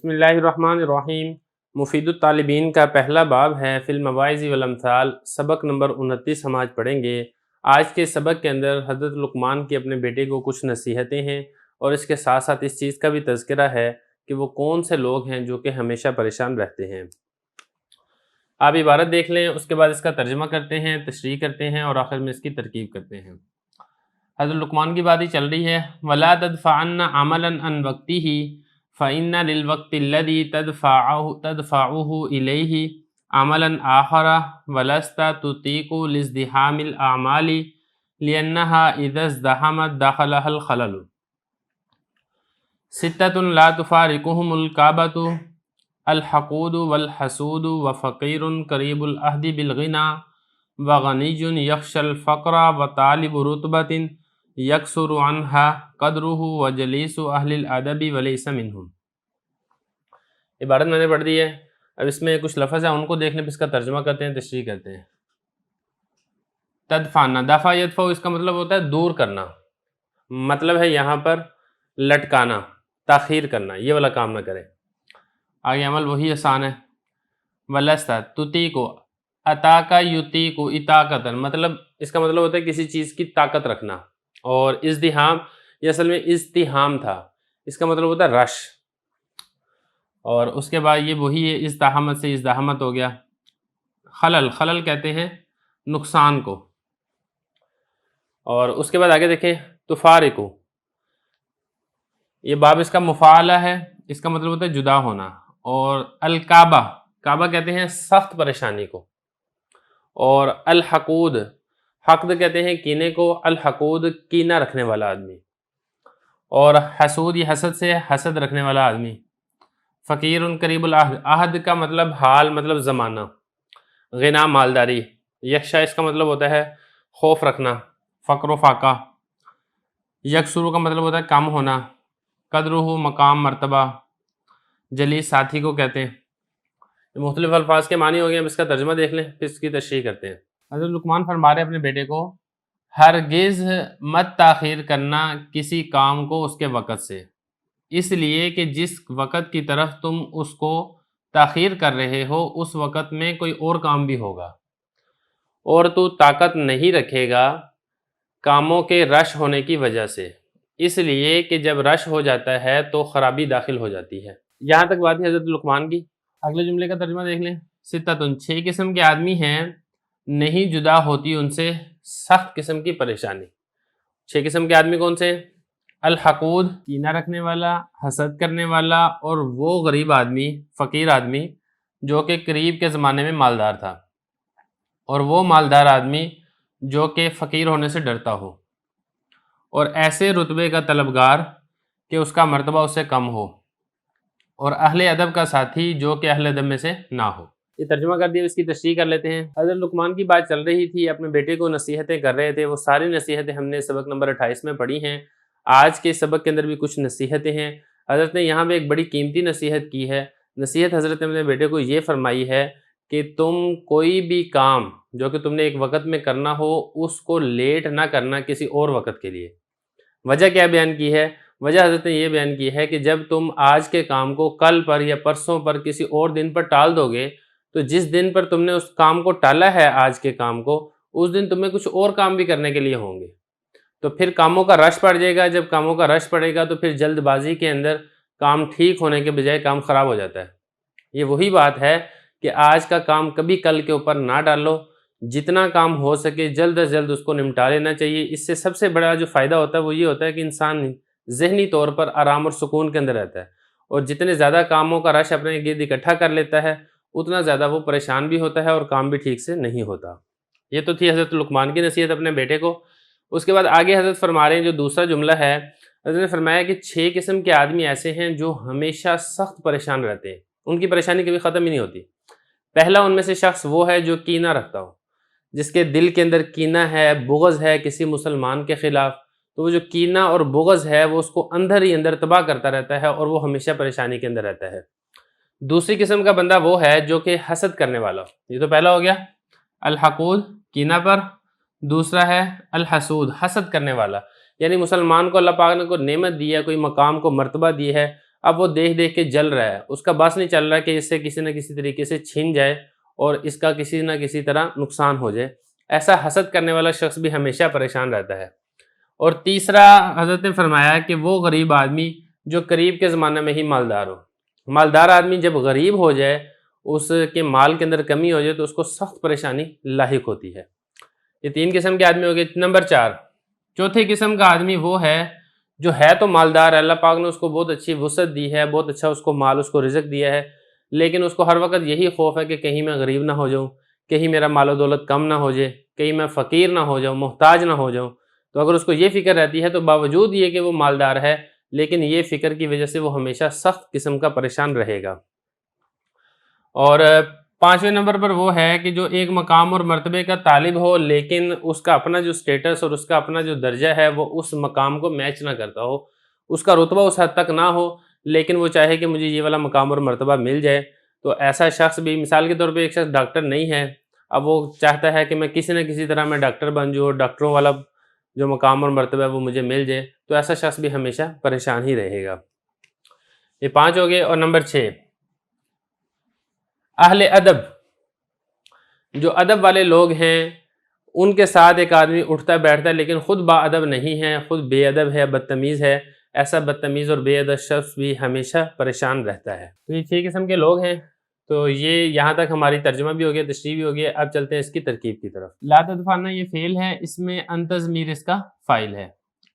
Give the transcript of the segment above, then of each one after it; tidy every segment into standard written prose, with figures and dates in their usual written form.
بسم اللہ الرحمن الرحیم۔ مفید الطالبین کا پہلا باب ہے فی المواعظ والامثال، سبق نمبر 29 ہم آج پڑھیں گے۔ آج کے سبق کے اندر حضرت لقمان کی اپنے بیٹے کو کچھ نصیحتیں ہیں اور اس کے ساتھ ساتھ اس چیز کا بھی تذکرہ ہے کہ وہ کون سے لوگ ہیں جو کہ ہمیشہ پریشان رہتے ہیں۔ آپ عبارت دیکھ لیں، اس کے بعد اس کا ترجمہ کرتے ہیں، تشریح کرتے ہیں اور آخر میں اس کی ترکیب کرتے ہیں۔ حضرت لقمان کی بات ہی چل رہی ہے، وَلَا تَدْفَعَنَّ عَمَلًا عَنْ وَقْتِهِ فَإِنَّ لِلْوَقْتِ الَّذِي تَدْفَعُهُ إِلَيْهِ عَمَلًا آخَرَ وَلَسْتَ تُطِيقُ لِازْدِحَامِ الْأَعْمَالِ لِأَنَّهَا إِذَا ازْدَحَمَتْ دَخَلَهَا الْخَلَلُ سِتَّةٌ لَا تُفَارِقُهُمُ الْكَعْبَةُ الْحَقُودُ وَالْحَسُودُ وَفَقِيرٌ قَرِيبُ الْعَهْدِ بِالْغِنَى وَغَنِيٌّ يَخْشَى الْفَقْرَ وَطَالِبُ رُتْبَةٍ یکسر عنہا قدرہ وجلیس اہل الادب ولیس منہم۔ عبارت میں نے پڑھ دی ہے، اب اس میں کچھ لفظ ہیں ان کو دیکھنے پہ اس کا ترجمہ کرتے ہیں، تشریح کرتے ہیں۔ تدفعنا، دفع یدفع اس کا مطلب ہوتا ہے دور کرنا، مطلب ہے یہاں پر لٹکانا، تاخیر کرنا، یہ والا کام نہ کرے۔ آگے عمل وہی آسان ہے۔ ولستا تطیقو، اتاکا یطیقو اطاقتن، مطلب اس کا مطلب ہوتا ہے کسی چیز کی طاقت رکھنا، اور ازدحام یہ اصل میں ازدحام تھا، اس کا مطلب ہوتا ہے رش، اور اس کے بعد یہ وہی ہے، ازدحامت سے ازدحامت ہو گیا۔ خلل، خلل کہتے ہیں نقصان کو، اور اس کے بعد آگے دیکھیں تفارقو، یہ باب اس کا مفاعلہ ہے، اس کا مطلب ہوتا ہے جدا ہونا، اور الکعبہ، کعبہ کہتے ہیں سخت پریشانی کو، اور الحقود، حقد کہتے ہیں کینے کو، الحقود کینہ رکھنے والا آدمی، اور حسود یہ حسد سے حسد رکھنے والا آدمی۔ فقیر قریب العہد، عہد کا مطلب حال، مطلب زمانہ۔ غنا مالداری، یکشا اس کا مطلب ہوتا ہے خوف رکھنا، فقر و فاقہ۔ یکسر کا مطلب ہوتا ہے کم ہونا، قدرہ مقام مرتبہ، جلیس ساتھی کو کہتے ہیں۔ مختلف الفاظ کے معنی ہو گئے، اب اس کا ترجمہ دیکھ لیں پھر اس کی تشریح کرتے ہیں۔ حضرت لقمان فرما رہے اپنے بیٹے کو، ہرگز مت تاخیر کرنا کسی کام کو اس کے وقت سے، اس لیے کہ جس وقت کی طرف تم اس کو تاخیر کر رہے ہو اس وقت میں کوئی اور کام بھی ہوگا، اور تو طاقت نہیں رکھے گا کاموں کے رش ہونے کی وجہ سے، اس لیے کہ جب رش ہو جاتا ہے تو خرابی داخل ہو جاتی ہے۔ یہاں تک بات ہے حضرت لقمان کی۔ اگلے جملے کا ترجمہ دیکھ لیں، ستتن، 6 قسم کے آدمی ہیں، نہیں جدا ہوتی ان سے سخت قسم کی پریشانی۔ 6 قسم کے آدمی کون سے؟ الحقود، کینہ رکھنے والا، حسد کرنے والا، اور وہ غریب آدمی، فقیر آدمی جو کہ قریب کے زمانے میں مالدار تھا، اور وہ مالدار آدمی جو کہ فقیر ہونے سے ڈرتا ہو، اور ایسے رتبے کا طلبگار کہ اس کا مرتبہ اس سے کم ہو، اور اہل ادب کا ساتھی جو کہ اہل ادب میں سے نہ ہو۔ یہ ترجمہ کر دیا، اس کی تشریح کر لیتے ہیں۔ حضرت لقمان کی بات چل رہی تھی، اپنے بیٹے کو نصیحتیں کر رہے تھے، وہ ساری نصیحتیں ہم نے سبق نمبر 28 میں پڑھی ہیں۔ آج کے سبق کے اندر بھی کچھ نصیحتیں ہیں۔ حضرت نے یہاں پہ ایک بڑی قیمتی نصیحت کی ہے۔ نصیحت حضرت نے اپنے بیٹے کو یہ فرمائی ہے کہ تم کوئی بھی کام جو کہ تم نے ایک وقت میں کرنا ہو اس کو لیٹ نہ کرنا کسی اور وقت کے لیے۔ وجہ کیا بیان کی ہے؟ وجہ حضرت نے یہ بیان کی ہے کہ جب تم آج کے کام کو کل پر یا پرسوں پر کسی اور دن پر ٹال دو گے تو جس دن پر تم نے اس کام کو ٹالا ہے، آج کے کام کو، اس دن تمہیں کچھ اور کام بھی کرنے کے لیے ہوں گے، تو پھر کاموں کا رش پڑ جائے گا۔ جب کاموں کا رش پڑے گا تو پھر جلد بازی کے اندر کام ٹھیک ہونے کے بجائے کام خراب ہو جاتا ہے۔ یہ وہی بات ہے کہ آج کا کام کبھی کل کے اوپر نہ ڈالو، جتنا کام ہو سکے جلد از جلد اس کو نمٹا لینا چاہیے۔ اس سے سب سے بڑا جو فائدہ ہوتا ہے وہ یہ ہوتا ہے کہ انسان ذہنی طور پر آرام اور سکون کے اندر رہتا ہے، اور جتنے زیادہ کاموں کا رش اپنے گرد اکٹھا کر لیتا ہے اتنا زیادہ وہ پریشان بھی ہوتا ہے اور کام بھی ٹھیک سے نہیں ہوتا۔ یہ تو تھی حضرت لقمان کی نصیحت اپنے بیٹے کو۔ اس کے بعد آگے حضرت فرما رہے ہیں، جو دوسرا جملہ ہے، حضرت نے فرمایا کہ 6 قسم کے آدمی ایسے ہیں جو ہمیشہ سخت پریشان رہتے ہیں، ان کی پریشانی کبھی ختم ہی نہیں ہوتی۔ پہلا ان میں سے شخص وہ ہے جو کینہ رکھتا ہو، جس کے دل کے اندر کینہ ہے، بغض ہے کسی مسلمان کے خلاف، تو وہ جو کینہ اور بغض ہے وہ اس کو اندر ہی اندر تباہ کرتا رہتا ہے اور وہ ہمیشہ پریشانی کے اندر رہتا ہے۔ دوسری قسم کا بندہ وہ ہے جو کہ حسد کرنے والا ہو۔ یہ تو پہلا ہو گیا الحقود، کینہ پر۔ دوسرا ہے الحسود، حسد کرنے والا، یعنی مسلمان کو اللہ پاک نے کوئی نعمت دی ہے، کوئی مقام کو مرتبہ دی ہے، اب وہ دیکھ دیکھ کے جل رہا ہے، اس کا بس نہیں چل رہا کہ اس سے کسی نہ کسی طریقے سے چھین جائے اور اس کا کسی نہ کسی طرح نقصان ہو جائے۔ ایسا حسد کرنے والا شخص بھی ہمیشہ پریشان رہتا ہے۔ اور تیسرا حضرت نے فرمایا کہ وہ غریب آدمی جو قریب کے زمانے میں ہی مالدار ہو۔ مالدار آدمی جب غریب ہو جائے، اس کے مال کے اندر کمی ہو جائے تو اس کو سخت پریشانی لاحق ہوتی ہے۔ یہ 3 قسم کے آدمی ہو گئے۔ نمبر 4، چوتھی قسم کا آدمی وہ ہے جو ہے تو مالدار ہے، اللہ پاک نے اس کو بہت اچھی وسعت دی ہے، بہت اچھا اس کو مال، اس کو رزق دیا ہے، لیکن اس کو ہر وقت یہی خوف ہے کہ کہیں میں غریب نہ ہو جاؤں، کہیں میرا مال و دولت کم نہ ہو جائے، کہیں میں فقیر نہ ہو جاؤں، محتاج نہ ہو جاؤں۔ تو اگر اس کو یہ فکر رہتی ہے تو باوجود یہ کہ وہ مالدار ہے، لیکن یہ فکر کی وجہ سے وہ ہمیشہ سخت قسم کا پریشان رہے گا۔ اور 5ویں نمبر پر وہ ہے کہ جو ایک مقام اور مرتبے کا طالب ہو، لیکن اس کا اپنا جو سٹیٹس اور اس کا اپنا جو درجہ ہے وہ اس مقام کو میچ نہ کرتا ہو، اس کا رتبہ اس حد تک نہ ہو، لیکن وہ چاہے کہ مجھے یہ والا مقام اور مرتبہ مل جائے۔ تو ایسا شخص بھی، مثال کے طور پہ ایک شخص ڈاکٹر نہیں ہے، اب وہ چاہتا ہے کہ میں کسی نہ کسی طرح میں ڈاکٹر بن جاؤں، ڈاکٹروں والا جو مقام اور مرتبہ ہے وہ مجھے مل جائے، تو ایسا شخص بھی ہمیشہ پریشان ہی رہے گا۔ یہ 5 ہو گئے۔ اور نمبر 6، اہل ادب، جو ادب والے لوگ ہیں ان کے ساتھ ایک آدمی اٹھتا بیٹھتا ہے لیکن خود با ادب نہیں ہے، خود بے ادب ہے، بدتمیز ہے، ایسا بدتمیز اور بے ادب شخص بھی ہمیشہ پریشان رہتا ہے۔ تو یہ 6 قسم کے لوگ ہیں۔ تو یہ یہاں تک ہماری ترجمہ بھی ہو گیا، تشریح بھی ہو گیا۔ اب چلتے ہیں اس کی ترکیب کی طرف۔ لا تدفعن یہ فعل ہے، اس میں انت ضمیر اس کا فاعل ہے۔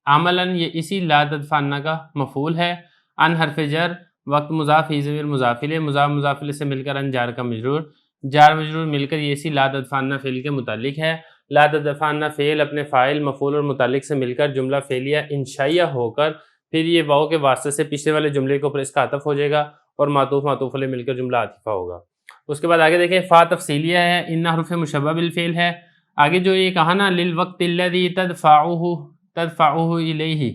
عملاً یہ اسی لا تدفعن کا مفعول ہے۔ ان حرف جر، وقت مضاف، ہی ضمیر مضاف الیہ، مضاف مضاف الیہ سے مل کر ان جار کا مجرور، جار مجرور مل کر یہ اسی لا تدفعن فعل کے متعلق ہے۔ لا تدفعن فعل اپنے فاعل، مفعول اور متعلق سے مل کر جملہ فعلیہ انشائیہ ہو کر پھر یہ واو کے واسطے سے پچھلے والے جملے کے اوپر اس کا عطف ہو جائے گا اور معطوف معطوف علیہ مل کر جملہ عاطفہ ہوگا۔ اس کے بعد آگے دیکھیں، فا تفصیلیہ ہے، ان حرف مشبہ بالفعل ہے۔ آگے جو یہ کہا نا للوقت الذی تدفعہ الیہ،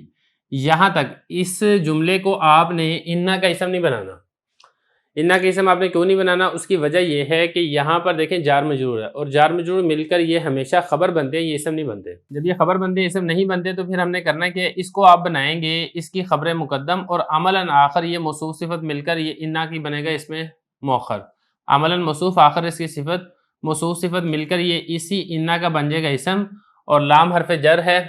یہاں تک اس جملے کو آپ نے انا کا اسم نہیں بنانا۔ انا کا اسم آپ نے کیوں نہیں بنانا؟ اس کی وجہ یہ ہے کہ یہاں پر دیکھیں جار مجرور ہے اور جار مجرور مل کر یہ ہمیشہ خبر بنتے ہیں، یہ اسم نہیں بنتے۔ جب یہ خبر بنتے ہیں، اسم نہیں بنتے، تو پھر ہم نے کرنا کہ اس کو آپ بنائیں گے اس کی خبر مقدم، اور عملاً آخر یہ موصوف صفت مل کر یہ انا کی بنے گا اس میں مؤخر۔ عملاً موصوف آخر اس کی صفت، موصوف صفت مل کر یہ اسی انا کا بن جائے گا اسم، اور لام حرف جر ہے،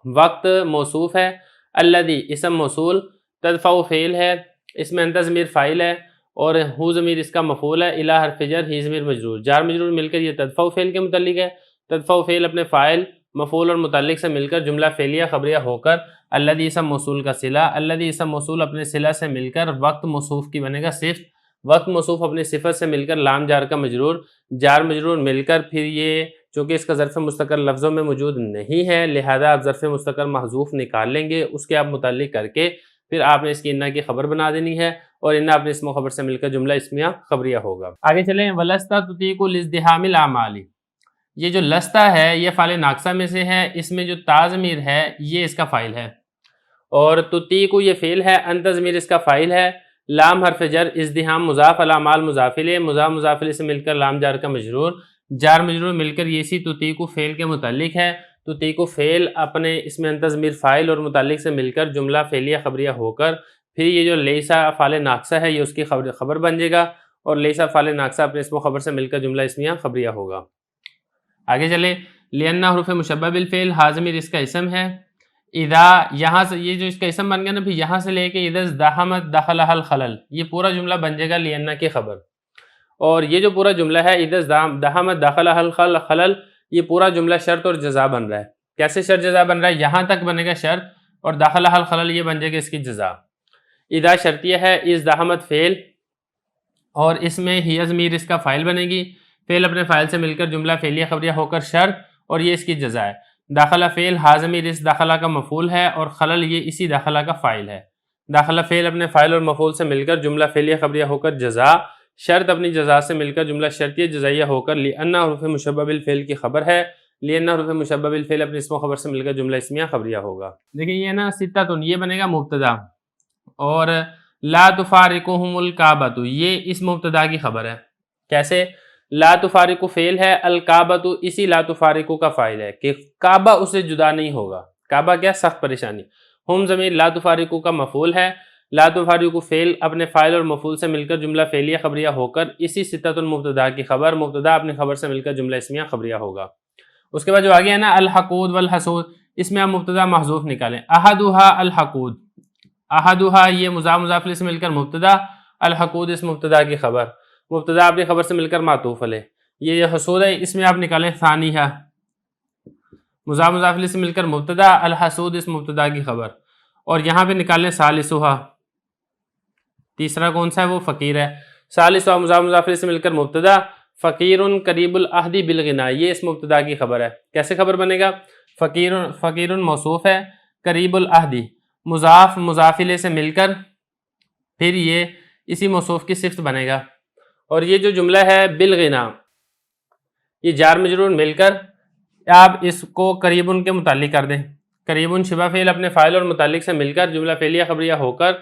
وقت موصوف ہے، الذی اسم موصول، تدفع فعل ہے، اس میں انت ضمیر فاعل ہے اور ہو ضمیر اس کا مفعول ہے، الی حرف جر، ہی ضمیر مجرور، جار مجرور مل کر یہ تدفع فعل کے متعلق ہے۔ تدفع فعل اپنے فاعل، مفعول اور متعلق سے مل کر جملہ فعلیہ خبریہ ہو کر الذی اسم موصول کا صلہ، الذی اسم موصول اپنے صلہ سے مل کر وقت موصوف کی بنے گا صفت، وقت موصوف اپنی صفت سے مل کر لام جار کا مجرور، جار مجرور مل کر پھر یہ چونکہ اس کا ظرف مستقر لفظوں میں موجود نہیں ہے لہذا آپ ظرف مستقر محذوف نکال لیں گے، اس کے آپ متعلق کر کے پھر آپ نے اس کی انا کی خبر بنا دینی ہے اور انا اپنے اسم و خبر سے مل کر جملہ اسمیہ خبریہ ہوگا۔ آگے چلیں، وَلَسْتَ تُطِيقُ الِازْدِحَامِ الْأَعْمَالِ، یہ جو لستا ہے یہ فعل ناقصہ میں سے ہے، اس میں جو تا ضمیر ہے یہ اس کا فاعل ہے، اور تطیق یہ فعل ہے، انت ضمیر اس کا فاعل ہے، لام حرف جر، ازدحام مضاف، الاعمال مضاف الیہ، مضاف مضاف الیہ سے مل کر لام جار کا مجرور، جار مجرور مل کر یہ اسی تطیق فعل کے متعلق ہے۔ تطیق فعل اپنے اس میں انت ضمیر فاعل اور متعلق سے مل کر جملہ فعلیہ خبریہ ہو کر پھر یہ جو لیسا فعل ناقصہ ہے یہ اس کی خبر بن جائے گا، اور لیسا فعل ناقصہ اپنے اسم و خبر سے مل کر جملہ اسمیہ خبریہ ہوگا۔ آگے چلے، لِأَنَّ حروف مشبہ بالفعل، ہا ضمیر اس کا اسم ہے، اذا یہاں سے یہ جو اس کا اسم بن گیا نا، پھر یہاں سے لے کے اذا ازدحمت دخلها الخلل، یہ پورا جملہ بن جائے گا لِأَنَّ کی خبر، اور یہ جو پورا جملہ ہے اذا ازدحمت دخلها الخلل، یہ پورا جملہ شرط اور جزا بن رہا ہے۔ کیسے شرط جزا بن رہا ہے؟ یہاں تک بنے گا شرط اور دخلها الخلل یہ بن جائے گا اس کی جزا۔ اذا شرطیہ ہے، ازدحمت فعل اور اس میں ہی ضمیر اس کا فاعل بنے گی، فعل اپنے فاعل سے مل کر جملہ فعلیہ خبریہ ہو کر شرط اور یہ اس کی جزا ہے۔ داخلہ فعل، ہا ضمیر اس داخلہ کا مفعول ہے اور خلل یہ اسی داخلہ کا فاعل ہے۔ داخلہ فعل اپنے فاعل اور مفعول سے مل کر جملہ فعلیہ خبریہ ہو کر جزا، شرط اپنی جزا سے مل کر جملہ شرطیہ جزائیہ ہو کر لِأَنَّ حروف مشبہ بالفعل کی خبر ہے، لِأَنَّ حروف مشبہ بالفعل اپنے اسم و خبر سے مل کر جملہ اسمیہ خبریہ ہوگا۔ دیکھیں یہ نا ستۃ، یہ بنے گا مبتدا، اور لا تفارقهم الکعبۃ یہ اس مبتدا کی خبر ہے۔ کیسے؟ لا تفارق فعل ہے، الکعبۃ اسی لا تفارق کا فاعل ہے کہ کعبہ اسے جدا نہیں ہوگا۔ کعبہ کیا؟ سخت پریشانی۔ ہم ضمیر لا تفارق کا مفعول ہے، لا تفارق فعل اپنے فاعل اور مفعول سے مل کر جملہ فعلیہ خبریہ ہو کر اسی ستۃ المبتدا کی خبر مبتدا اپنی خبر سے مل کر جملہ اسمیہ خبریہ ہوگا۔ اس کے بعد جو آگے ہے نا الحقود والحسود، اس میں آپ مبتدا محذوف نکالیں۔ احدها الحقود، احدها یہ مضاف مضاف الیہ سے مل کر مبتدا، الحقود اس مبتدا کی خبر، مبتدا اپنی خبر سے مل کر معطوف علیہ۔ یہ حسود ہے، اس میں آپ نکالیں ثانیہ، مضاف مضاف الیہ سے مل کر مبتدا، الحسود اس مبتدا کی خبر، اور یہاں پہ نکالیں ثالثھا، تیسرا کون سا ہے وہ فقیر ہے، ثالثھا مضاف مضاف الیہ سے مل کر مبتدا، فقیر قریب العہد بالغنا یہ اس مبتدا کی خبر ہے۔ کیسے خبر بنے گا؟ فقیر موصوف ہے، قریب العہد مضاف مضاف الیہ سے مل کر پھر یہ اسی موصوف کی صفت بنے گا، اور یہ جو جملہ ہے بالغنا یہ جار مجرور مل کر آپ اس کو قریب کے متعلق کر دیں، قریب شبہ فعل اپنے فاعل اور متعلق سے مل کر جملہ فعلیہ خبریہ ہو کر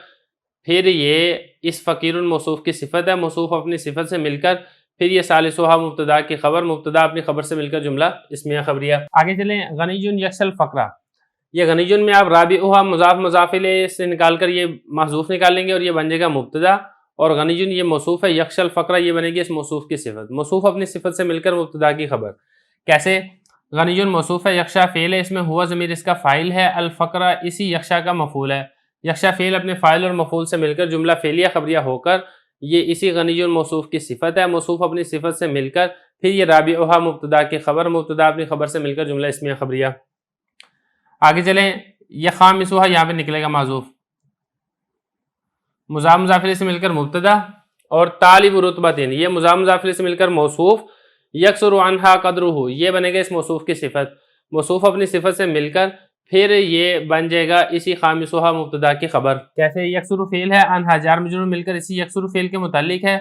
پھر یہ اس فقیر موصوف کی صفت ہے، موصوف اپنی صفت سے مل کر پھر یہ ثالثھا مبتدا کی خبر، مبتدا اپنی خبر سے مل کر جملہ اسمیہ خبریہ۔ آگے چلیں غنی یکشی الفقرہ، یہ غنی میں آپ رابعھا مضاف مضاف الیہ سے نکال کر یہ محذوف نکال لیں گے اور یہ بن جائے گا مبتدا، اور غنی یہ موصوف ہے، یکشی الفقرہ یہ بنے گی اس موصوف کی صفت، موصوف اپنی صفت سے مل کر مبتدا کی خبر۔ کیسے؟ غنی موصوف ہے، یکشا فعل ہے، اس میں ہوا ضمیر اس کا فاعل ہے، الفقرہ اسی یکشا کا مفعول ہے، یکشا فعل اپنے فاعل اور مفعول سے مل کر جملہ فعلیہ خبریہ ہو کر یہ اسی غنی موصوف کی صفت ہے، موصوف اپنی صفت سے مل کر پھر یہ رابعھا مبتدا کی خبر، مبتدا اپنی خبر سے مل کر جملہ اسمیہ خبریہ۔ آگے چلیں، یہ خامسھا یہاں پہ نکلے گا معذوف، مضاف مضاف الیہ سے مل کر مبتدا، اور طالب رتبتین یہ مضاف مضاف الیہ سے مل کر موصوف، یکسر عنہا قدرہ یہ بنے گا اس موصوف کی صفت، موصوف اپنی صفت سے مل کر پھر یہ بن جائے گا اسی خامسھا مبتدا کی خبر۔ کیسے؟ یکسر فعل ہے، عنہا جار مجرور مل کر اسی یکسر فعل کے متعلق ہے،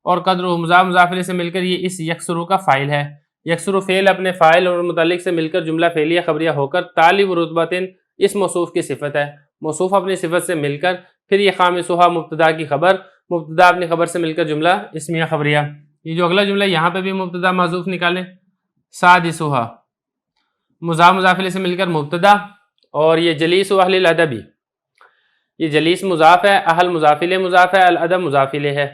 اور قدرہ مضاف مضاف الیہ سے مل کر یہ اس یکسر کا فاعل ہے، یکسر فعل اپنے فاعل اور متعلق سے مل کر جملہ فعلیہ خبریہ ہو کر طالب رتبتین اس موصوف کی صفت ہے، موصوف اپنی صفت سے مل کر پھر یہ خامسھا مبتدا کی خبر، مبتدا اپنی خبر سے مل کر جملہ اسمیہ خبریہ۔ یہ جو اگلا جملہ یہاں پہ بھی مبتدا محذوف نکالیں، سادسھا مضاف مضاف الیہ سے مل کر مبتدا، اور یہ جلیس اہل الادب یہ جلیس مضاف ہے، اہل مضاف الیہ مضاف ہے، الادب مضاف الیہ ہے،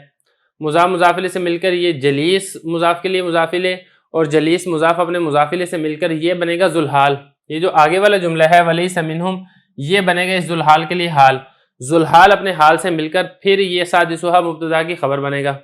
مضاف مضاف الیہ سے مل کر یہ جلیس مضاف کے لیے مضاف الیہ اور جلیس مضاف اپنے مضاف الیہ سے مل کر یہ بنے گا ذوالحال۔ یہ جو آگے والا جملہ ہے ولیس منہم یہ بنے گا اس ذوالحال کے لیے حال، ذوالحال اپنے حال سے مل کر پھر یہ سادسھا مبتدا کی خبر بنے گا،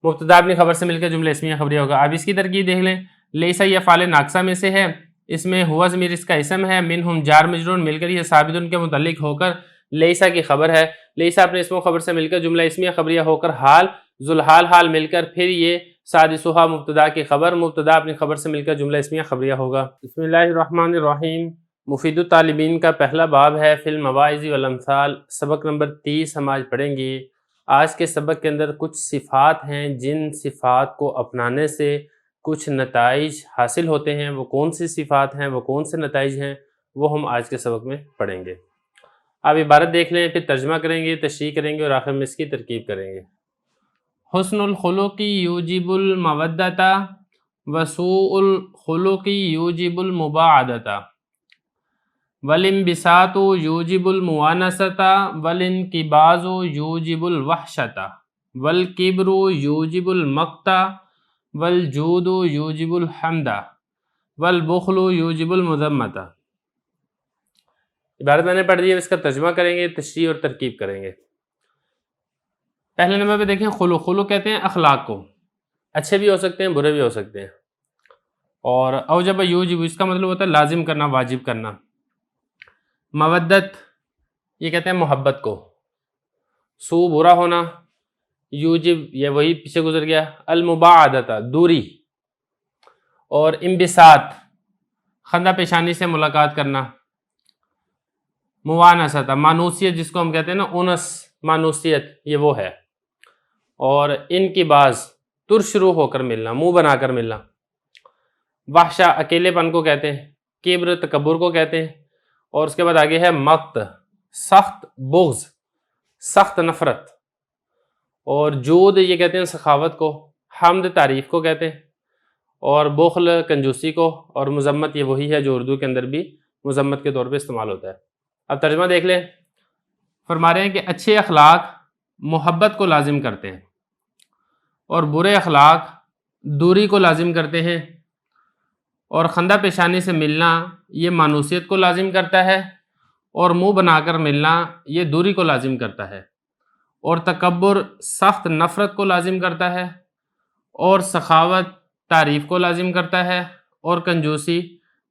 مبتدا اپنی خبر سے مل کر جملہ اسمیہ خبریہ ہوگا۔ اب اس کی ترکیب دیکھ لیں، لیسا یہ فعل ناقصہ میں سے ہے، اس میں ہوا ضمیر اس کا اسم ہے، منہم جار مجرور مل کر یہ ثابت ان کے متعلق ہو کر لیسا کی خبر ہے، لیسا اپنے اسم و خبر سے مل کر جملہ اسمیہ خبریہ ہو کر حال، ذوالحال حال مل کر پھر یہ سادسھا مبتدا کی خبر، مبتدا اپنی خبر سے مل کر جملہ اسمیہ خبریہ ہوگا۔ بسم اللہ الرحمن الرحیم، مفید الطالبین کا پہلا باب ہے فی المواعظ والامثال، سبق نمبر 30 ہم آج پڑھیں گے۔ آج کے سبق کے اندر کچھ صفات ہیں جن صفات کو اپنانے سے کچھ نتائج حاصل ہوتے ہیں، وہ کون سی صفات ہیں، وہ کون سے نتائج ہیں، وہ ہم آج کے سبق میں پڑھیں گے۔ آپ عبارت دیکھ لیں، پھر ترجمہ کریں گے، تشریح کریں گے اور آخر میں اس کی ترکیب کریں گے۔ حسن الخلق یوجب المودۃ وسوء الخلق یوجب المباعدۃ والانبساط یوجب الموانست والانقباض یوجب الوحشۃ والکبر یوجب المقت والجود یوجب الحمد والبخل یوجب المذمۃ۔ عبارت میں نے پڑھ دی ہے، اس کا ترجمہ کریں گے، تشریح اور ترکیب کریں گے۔ پہلے نمبر پہ دیکھیں، خلق، خلق کہتے ہیں اخلاق کو، اچھے بھی ہو سکتے ہیں برے بھی ہو سکتے ہیں، اور اوجب یوجب اس کا مطلب ہوتا ہے لازم کرنا، واجب کرنا۔ مودت یہ کہتے ہیں محبت کو، سو برا ہونا، یوجب یہ وہی پیچھے گزر گیا، المباعدت دوری، اور انبساط خندہ پیشانی سے ملاقات کرنا، موانست مانوسیت جس کو ہم کہتے ہیں نا انس مانوسیت یہ وہ ہے، اور ان کی باز ترش رو ہو کر ملنا، منہ بنا کر ملنا، وحشہ اکیلے پن کو کہتے ہیں، کبر تکبر کو کہتے ہیں، اور اس کے بعد آگے ہے مقت سخت بغض، سخت نفرت، اور جود یہ کہتے ہیں سخاوت کو، حمد تعریف کو کہتے ہیں، اور بخل کنجوسی کو، اور مذمت یہ وہی ہے جو اردو کے اندر بھی مذمت کے طور پہ استعمال ہوتا ہے۔ اب ترجمہ دیکھ لیں۔ فرما رہے ہیں کہ اچھے اخلاق محبت کو لازم کرتے ہیں اور برے اخلاق دوری کو لازم کرتے ہیں، اور خندہ پیشانی سے ملنا یہ مانوسیت کو لازم کرتا ہے، اور منہ بنا کر ملنا یہ دوری کو لازم کرتا ہے، اور تکبر سخت نفرت کو لازم کرتا ہے، اور سخاوت تعریف کو لازم کرتا ہے، اور کنجوسی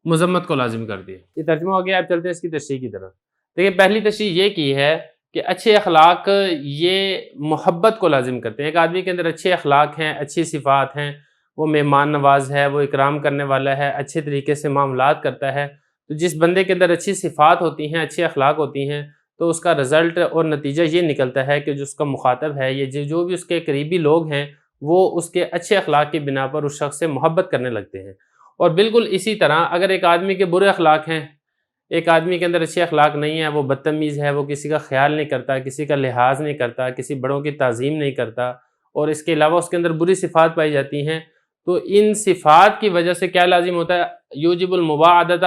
مذمت کو لازم کرتی ہے۔ یہ ترجمہ ہو گیا، اب چلتے ہیں اس کی تشریح کی طرف۔ دیکھیں پہلی تشریح یہ کی ہے کہ اچھے اخلاق یہ محبت کو لازم کرتے ہیں۔ ایک آدمی کے اندر اچھے اخلاق ہیں، اچھی صفات ہیں، وہ مہمان نواز ہے، وہ اکرام کرنے والا ہے، اچھے طریقے سے معاملات کرتا ہے، تو جس بندے کے اندر اچھی صفات ہوتی ہیں، اچھے اخلاق ہوتی ہیں، تو اس کا رزلٹ اور نتیجہ یہ نکلتا ہے کہ جو اس کا مخاطب ہے، یہ جو بھی اس کے قریبی لوگ ہیں، وہ اس کے اچھے اخلاق کی بنا پر اس شخص سے محبت کرنے لگتے ہیں۔ اور بالکل اسی طرح اگر ایک آدمی کے برے اخلاق ہیں، ایک آدمی کے اندر اچھے اخلاق نہیں ہے، وہ بدتمیز ہے، وہ کسی کا خیال نہیں کرتا، کسی کا لحاظ نہیں کرتا، کسی بڑوں کی تعظیم نہیں کرتا، اور اس کے علاوہ اس کے اندر بری صفات پائی جاتی ہیں، تو ان صفات کی وجہ سے کیا لازم ہوتا ہے؟ یوجب المباعدۃ،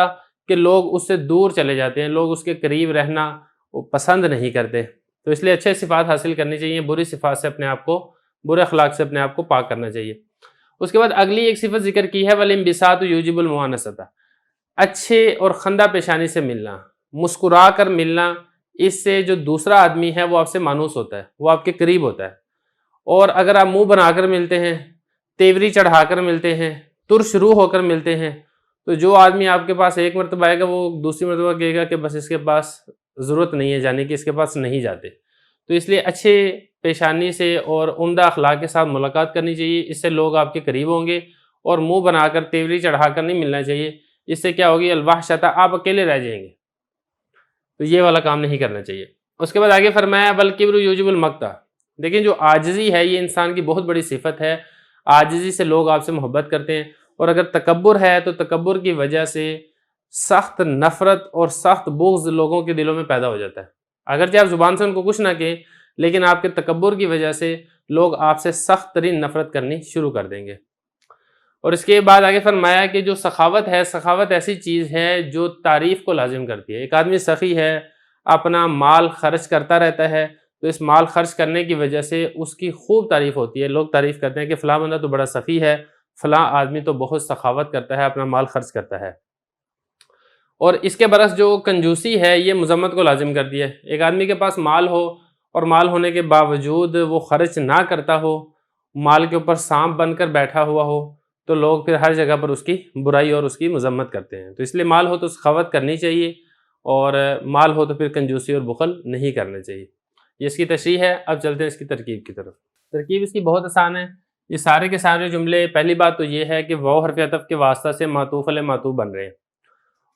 کہ لوگ اس سے دور چلے جاتے ہیں، لوگ اس کے قریب رہنا وہ پسند نہیں کرتے۔ تو اس لیے اچھے صفات حاصل کرنی چاہیے، بری صفات سے اپنے آپ کو، برے اخلاق سے اپنے آپ کو پاک کرنا چاہیے۔ اس کے بعد اگلی ایک صفت ذکر کی ہے، والانبساط یوجب المؤانست، اچھے اور خندہ پیشانی سے ملنا، مسکرا کر ملنا، اس سے جو دوسرا آدمی ہے وہ آپ سے مانوس ہوتا ہے، وہ آپ کے قریب ہوتا ہے۔ اور اگر آپ منہ بنا کر ملتے ہیں، تیوری چڑھا کر ملتے ہیں، ترش روح ہو کر ملتے ہیں، تو جو آدمی آپ کے پاس ایک مرتبہ آئے گا وہ دوسری مرتبہ کہے گا کہ بس اس کے پاس ضرورت نہیں ہے جانے کی، اس کے پاس نہیں جاتے۔ تو اس لیے اچھے پیشانی سے اور عمدہ اخلاق کے ساتھ ملاقات کرنی چاہیے، اس سے لوگ آپ کے قریب ہوں گے، اور منہ بنا کر تیوری چڑھا کر نہیں ملنا چاہیے، اس سے کیا ہوگی؟ الوحشۃ، آپ اکیلے رہ جائیں گے، تو یہ والا کام نہیں کرنا چاہیے۔ اس کے بعد آگے فرمایا والکبر یوجب المقت، دیکھیں جو عاجزی ہے یہ انسان کی بہت بڑی صفت ہے، عاجزی سے لوگ آپ سے محبت کرتے ہیں، اور اگر تکبر ہے تو تکبر کی وجہ سے سخت نفرت اور سخت بغض لوگوں کے دلوں میں پیدا ہو جاتا ہے۔ اگرچہ آپ زبان سے ان کو کچھ نہ کہیں، لیکن آپ کے تکبر کی وجہ سے لوگ آپ سے سخت ترین نفرت کرنی شروع کر دیں گے۔ اور اس کے بعد آگے فرمایا کہ جو سخاوت ہے، سخاوت ایسی چیز ہے جو تعریف کو لازم کرتی ہے۔ ایک آدمی سخی ہے، اپنا مال خرچ کرتا رہتا ہے، تو اس مال خرچ کرنے کی وجہ سے اس کی خوب تعریف ہوتی ہے، لوگ تعریف کرتے ہیں کہ فلاں بندہ تو بڑا سخی ہے، فلاں آدمی تو بہت سخاوت کرتا ہے، اپنا مال خرچ کرتا ہے۔ اور اس کے برعکس جو کنجوسی ہے یہ مذمت کو لازم کرتی ہے۔ ایک آدمی کے پاس مال ہو اور مال ہونے کے باوجود وہ خرچ نہ کرتا ہو، مال کے اوپر سانپ بن کر بیٹھا ہوا ہو، تو لوگ پھر ہر جگہ پر اس کی برائی اور اس کی مذمت کرتے ہیں۔ تو اس لیے مال ہو تو سخاوت کرنی چاہیے، اور مال ہو تو پھر کنجوسی اور بخل نہیں کرنا چاہیے۔ یہ اس کی تشریح ہے۔ اب چلتے ہیں اس کی ترکیب کی طرف۔ ترکیب اس کی بہت آسان ہے، یہ سارے کے سارے جملے، پہلی بات تو یہ ہے کہ واو حرف عطف کے واسطہ سے معطوف علیہ معطوف بن رہے ہیں،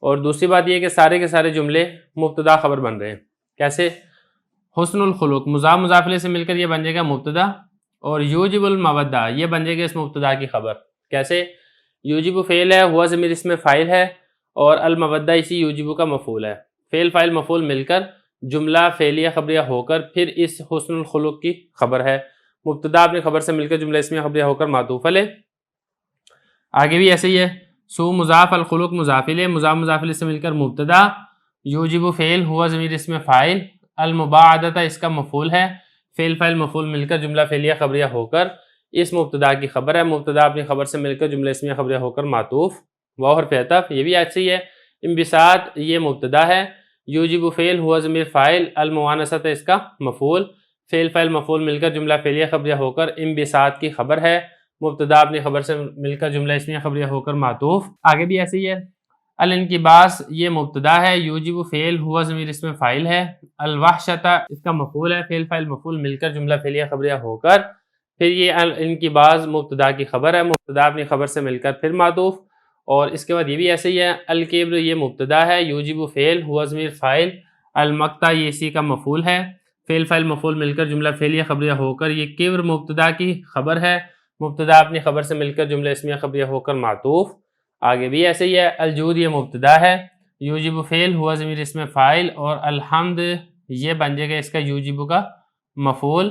اور دوسری بات یہ ہے کہ سارے کے سارے جملے مبتدا خبر بن رہے ہیں۔ کیسے؟ حسن الخلق مضاف مضاف الیہ سے مل کر یہ بن جائے گا مبتدا، اور یوجب المودہ یہ بن جائے گا اس مبتدا کی خبر۔ کیسے؟ یوجب فعل ہے، ہوا ضمیر اس میں فاعل ہے، اور المودہ اسی یوجب کا مفعول ہے۔ فعل فاعل مفعول مل کر جملہ فعلیہ خبریہ ہو کر پھر اس حسن الخلق کی خبر ہے۔ مبتدا اپنی خبر سے مل کر جملہ اسمیہ خبریہ ہو کر معطوف علیہ۔ آگے بھی ایسے ہی ہے، سو مضاف الخلق مضاف الیہ، مضاف مضاف الیہ سے مل کر مبتدا، یوجب فعل ہوا ضمیر اس میں فاعل، المباعدۃ اس کا مفعول ہے، فعل فاعل مفعول مل کر جملہ فعلیہ خبریہ ہو کر اس مبتدا کی خبر ہے۔ مبتدا اپنی خبر سے مل کر جملہ اسمیہ خبریہ ہو کر معطوف، واو حرف عطف یہ بھی ایسے ہی ہے۔ انبساط یہ مبتدا ہے، یوجب فعل ہوا ضمیر فاعل، المؤانست اس کا مفعول، فعل فاعل مفعول مل کر جملہ فعلیہ خبریہ ہو کر انبساط کی خبر ہے۔ مبتدا اپنی خبر سے مل کر جملہ اسمیہ خبریہ ہو کر معطوف۔ آگے بھی ایسے ہی ہے، الانکباس یہ مبتدا ہے، یوجب فعل ہوا ضمیر اس میں فاعل ہے، الوحشۃ اس کا مفعول ہے، فعل فاعل مفعول مل کر جملہ فعلیہ خبریہ ہو کر پھر یہ الانکباس مبتدا کی خبر ہے، مبتدا اپنی خبر سے مل کر پھر معطوف۔ اور اس کے بعد یہ بھی ایسے ہی ہے، الکبر یہ مبتدا ہے، یوجب فعل ہوا ضمیر فاعل، المقت یہ اسی کا مفعول ہے، فعل فاعل مفعول مل کر جملہ فعلیہ خبریہ ہو کر یہ کبر مبتدا کی خبر ہے، مبتدا اپنی خبر سے مل کر جملہ اسمیہ خبریہ ہو کر معطوف۔ آگے بھی ایسے ہی ہے، الجود یہ مبتدا ہے، یوجب فعل ہوا ضمیر اس میں فاعل، اور الحمد یہ بن جائے گا اس کا یوجب کا مفعول،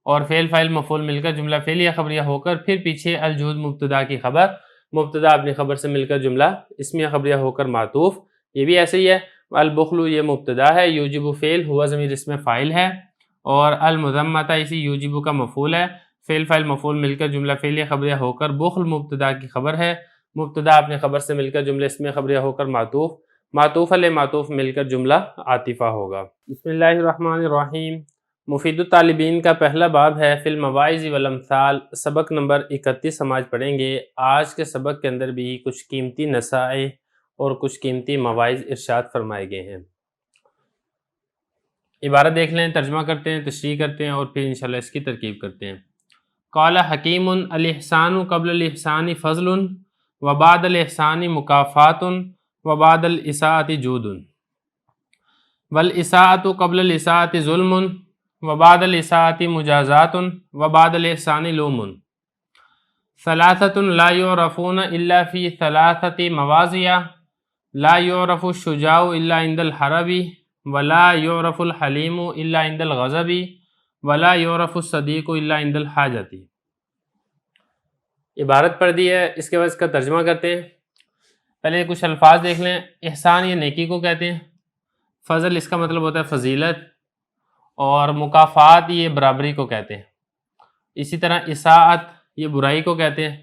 اور فعل فاعل مفعول مل کر جملہ فعلیہ خبریہ ہو کر پھر پیچھے الجود مبتدا کی خبر، مبتدا اپنی خبر سے مل کر جملہ اسمیہ خبریہ ہو کر معطوف۔ یہ بھی ایسے ہی ہے، البخل یہ مبتدا ہے، یوجب فعل ہوا ضمیر اس میں فاعل ہے، اور المذمتہ اسی یوجب کا مفعول ہے، فعل فاعل مفعول مل کر جملہ فعلیہ خبریہ ہو کر بخل مبتدا کی خبر ہے، مبتدا اپنے خبر سے مل کر جملہ اسمیہ خبریہ ہو کر معطوف، معطوف علیہ معطوف مل کر جملہ عاطفہ ہوگا۔ بسم اللہ الرحمن الرحیم۔ مفید الطالبین کا پہلا باب ہے فی المواعظ والامثال، سبق نمبر 31 ہم آج پڑھیں گے۔ آج کے سبق کے اندر بھی کچھ قیمتی نصائح اور کچھ قیمتی مواعظ ارشاد فرمائے گئے ہیں۔ عبارت دیکھ لیں، ترجمہ کرتے ہیں، تشریح کرتے ہیں اور پھر انشاءاللہ اس کی ترکیب کرتے ہیں۔ قال حکیم الاحسان قبل الاحسان فضل وبعد الاحسان مکافات وبعد الاساءۃ جود والاساءۃ قبل الاساءۃ ظلم وبعد الاساءۃ مجازات وبعد الاحسان لوم ثلاثۃ لا يعرفون الا فی ثلاثۃ مواضع لا يعرف الشجاع الا عند الحرب ولا يعرف الحلیم الا عند الغضب ولا يعرف الصدیق الا عند الحاجۃ۔ عبارت پڑھ دی ہے، اس کے بعد اس کا ترجمہ کرتے ہیں۔ پہلے کچھ الفاظ دیکھ لیں۔ احسان یہ نیکی کو کہتے ہیں، فضل اس کا مطلب ہوتا ہے فضیلت، اور مکافات یہ برابری کو کہتے ہیں۔ اسی طرح اساءت یہ برائی کو کہتے ہیں،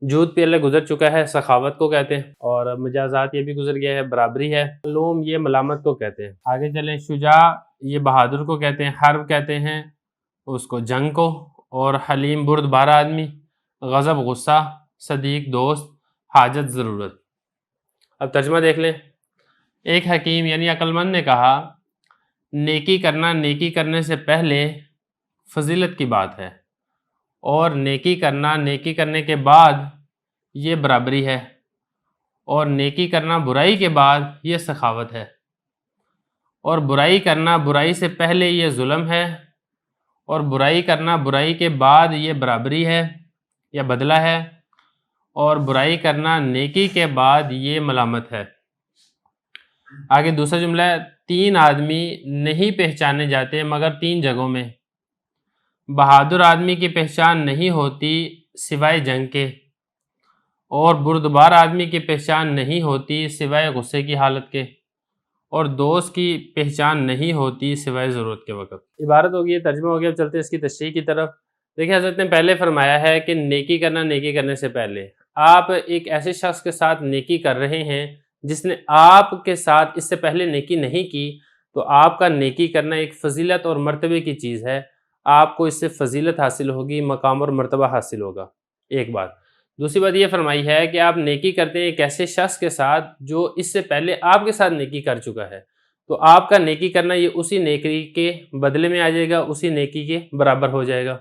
جود پہلے گزر چکا ہے، سخاوت کو کہتے ہیں، اور مجازات یہ بھی گزر گیا ہے، برابری ہے۔ لوم یہ ملامت کو کہتے ہیں۔ آگے چلیں، شجاع یہ بہادر کو کہتے ہیں، حرب کہتے ہیں اس کو جنگ کو، اور حلیم بردبار آدمی، غضب غصہ، صدیق دوست، حاجت ضرورت۔ اب ترجمہ دیکھ لیں۔ ایک حکیم یعنی عقل مند نے کہا، نیکی کرنا نیکی کرنے سے پہلے فضیلت کی بات ہے، اور نیکی کرنا نیکی کرنے کے بعد یہ برابری ہے، اور نیکی کرنا برائی کے بعد یہ سخاوت ہے، اور برائی کرنا برائی سے پہلے یہ ظلم ہے، اور برائی کرنا برائی کے بعد یہ برابری ہے یا بدلہ ہے، اور برائی کرنا نیکی کے بعد یہ ملامت ہے۔ آگے دوسرا جملہ ہے، تین آدمی نہیں پہچانے جاتے مگر تین جگہوں میں۔ بہادر آدمی کی پہچان نہیں ہوتی سوائے جنگ کے، اور بردبار آدمی کی پہچان نہیں ہوتی سوائے غصے کی حالت کے، اور دوست کی پہچان نہیں ہوتی سوائے ضرورت کے وقت۔ عبارت ہو گئی، ترجمہ ہو گیا۔ اب چلتے ہیں اس کی تشریح کی طرف۔ دیکھیں، حضرت نے پہلے فرمایا ہے کہ نیکی کرنا نیکی کرنے سے پہلے۔ آپ ایک ایسے شخص کے ساتھ نیکی کر رہے ہیں جس نے آپ کے ساتھ اس سے پہلے نیکی نہیں کی، تو آپ کا نیکی کرنا ایک فضیلت اور مرتبے کی چیز ہے، آپ کو اس سے فضیلت حاصل ہوگی، مقام اور مرتبہ حاصل ہوگا، ایک بات۔ دوسری بات یہ فرمائی ہے کہ آپ نیکی کرتے ہیں ایک ایسے شخص کے ساتھ جو اس سے پہلے آپ کے ساتھ نیکی کر چکا ہے، تو آپ کا نیکی کرنا یہ اسی نیکی کے بدلے میں آ جائے گا، اسی نیکی کے برابر ہو جائے گا۔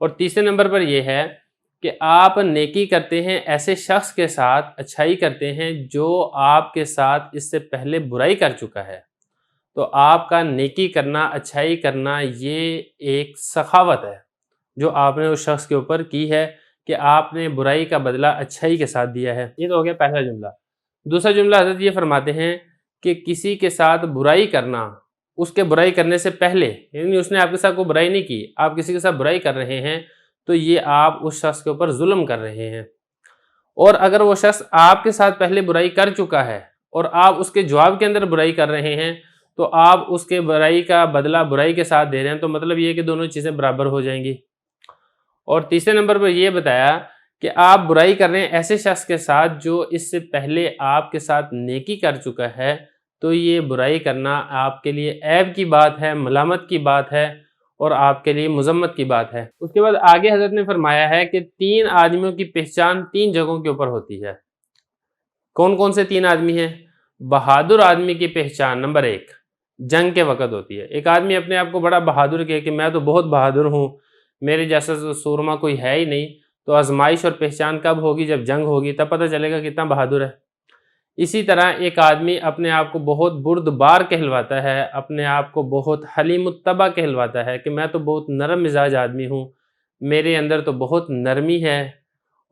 اور تیسرے نمبر پر یہ ہے کہ آپ نیکی کرتے ہیں ایسے شخص کے ساتھ، اچھائی کرتے ہیں جو آپ کے ساتھ اس سے پہلے برائی کر چکا ہے، تو آپ کا نیکی کرنا، اچھائی کرنا یہ ایک سخاوت ہے جو آپ نے اس شخص کے اوپر کی ہے، کہ آپ نے برائی کا بدلہ اچھائی کے ساتھ دیا ہے۔ یہ تو ہو گیا پہلا جملہ۔ دوسرا جملہ حضرت یہ فرماتے ہیں کہ کسی کے ساتھ برائی کرنا، اس کے برائی کرنے سے پہلے، یعنی اس نے آپ کے ساتھ کوئی برائی نہیں کی، آپ کسی کے ساتھ برائی کر رہے ہیں، تو یہ آپ اس شخص کے اوپر ظلم کر رہے ہیں۔ اور اگر وہ شخص آپ کے ساتھ پہلے برائی کر چکا ہے اور آپ اس کے جواب کے اندر برائی کر رہے ہیں، تو آپ اس کے برائی کا بدلہ برائی کے ساتھ دے رہے ہیں، تو مطلب یہ کہ دونوں چیزیں برابر ہو جائیں گی۔ اور تیسرے نمبر پر یہ بتایا کہ آپ برائی کر رہے ہیں ایسے شخص کے ساتھ جو اس سے پہلے آپ کے ساتھ نیکی کر چکا ہے، تو یہ برائی کرنا آپ کے لیے عیب کی بات ہے، ملامت کی بات ہے، اور آپ کے لیے مذمت کی بات ہے۔ اس کے بعد آگے حضرت نے فرمایا ہے کہ تین آدمیوں کی پہچان تین جگہوں کے اوپر ہوتی ہے۔ کون کون سے تین آدمی ہیں؟ بہادر آدمی کی پہچان نمبر 1 جنگ کے وقت ہوتی ہے۔ ایک آدمی اپنے آپ کو بڑا بہادر کہے کہ میں تو بہت بہادر ہوں، میرے جیسا سورما کوئی ہے ہی نہیں، تو آزمائش اور پہچان کب ہوگی؟ جب جنگ ہوگی، تب پتہ چلے گا کتنا بہادر ہے۔ اسی طرح ایک آدمی اپنے آپ کو بہت بردبار کہلواتا ہے، اپنے آپ کو بہت حلیم الطبع کہلواتا ہے کہ میں تو بہت نرم مزاج آدمی ہوں، میرے اندر تو بہت نرمی ہے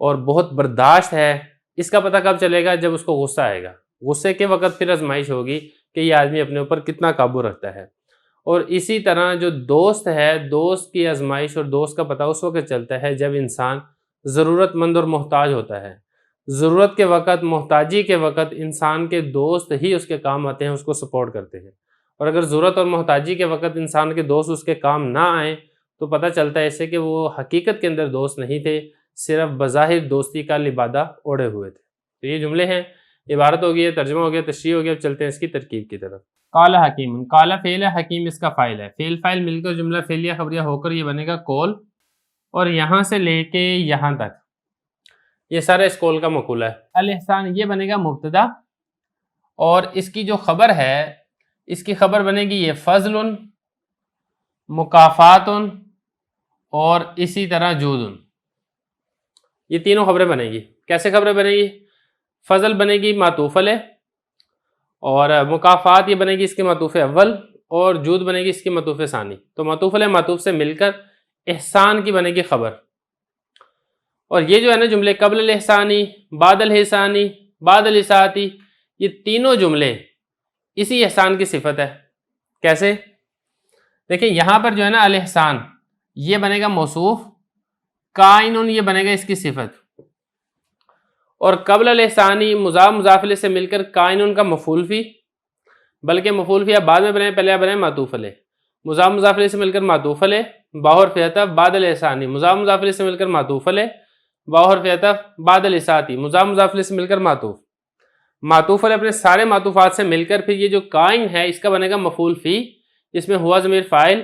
اور بہت برداشت ہے۔ اس کا پتہ کب چلے گا؟ جب اس کو غصہ آئے گا، غصے کے وقت پھر آزمائش ہوگی کہ یہ آدمی اپنے اوپر کتنا قابو رکھتا ہے۔ اور اسی طرح جو دوست ہے، دوست کی آزمائش اور دوست کا پتہ اس وقت چلتا ہے جب انسان ضرورت مند اور محتاج ہوتا ہے۔ ضرورت کے وقت، محتاجی کے وقت انسان کے دوست ہی اس کے کام آتے ہیں، اس کو سپورٹ کرتے ہیں، اور اگر ضرورت اور محتاجی کے وقت انسان کے دوست اس کے کام نہ آئیں تو پتہ چلتا ہے اسے کہ وہ حقیقت کے اندر دوست نہیں تھے، صرف بظاہر دوستی کا لبادہ اوڑھے ہوئے تھے۔ تو یہ جملے ہیں، عبارت ہو گئی ہے، ترجمہ ہو گیا، تشریح ہو گیا، اب چلتے ہیں اس کی ترکیب کی طرف۔ قال حکیم، قال فعل ہے، حکیم اس کا فاعل ہے، فعل فاعل مل کر جملہ فعلیہ خبریہ ہو کر یہ بنے گا قول، اور یہاں سے لے کے یہاں تک یہ سارا اس قول کا مقولہ ہے۔ الاحسان یہ بنے گا مبتدا، اور اس کی جو خبر ہے اس کی خبر بنے گی یہ فضل، مکافات اور اسی طرح جود، یہ تینوں خبریں بنے گی۔ کیسے خبریں بنے گی؟ فضل بنے گی معطوف علیہ، اور مکافات یہ بنے گی اس کے معطوف اول، اور جود بنے گی اس کی معطوف ثانی۔ تو معطوف علیہ معطوف سے مل کر احسان کی بنے گی خبر، اور یہ جو ہے نا جملے قبل الاحسانی، بعد الاحسانی، بعد الاساعتی، یہ تینوں جملے اسی احسان کی صفت ہے۔ کیسے؟ دیکھیں یہاں پر جو ہے نا الاحسان یہ بنے گا موصوف، کائن یہ بنے گا اس کی صفت، اور قبل الاحسانی مضاف مضاف الیہ سے مل کر کائن کا مفعول فی، بلکہ مفعول فی اب بعد میں بنے، پہلے بنے معطوف علیہ، مضاف مضاف الیہ سے مل کر معطوف علیہ، باہر فی عطف بعد الاحسانی، مضاف مضاف الیہ سے مل کر معطوف علیہ، باہر فی عطف بعد الاساعتی، مضاف مضاف الیہ سے مل کر معطوف، معطوف علیہ اپنے سارے معطوفات سے مل کر پھر یہ جو کائن ہے اس کا بنے گا مفعول فی، جس میں ہوا ضمیر فاعل،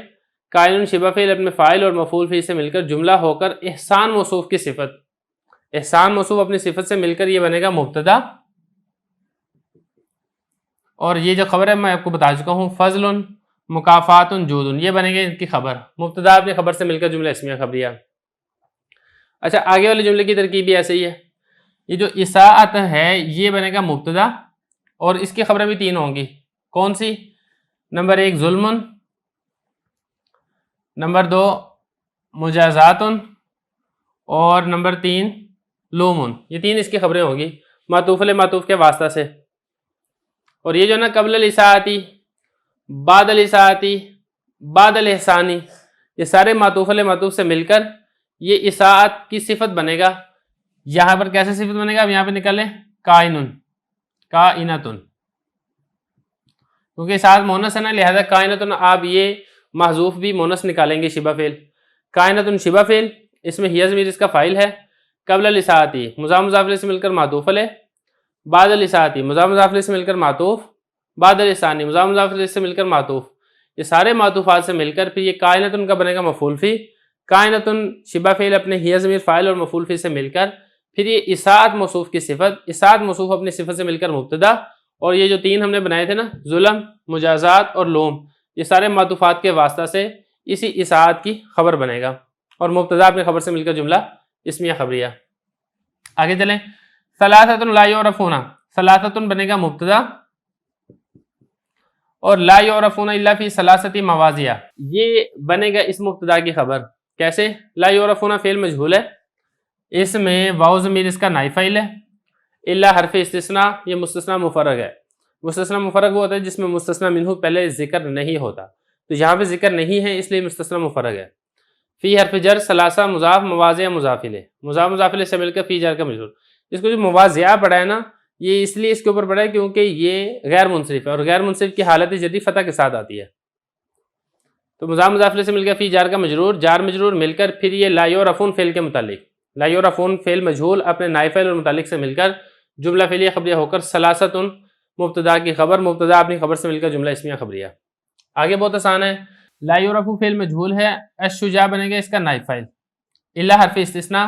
کائن شبہ فعل اپنے فاعل اور مفعول فی سے مل کر جملہ ہو کر احسان موصوف کی صفت، احسان موصوف اپنی صفت سے مل کر یہ بنے گا مبتدا، اور یہ جو خبر ہے میں آپ کو بتا چکا ہوں، فضل، مکافات، جود، یہ بنے گا ان کی خبر، مبتدا اپنی خبر سے مل کر جملہ اسمیہ خبریہ۔ اچھا آگے والے جملے کی ترکیب بھی ایسے ہی ہے، یہ جو اساعت ہے یہ بنے گا مبتدا، اور اس کی خبریں بھی تین ہوں گی، کون سی؟ نمبر 1 ظلم، نمبر 2 مجازات، اور نمبر 3 لوم، یہ تین اس کی خبریں ہوں گی معطوف علیہ معطوف کے واسطہ سے، اور یہ جو نا قبل الاساعتی، بعد الاساعتی، بعد الاحسانی، یہ سارے معطوف علیہ معطوف سے مل کر یہ اساعت کی صفت بنے گا۔ یہاں پر کیسے صفت بنے گا؟ اب یہاں پہ نکالیں کائنن، کائنتن، کیونکہ اساعت مونس ہے نا، لہذا کائنتن آپ یہ محذوف بھی مونس نکالیں گے، شبہ فعل، کائنتن شبہ فعل، اس میں ہی ضمیر اس کا فاعل ہے، قبل الاساعتی مضاف مضاف الیہ سے مل کر معطوف علیہ، بعد الاساعتی مضاف مضاف الیہ سے مل کر معطوف، بعد الاسانی مضاف مضاف الیہ سے مل کر معطوف، یہ سارے معطوفات سے مل کر پھر یہ کائنتن کا بنے گا مفعول فی، کائنتن شبہ فعل اپنے ہی ضمیر فاعل اور مفعول فی سے مل کر پھر یہ اساعت موصوف کی صفت، اساعت موصوف اپنی صفت سے مل کر مبتدا، اور یہ جو تین ہم نے بنائے تھے نا ظلم، مجازات اور لوم، یہ سارے معطوفات کے واسطہ سے اسی اساعت کی خبر بنے گا، اور مبتدا اپنی خبر سے مل کر جملہ اسمیہ خبریہ۔ آگے چلیں، ثلاثۃ لا یعرفون، ثلاثۃ بنے گا مبتدا، اور لا یعرفون الا فی ثلاثۃ مواضع، یہ بنے گا اس مبتدا کی خبر۔ کیسے؟ لا یعرفون فعل مجہول ہے، اس میں واو ضمیر اس کا نائب فاعل ہے، الا حرف استثناء یہ مستثنیٰ مفرغ ہے، مستثنیٰ مفرغ وہ ہوتا ہے جس میں مستثنیٰ منہ پہلے ذکر نہیں ہوتا، تو یہاں پہ ذکر نہیں ہے اس لیے مستثنیٰ مفرغ ہے۔ فی حرف جر ثلاثہ مضاف مواضع مضاف الیہ، مضاف مضاف الیہ سے مل کر فی جر کا مجرور، اس کو جو مواضع پڑھا ہے نا یہ اس لیے اس کے اوپر پڑھا ہے کیونکہ یہ غیر منصرف ہے، اور غیر منصرف کی حالت جدی فتح کے ساتھ آتی ہے، تو مضاف مضاف الیہ سے مل کر فی جار کا مجرور، جار مجرور مل کر پھر یہ لا یعرفون فعل کے متعلق، لا یعرفون فعل مجہول اپنے نائب فاعل اور متعلق سے مل کر جملہ فعلیہ خبریہ ہو کر ثلاثۃ مبتدا کی خبر، مبتدا اپنی خبر سے مل کر جملہ اسمیہ خبریہ۔ آگے بہت آسان ہے، لا یعرف فعل مجہول ہے، الشجاع بنے گا اس کا نائب فاعل، الا حرف استثناء،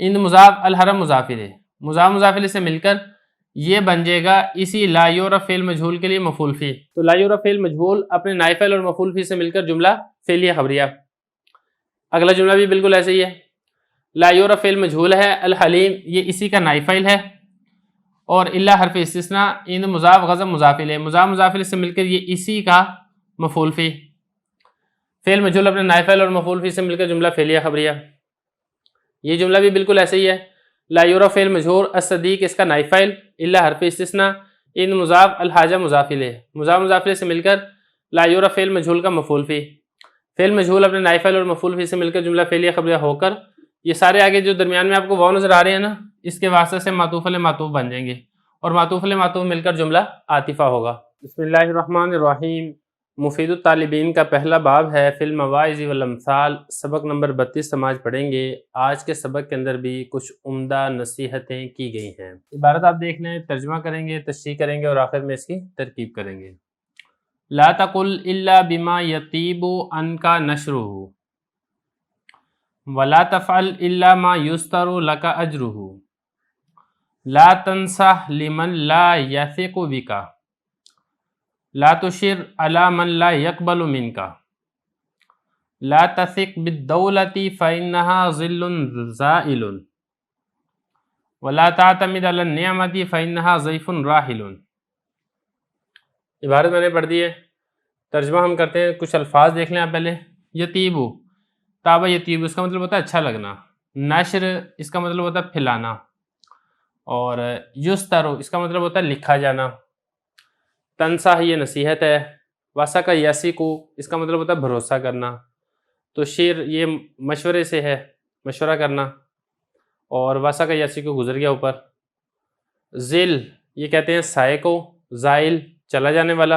ان مضاف الحرم مضاف الیہ، مضاف مضاف الیہ سے مل کر یہ بن جائے گا اسی لا یعرف فعل مجہول کے لیے مفعول فی، تو لا یعرف فعل مجہول اپنے نائب فاعل اور مفعول فی سے مل کر جملہ فعلیہ خبریہ۔ اگلا جملہ بھی بالکل ایسے ہی ہے، لا یعرف فعل مجہول ہے، الحلیم یہ اسی کا نائب فاعل ہے، اور الا حرف استثناء، ان مضاف غضب مضاف الیہ، مضاف مضاف الیہ سے مل کر یہ اسی کا مفعول فی، فعل مجہول اپنے نائب فاعل اور مفعول فی سے مل کر جملہ فعلیہ خبریہ۔ یہ جملہ بھی بالکل ایسے ہی ہے، لا یعرف فعل مجہول الصدیق اس کا نائب فاعل، الا حرف استثناء، ان مضاف الحاجہ مضاف الیہ، مضاف مضاف الیہ سے مل کر لا یعرف فعل مجہول کا مفعول فی، فعل مجہول اپنے نائب فاعل اور مفعول فی سے مل کر جملہ فعلیہ خبریہ ہو کر یہ سارے آگے جو درمیان میں آپ کو واو نظر آ رہے ہیں نا اس کے واسطے سے معطوف علیہ معطوف بن جائیں گے اور معطوف علیہ معطوف مل کر جملہ عاطفہ ہوگا۔ بسم اللہ الرحمن الرحیم۔ مفید الطالبین کا پہلا باب ہے فی المواعظ والامثال، سبق نمبر 32 سماج پڑھیں گے۔ آج کے سبق کے اندر بھی کچھ عمدہ نصیحتیں کی گئی ہیں۔ عبارت آپ دیکھ لیں، ترجمہ کریں گے، تشریح کریں گے اور آخر میں اس کی ترکیب کریں گے۔ لا تقل الا بما یطیب عنک نشرہ ولا تفعل الا ما یستر لک اجرہ لا تنصح لمن لا یثق بک لا تشر علی من لا يقبل منک لا تثق بالدولة فإنها ظل زائل ولا تعتمد على النعمة فإنها ضيف راحل۔ عبارت میں نے پڑھ دی ہے، ترجمہ ہم کرتے ہیں۔ کچھ الفاظ دیکھ لیں آپ پہلے۔ یتیبو، تابع یتیبو اس کا مطلب ہوتا ہے اچھا لگنا۔ نشر اس کا مطلب ہوتا ہے پھیلانا، اور یسترو اس کا مطلب ہوتا ہے لکھا جانا۔ تنصح یہ نصیحت ہے۔ واسقہ یسیقو اس کا مطلب ہوتا ہے بھروسہ کرنا۔ تو شیر یہ مشورے سے ہے، مشورہ کرنا، اور واسقہ یسیقو گزر گیا اوپر۔ ذل یہ کہتے ہیں سائے کو، زائل چلا جانے والا،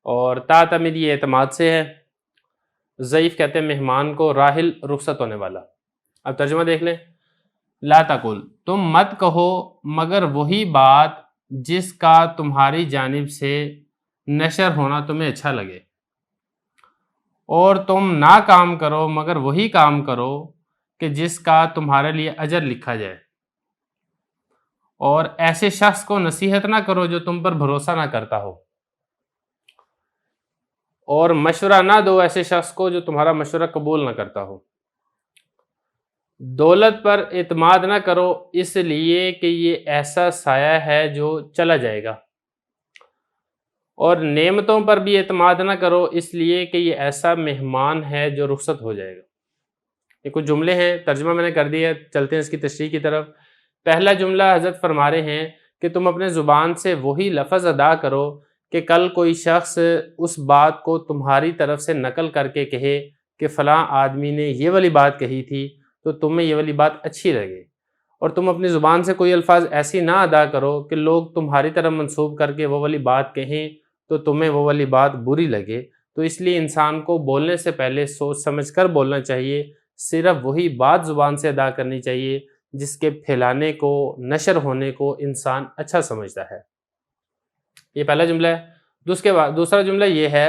اور تعتمد یہ اعتماد سے ہے۔ ضعیف کہتے ہیں مہمان کو، راحل رخصت ہونے والا۔ اب ترجمہ دیکھ لیں۔ لا تقل تم مت کہو مگر وہی بات جس کا تمہاری جانب سے نشر ہونا تمہیں اچھا لگے، اور تم نہ کام کرو مگر وہی کام کرو کہ جس کا تمہارے لیے اجر لکھا جائے، اور ایسے شخص کو نصیحت نہ کرو جو تم پر بھروسہ نہ کرتا ہو، اور مشورہ نہ دو ایسے شخص کو جو تمہارا مشورہ قبول نہ کرتا ہو۔ دولت پر اعتماد نہ کرو اس لیے کہ یہ ایسا سایہ ہے جو چلا جائے گا، اور نعمتوں پر بھی اعتماد نہ کرو اس لیے کہ یہ ایسا مہمان ہے جو رخصت ہو جائے گا۔ یہ کچھ جملے ہیں، ترجمہ میں نے کر دیا، چلتے ہیں اس کی تشریح کی طرف۔ پہلا جملہ حضرت فرما رہے ہیں کہ تم اپنے زبان سے وہی لفظ ادا کرو کہ کل کوئی شخص اس بات کو تمہاری طرف سے نقل کر کے کہے کہ فلاں آدمی نے یہ والی بات کہی تھی تو تمہیں یہ والی بات اچھی لگے، اور تم اپنی زبان سے کوئی الفاظ ایسی نہ ادا کرو کہ لوگ تمہاری طرف منسوب کر کے وہ والی بات کہیں تو تمہیں وہ والی بات بری لگے۔ تو اس لیے انسان کو بولنے سے پہلے سوچ سمجھ کر بولنا چاہیے، صرف وہی بات زبان سے ادا کرنی چاہیے جس کے پھیلانے کو، نشر ہونے کو انسان اچھا سمجھتا ہے۔ یہ پہلا جملہ ہے۔ دوسرا جملہ یہ ہے،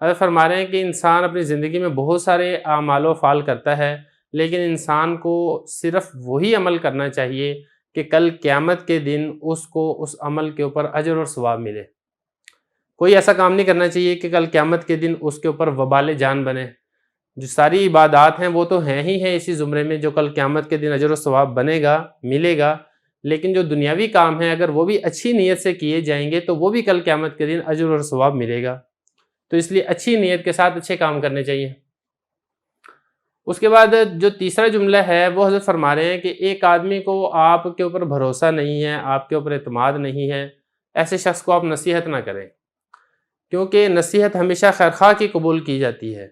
حضرت فرما رہے ہیں کہ انسان اپنی زندگی میں بہت سارے اعمال و افعال کرتا ہے، لیکن انسان کو صرف وہی عمل کرنا چاہیے کہ کل قیامت کے دن اس کو اس عمل کے اوپر اجر اور ثواب ملے۔ کوئی ایسا کام نہیں کرنا چاہیے کہ کل قیامت کے دن اس کے اوپر وبال جان بنے۔ جو ساری عبادات ہیں وہ تو ہیں ہی ہیں اسی زمرے میں جو کل قیامت کے دن اجر و ثواب بنے گا، ملے گا، لیکن جو دنیاوی کام ہیں اگر وہ بھی اچھی نیت سے کیے جائیں گے تو وہ بھی کل قیامت کے دن اجر اور ثواب ملے گا۔ تو اس لیے اچھی نیت کے ساتھ اچھے کام کرنے چاہیے۔ اس کے بعد جو تیسرا جملہ ہے وہ حضرت فرما رہے ہیں کہ ایک آدمی کو آپ کے اوپر بھروسہ نہیں ہے، آپ کے اوپر اعتماد نہیں ہے، ایسے شخص کو آپ نصیحت نہ کریں، کیونکہ نصیحت ہمیشہ خیرخواہ کی قبول کی جاتی ہے۔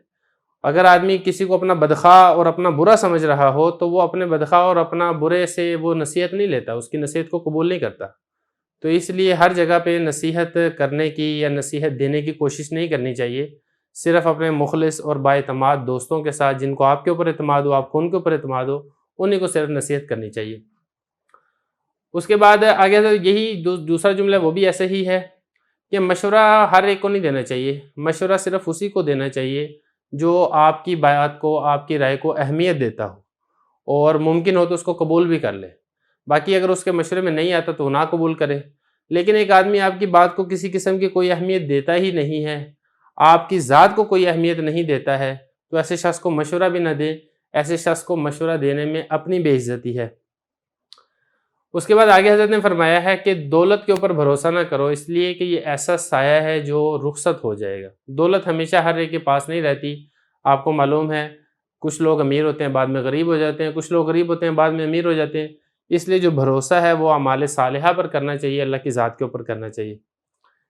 اگر آدمی کسی کو اپنا بدخواہ اور اپنا برا سمجھ رہا ہو تو وہ اپنے بدخواہ اور اپنا برے سے وہ نصیحت نہیں لیتا، اس کی نصیحت کو قبول نہیں کرتا۔ تو اس لیے ہر جگہ پہ نصیحت کرنے کی یا نصیحت دینے کی کوشش نہیں کرنی چاہیے، صرف اپنے مخلص اور بااعتماد دوستوں کے ساتھ جن کو آپ کے اوپر اعتماد ہو، آپ کو ان کے اوپر اعتماد ہو، انہیں کو صرف نصیحت کرنی چاہیے۔ اس کے بعد آگے یہی دوسرا جملہ وہ بھی ایسے ہی ہے کہ مشورہ ہر ایک کو نہیں دینا چاہیے، مشورہ صرف اسی کو دینا چاہیے جو آپ کی بات کو، آپ کی رائے کو اہمیت دیتا ہو اور ممکن ہو تو اس کو قبول بھی کر لے۔ باقی اگر اس کے مشورے میں نہیں آتا تو نہ قبول کرے۔ لیکن ایک آدمی آپ کی بات کو کسی قسم کی کوئی اہمیت دیتا ہی نہیں ہے، آپ کی ذات کو کوئی اہمیت نہیں دیتا ہے، تو ایسے شخص کو مشورہ بھی نہ دے، ایسے شخص کو مشورہ دینے میں اپنی بے عزتی ہے۔ اس کے بعد آگے حضرت نے فرمایا ہے کہ دولت کے اوپر بھروسہ نہ کرو اس لیے کہ یہ ایسا سایہ ہے جو رخصت ہو جائے گا۔ دولت ہمیشہ ہر ایک کے پاس نہیں رہتی، آپ کو معلوم ہے کچھ لوگ امیر ہوتے ہیں بعد میں غریب ہو جاتے ہیں، کچھ لوگ غریب ہوتے ہیں بعد میں امیر ہو جاتے ہیں۔ اس لیے جو بھروسہ ہے وہ اعمال صالحہ پر کرنا چاہیے، اللہ کی ذات کے اوپر کرنا چاہیے۔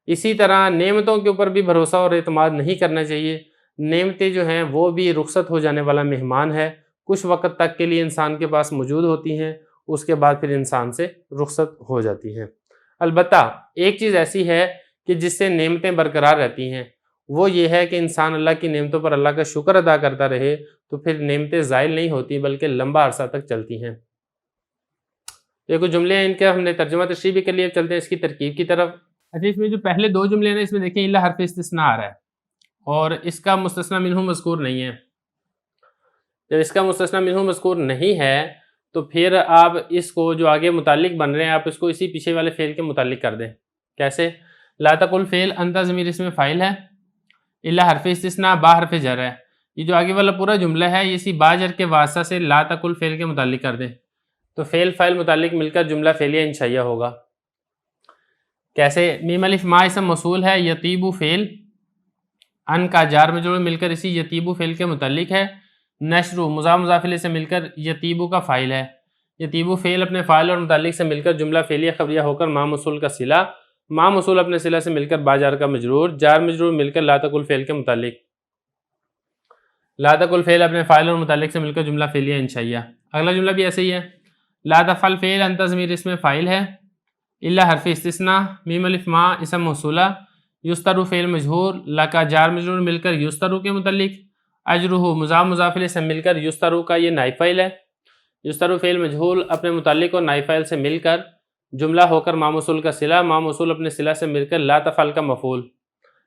اسی طرح نعمتوں کے اوپر بھی بھروسہ اور اعتماد نہیں کرنا چاہیے۔ نعمتیں جو ہیں وہ بھی رخصت ہو جانے والا مہمان ہے، کچھ وقت تک کے لیے انسان کے پاس موجود ہوتی ہیں اس کے بعد پھر انسان سے رخصت ہو جاتی ہیں۔ البتہ ایک چیز ایسی ہے کہ جس سے نعمتیں برقرار رہتی ہیں، وہ یہ ہے کہ انسان اللہ کی نعمتوں پر اللہ کا شکر ادا کرتا رہے تو پھر نعمتیں زائل نہیں ہوتی بلکہ لمبا عرصہ تک چلتی ہیں۔ یہ کچھ جملے ہیں، ان کا ہم نے ترجمہ تشریح بھی کر لیا، اب چلتے ہیں اس کی ترکیب کی طرف۔ اچھا، اس میں جو پہلے دو جملے ہیں اس میں دیکھیں الا حرف استثناء آ رہا ہے اور اس کا مستثنی منہ مذکور نہیں ہے۔ جب اس کا مستثنی منہ مذکور نہیں ہے تو پھر آپ اس کو جو آگے متعلق بن رہے ہیں آپ اس کو اسی پیچھے والے فعل کے متعلق کر دیں۔ کیسے؟ لا تقل فعل انت ضمیر اس میں فاعل ہے، الا حرف استثناء با حرف جر ہے۔ یہ جو آگے والا پورا جملہ ہے یہ اسی با جر کے واسطہ سے لا تقل فعل کے متعلق کر دیں تو فعل فاعل متعلق مل کر جملہ فعلیہ انشائیہ ہوگا۔ کیسے؟ میم الف ما اسم موصول ہے، یطیبو فعل، ان کا جار مجرور مل کر اسی یطیبو فعل کے متعلق ہے، نشرو مضاف مضاف الیہ سے مل کر یطیبو کا فاعل ہے، یطیبو فعل اپنے فاعل اور متعلق سے مل کر جملہ فعلیہ خبریہ ہو کر ما موصول کا صلہ، ما موصول اپنے صلہ سے مل کر با جار کا مجرور، جار مجرور مل کر لا تقل فعل کے متعلق، لا تقل فعل اپنے فاعل اور متعلق سے مل کر جملہ فعلیہ انشائیہ۔ اگلا جملہ بھی ایسے ہی ہے، لا تفعل فعل انت ضمیر اس میں فاعل ہے، الا حرف استثناء میم الف ما اسم موصولہ، یستر فعل مجہور، لکا جار مجرور مل کر یستر کے متعلق، اجرہ مضاف مضاف الیہ سے مل کر یستر کا یہ نائب فاعل ہے، یستر فعل مجہول اپنے متعلق اور نائب فاعل سے مل کر جملہ ہو کر ما موصول کا صلہ، ما موصول اپنے صلہ سے مل کر لا تفعل کا مفعول،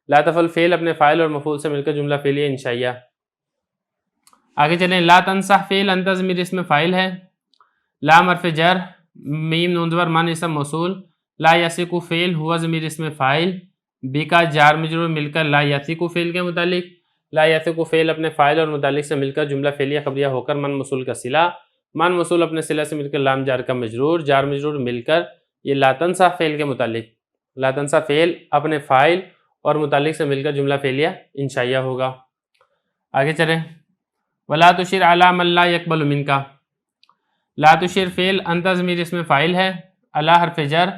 لا تفعل فعل اپنے فاعل اور مفعول سے مل کر جملہ فعلیہ انشائیہ۔ آگے چلیں، لا تنصح فعل انت ضمیر اس میں فاعل ہے، لام حرف جر، میم نون زبر من اسم موصول، لا یثق فعل ہوا ضمیر اس میں فاعل، بی کا جار مجرور مل کر لا یثق فعل کے متعلق، لا یثق فعل اپنے فاعل اور متعلق سے مل کر جملہ فعلیہ خبریہ ہو کر من موصول کا صلہ، من موصول اپنے صلہ سے مل کر لام جار کا مجرور، جار مجرور مل کر یہ لا تنصح فعل کے متعلق، لا تنصح فعل اپنے فاعل اور متعلق سے مل کر جملہ فعلیہ انشائیہ ہوگا۔ آگے چلیں، ولا تشر علی من لا یقبل منک، لا تشر فعل انت ضمیر اس میں فاعل ہے، علی حرف جر،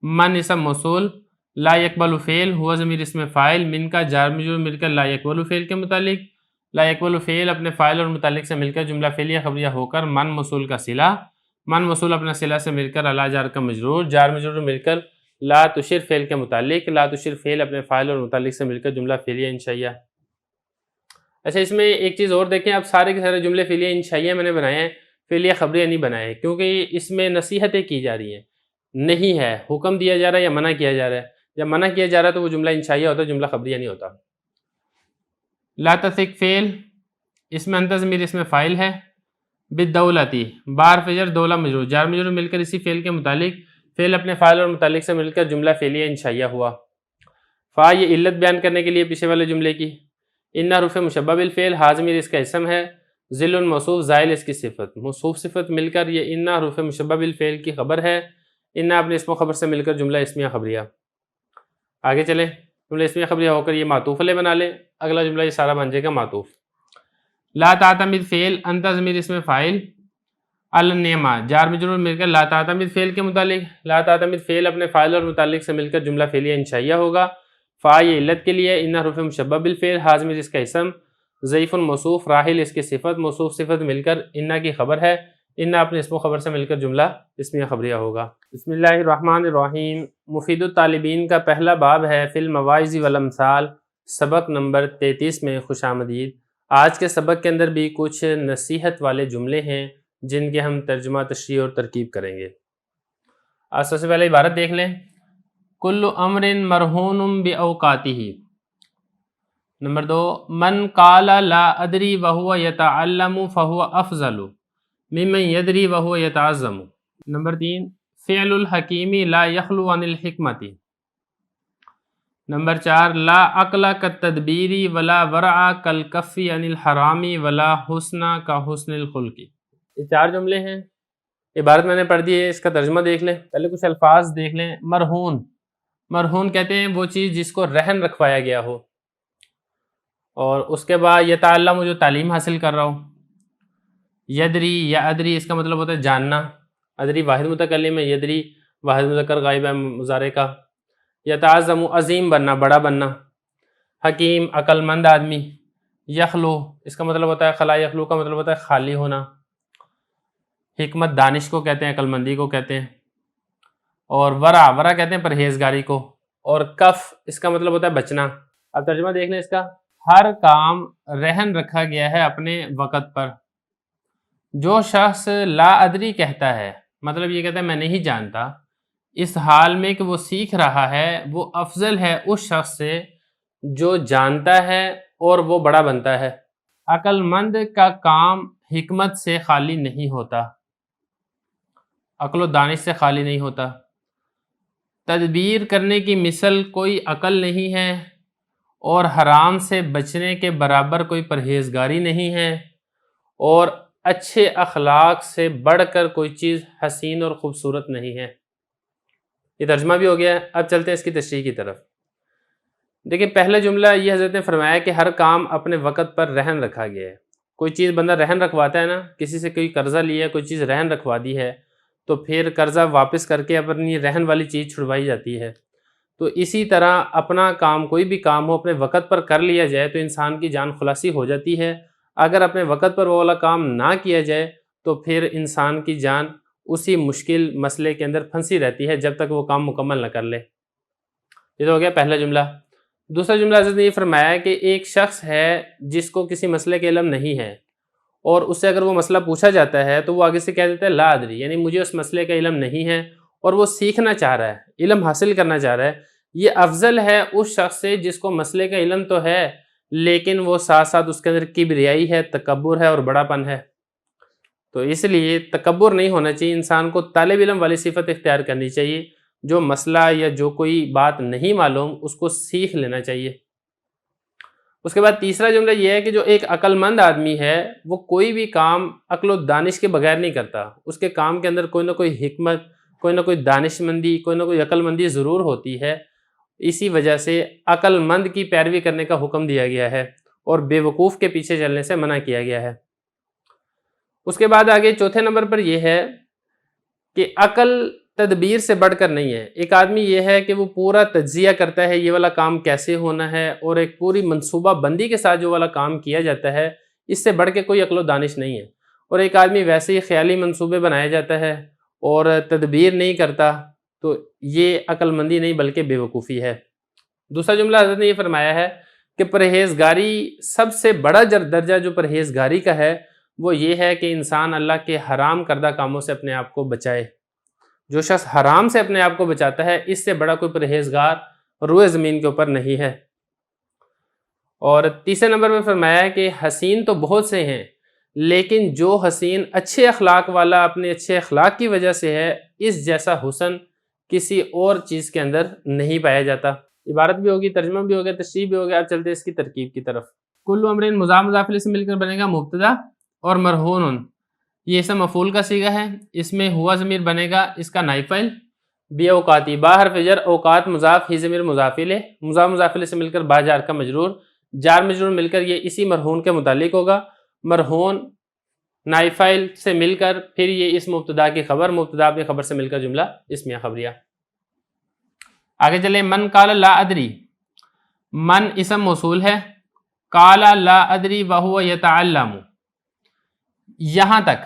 من اسم موصول، لا یقبل فعل ہوا ضمیر اس میں فاعل، من کا جار مجرور مل کر لا یقبل فعل کے متعلق، لا یقبل فعل اپنے فاعل اور متعلق سے مل کر جملہ فعلیہ خبریہ ہو کر من موصول کا صلہ، من موصول اپنا صلہ سے مل کر علی جار کا مجرور، جار مجرور مل کر لا تشر فعل کے متعلق، لا تشر فعل اپنے فاعل اور متعلق سے مل کر جملہ فعلیہ انشائیہ۔ اچھا، اس میں ایک چیز اور دیکھیں، اب سارے کے سارے جملے فعلیہ انشائیہ میں نے بنائے ہیں، فعلیہ خبریہ نہیں بنائے ہیں کیونکہ اس میں نصیحتیں کی جا رہی ہیں، نہیں ہے حکم دیا جا رہا ہے یا منع کیا جا رہا ہے، جب منع کیا جا رہا ہے تو وہ جملہ انشائیہ ہوتا ہے، جملہ خبریہ نہیں ہوتا۔ لا تثق فعل اس میں انت ضمیر اس میں فاعل ہے، بالدولتی با حرف جر دولہ مجرور، جار مجرور مل کر اسی فعل کے متعلق، فعل اپنے فاعل اور متعلق سے مل کر جملہ فعلیہ انشائیہ ہوا۔ فا یہ علت بیان کرنے کے لیے پیچھے والے جملے کی، ان حروف مشبہ بالفعل، ہا ضمیر اس کا اسم ہے، ذل موصوف زائل اس کی صفت، موصوف صفت مل کر یہ ان حروف مشبہ بالفعل کی خبر ہے، ان اپنے اسم و خبر سے مل کر جملہ اسمیہ خبریہ۔ آگے چلیں، جملہ اسمیہ خبریہ ہو کر یہ معطوف علیہ بنا لیں، اگلا جملہ یہ سارا بن جائے گا معطوف۔ لا تعتمد فعل انت ضمیر اس میں فاعل، النعمہ جار مجرور مل کر لا تعتمد فعل کے متعلق، لا تعتمد فعل اپنے فاعل اور متعلق سے مل کر جملہ فعلیہ انشائیہ ہوگا۔ فا یہ علت کے لیے، ان حروف مشبہ بالفعل، ہا ضمیر اس کا اسم، ضعیف موصوف، راحل اس کی صفت، موصوف صفت مل کر ان کی خبر ہے، ان اپنے اسم و خبر سے مل کر جملہ اسمیہ خبریہ ہوگا۔ بسم اللہ الرحمن الرحیم۔ مفید الطالبین کا پہلا باب ہے فی المواعظ والامثال، سبق نمبر 33 میں خوش آمدید۔ آج کے سبق کے اندر بھی کچھ نصیحت والے جملے ہیں جن کے ہم ترجمہ تشریح اور ترکیب کریں گے۔ آج سب سے پہلے عبارت دیکھ لیں، کل امر مرہون باوقاتہ۔ نمبر 2، من قال لا ادری وہو یتعلم فہو افضل ممن یدری وہو یتعظم۔ نمبر 3، فعل الحکیم لا یخلو عن الحکمت۔ نمبر 4، لا عقل کالتدبیر ولا ورع کالکف عن الحرام ولا حسن کا حسن الخلق۔ یہ 4 جملے ہیں، عبارت میں نے پڑھ دی ہے، اس کا ترجمہ دیکھ لیں۔ پہلے کچھ الفاظ دیکھ لیں۔ مرہون، مرہون کہتے ہیں وہ چیز جس کو رہن رکھوایا گیا ہو، اور اس کے بعد یتعلم جو تعلیم حاصل کر رہا ہو، یدری یا ادری اس کا مطلب ہوتا ہے جاننا، ادری واحد متکلم ہے، یدری واحد مذکر غائب ہے مضارع کا، یتعظم عظیم بننا، بڑا بننا، حکیم عقل مند آدمی، یخلو اس کا مطلب ہوتا ہے خلا، یخلو کا مطلب ہوتا ہے خالی ہونا، حکمت دانش کو کہتے ہیں، عقل مندی کو کہتے ہیں، اور ورع کہتے ہیں پرہیزگاری کو، اور کف اس کا مطلب ہوتا ہے بچنا۔ اب ترجمہ دیکھ لیں اس کا، ہر کام رہن رکھا گیا ہے اپنے وقت پر۔ جو شخص لا ادری کہتا ہے، مطلب یہ کہتا ہے میں نہیں جانتا، اس حال میں کہ وہ سیکھ رہا ہے، وہ افضل ہے اس شخص سے جو جانتا ہے اور وہ بڑا بنتا ہے۔ عقل مند کا کام حکمت سے خالی نہیں ہوتا، عقل و دانش سے خالی نہیں ہوتا۔ تدبیر کرنے کی مثل کوئی عقل نہیں ہے، اور حرام سے بچنے کے برابر کوئی پرہیزگاری نہیں ہے، اور اچھے اخلاق سے بڑھ کر کوئی چیز حسین اور خوبصورت نہیں ہے۔ یہ ترجمہ بھی ہو گیا ہے، اب چلتے ہیں اس کی تشریح کی طرف۔ دیکھیں پہلا جملہ یہ حضرت نے فرمایا کہ ہر کام اپنے وقت پر رہن رکھا گیا ہے۔ کوئی چیز بندہ رہن رکھواتا ہے نا، کسی سے کوئی قرضہ لیا ہے، کوئی چیز رہن رکھوا دی ہے، تو پھر قرضہ واپس کر کے اپنی رہن والی چیز چھڑوائی جاتی ہے۔ تو اسی طرح اپنا کام، کوئی بھی کام ہو، اپنے وقت پر کر لیا جائے تو انسان کی جان خلاصی ہو جاتی ہے۔ اگر اپنے وقت پر وہ والا کام نہ کیا جائے تو پھر انسان کی جان اسی مشکل مسئلے کے اندر پھنسی رہتی ہے جب تک وہ کام مکمل نہ کر لے۔ یہ تو ہو گیا پہلا جملہ۔ دوسرا جملہ حضرت نے یہ فرمایا کہ ایک شخص ہے جس کو کسی مسئلے کا علم نہیں ہے، اور اس سے اگر وہ مسئلہ پوچھا جاتا ہے تو وہ آگے سے کہہ دیتا ہے لا ادری، یعنی مجھے اس مسئلے کا علم نہیں ہے، اور وہ سیکھنا چاہ رہا ہے، علم حاصل کرنا چاہ رہا ہے۔ یہ افضل ہے اس شخص سے جس کو مسئلے کا علم تو ہے لیکن وہ ساتھ ساتھ اس کے اندر کبریائی ہے، تکبر ہے اور بڑا پن ہے۔ تو اس لیے تکبر نہیں ہونا چاہیے، انسان کو طالب علم والی صفت اختیار کرنی چاہیے، جو مسئلہ یا جو کوئی بات نہیں معلوم اس کو سیکھ لینا چاہیے۔ اس کے بعد تیسرا جملہ یہ ہے کہ جو ایک عقل مند آدمی ہے وہ کوئی بھی کام عقل و دانش کے بغیر نہیں کرتا، اس کے کام کے اندر کوئی نہ کوئی حکمت، کوئی نہ کوئی دانش مندی، کوئی نہ کوئی عقل مندی ضرور ہوتی ہے۔ اسی وجہ سے عقل مند کی پیروی کرنے کا حکم دیا گیا ہے اور بے وقوف کے پیچھے چلنے سے منع کیا گیا ہے۔ اس کے بعد آگے چوتھے نمبر پر یہ ہے کہ عقل تدبیر سے بڑھ کر نہیں ہے۔ ایک آدمی یہ ہے کہ وہ پورا تجزیہ کرتا ہے یہ والا کام کیسے ہونا ہے، اور ایک پوری منصوبہ بندی کے ساتھ جو والا کام کیا جاتا ہے، اس سے بڑھ کے کوئی عقل و دانش نہیں ہے۔ اور ایک آدمی ویسے ہی خیالی منصوبے بنایا جاتا ہے اور تدبیر نہیں کرتا، تو یہ عقل مندی نہیں بلکہ بے وقوفی ہے۔ دوسرا جملہ حضرت نے یہ فرمایا ہے کہ پرہیزگاری، سب سے بڑا درجہ جو پرہیزگاری کا ہے وہ یہ ہے کہ انسان اللہ کے حرام کردہ کاموں سے اپنے آپ کو بچائے۔ جو شخص حرام سے اپنے آپ کو بچاتا ہے، اس سے بڑا کوئی پرہیزگار روئے زمین کے اوپر نہیں ہے۔ اور تیسرے نمبر میں فرمایا ہے کہ حسین تو بہت سے ہیں، لیکن جو حسین اچھے اخلاق والا اپنے اچھے اخلاق کی وجہ سے ہے، اس جیسا حسن کسی اور چیز کے اندر نہیں پایا جاتا۔ عبارت بھی ہوگی، ترجمہ بھی ہوگا، تشریح بھی ہوگا۔ اب چلتے اس کی ترکیب کی طرف۔ کل امر مضاف مضاف الیہ سے مل کر بنے گا مبتدا اور مرہون، یہ اسم مفعول کا صیغہ ہے۔ اس میں ہوا ضمیر بنے گا اس کا نائب فاعل، بی اوقاتی، با حرف جر، اوقات مضاف، ہی ضمیر مضاف الیہ، مضاف مضاف الیہ سے مل کر با جار کا مجرور، جار مجرور مل کر یہ اسی مرہون کے متعلق ہوگا۔ مرہون نائب فاعل سے مل کر پھر یہ اس مبتدا کی خبر، مبتدا اپنی خبر سے مل کر جملہ اسمیہ خبریہ۔ آگے چلے، من قال لا ادری، من اسم موصول ہے، قال لا ادری وہو یتعلم، یہاں تک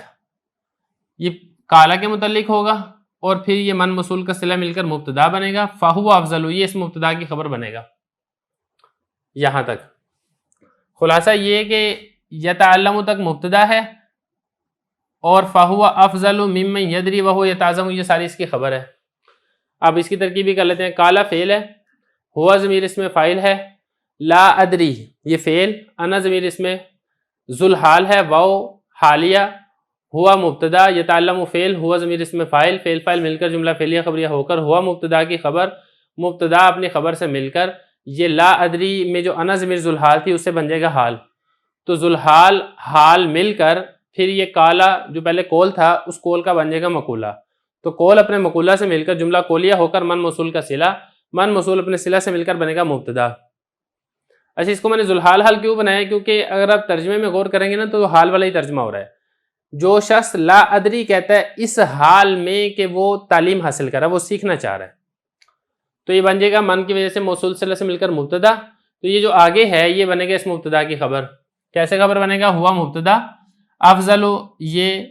یہ قال کے متعلق ہوگا، اور پھر یہ من موصول کا صلہ مل کر مبتدا بنے گا، فہو افضل، یہ اس مبتدا کی خبر بنے گا۔ یہاں تک خلاصہ یہ ہے کہ یتعلم تک مبتدا ہے، اور فہو افضل ممن یدری وہو یتعظم، یہ ساری اس کی خبر ہے۔ اب اس کی ترکیب بھی کر لیتے ہیں۔ قال فعل ہے، ہوا ضمیر اس میں فاعل ہے، لا ادری یہ فعل، انا ضمیر اس میں ذوالحال ہے، واو حالیہ، ہوا مبتدا، یتعلم فعل، ہوا ضمیر اس میں فاعل، فعل فاعل مل کر جملہ فعلیہ خبریہ ہو کر ہوا مبتدا کی خبر، مبتدا اپنی خبر سے مل کر یہ لا ادری میں جو انا ضمیر ذوالحال تھی اس سے بن جائے گا حال، تو ذوالحال حال مل کر پھر یہ کالا جو پہلے کول تھا اس کول کا بن جائے گا مقولہ، تو کول اپنے مقولہ سے مل کر جملہ کولیہ ہو کر من موصول کا صلہ، من موصول اپنے صلہ سے مل کر بنے گا مبتدا۔ اچھا، اس کو میں نے ذوالحال حال کیوں بنایا؟ کیونکہ اگر آپ ترجمے میں غور کریں گے نا تو حال والا ہی ترجمہ ہو رہا ہے۔ جو شخص لا ادری کہتا ہے اس حال میں کہ وہ تعلیم حاصل کر رہا ہے، وہ سیکھنا چاہ رہا ہے، تو یہ بن جائے گا من کی وجہ سے موصول صلہ سے مل کر مبتدا، تو یہ جو آگے ہے یہ بنے گا اس مبتدا کی خبر۔ کیسے خبر بنے گا؟ ہوا مبتدا، افضل یہ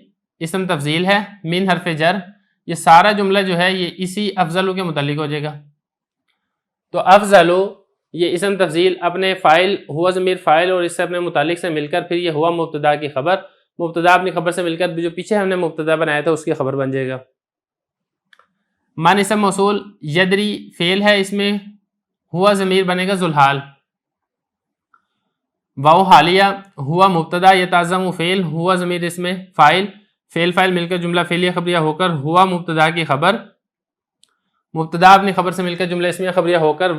اسم تفضیل ہے، من حرف جر، یہ سارا جملہ جو ہے یہ اسی افضلو کے متعلق ہو جائے گا. تو افضلو یہ اسم تفضیل اپنے فاعل ہوا ضمیر فاعل اور اس سے اپنے متعلق سے مل کر پھر یہ ہوا مبتدا کی خبر، مبتدا اپنی خبر سے مل کر جو پیچھے ہم نے مبتدا بنایا تھا اس کی خبر بن جائے گا. من اسم موصول، یدری فعل ہے، اس میں ہوا ضمیر بنے گا ذوالحال. واو حالیہ، ہوا مبتدا یتعظم فعل، ہوا ضمیر اس میں فاعل، فعل فاعل مل کر جملہ فعلیہ خبریہ ہو کر ہوا مبتدا کی خبر، مبتدا اپنی خبر سے مل کر جملہ اسمیہ خبریہ ہو کر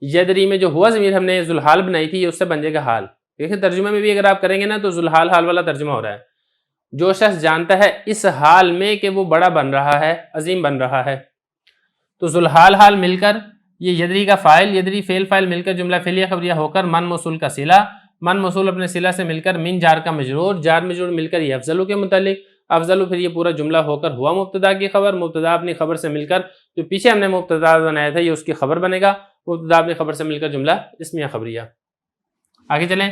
یدری میں جو ہوا ضمیر ہم نے ذوالحال بنائی تھی یہ اس سے بن جائے گا حال. دیکھیں ترجمے میں بھی اگر آپ کریں گے نا تو ذوالحال حال والا ترجمہ ہو رہا ہے. جو شخص جانتا ہے اس حال میں کہ وہ بڑا بن رہا ہے، عظیم بن رہا ہے، تو ذوالحال حال مل کر یہ یدری کا فاعل، یدری فعل فاعل مل کر جملہ فعلیہ خبریہ ہو کر من موصول کا صلہ، من موصول اپنے صلہ سے مل کر من جار کا مجرور، جار مجرور مل کر یہ افضلو کے متعلق، افضلو پھر یہ پورا جملہ ہو کر ہوا مبتدا کی خبر، مبتدا اپنی خبر سے مل کر جو پیچھے ہم نے مبتدا بنایا تھا یہ اس کی خبر بنے گا، مبتدا اپنی خبر سے مل کر جملہ اسمیہ خبریہ. آگے چلیں،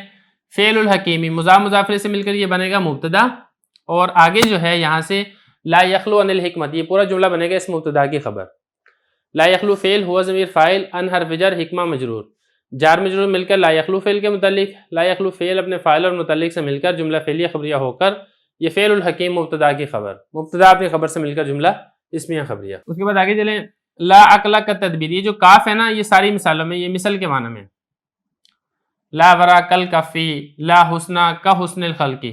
فعل الحکیمی مضاف مضاف سے مل کر یہ بنے گا مبتدا، اور آگے جو ہے یہاں سے لا یخلو عن الحکمت یہ پورا جملہ بنے گا اس مبتدا کی خبر. لا یخلو فعل ہوا ضمیر فاعل، ان حرف جر، حکمہ مجرور، جار مجرور مل کر لا یخلو فعل کے متعلق، لا یخلو فعل اپنے فاعل اور متعلق سے مل کر جملہ فعلیہ خبریہ ہو کر یہ فعل الحکیم مبتدا کی خبر، مبتدا اپنی خبر سے مل کر جملہ اسمیہ خبریہ. اس کے بعد آگے چلیں، لا عقل کا تدبیر، یہ جو کاف ہے نا یہ ساری مثالوں میں یہ مثل کے معنی میں، لا ورا کل کفی، لا حسنہ کا حسن الخلقی،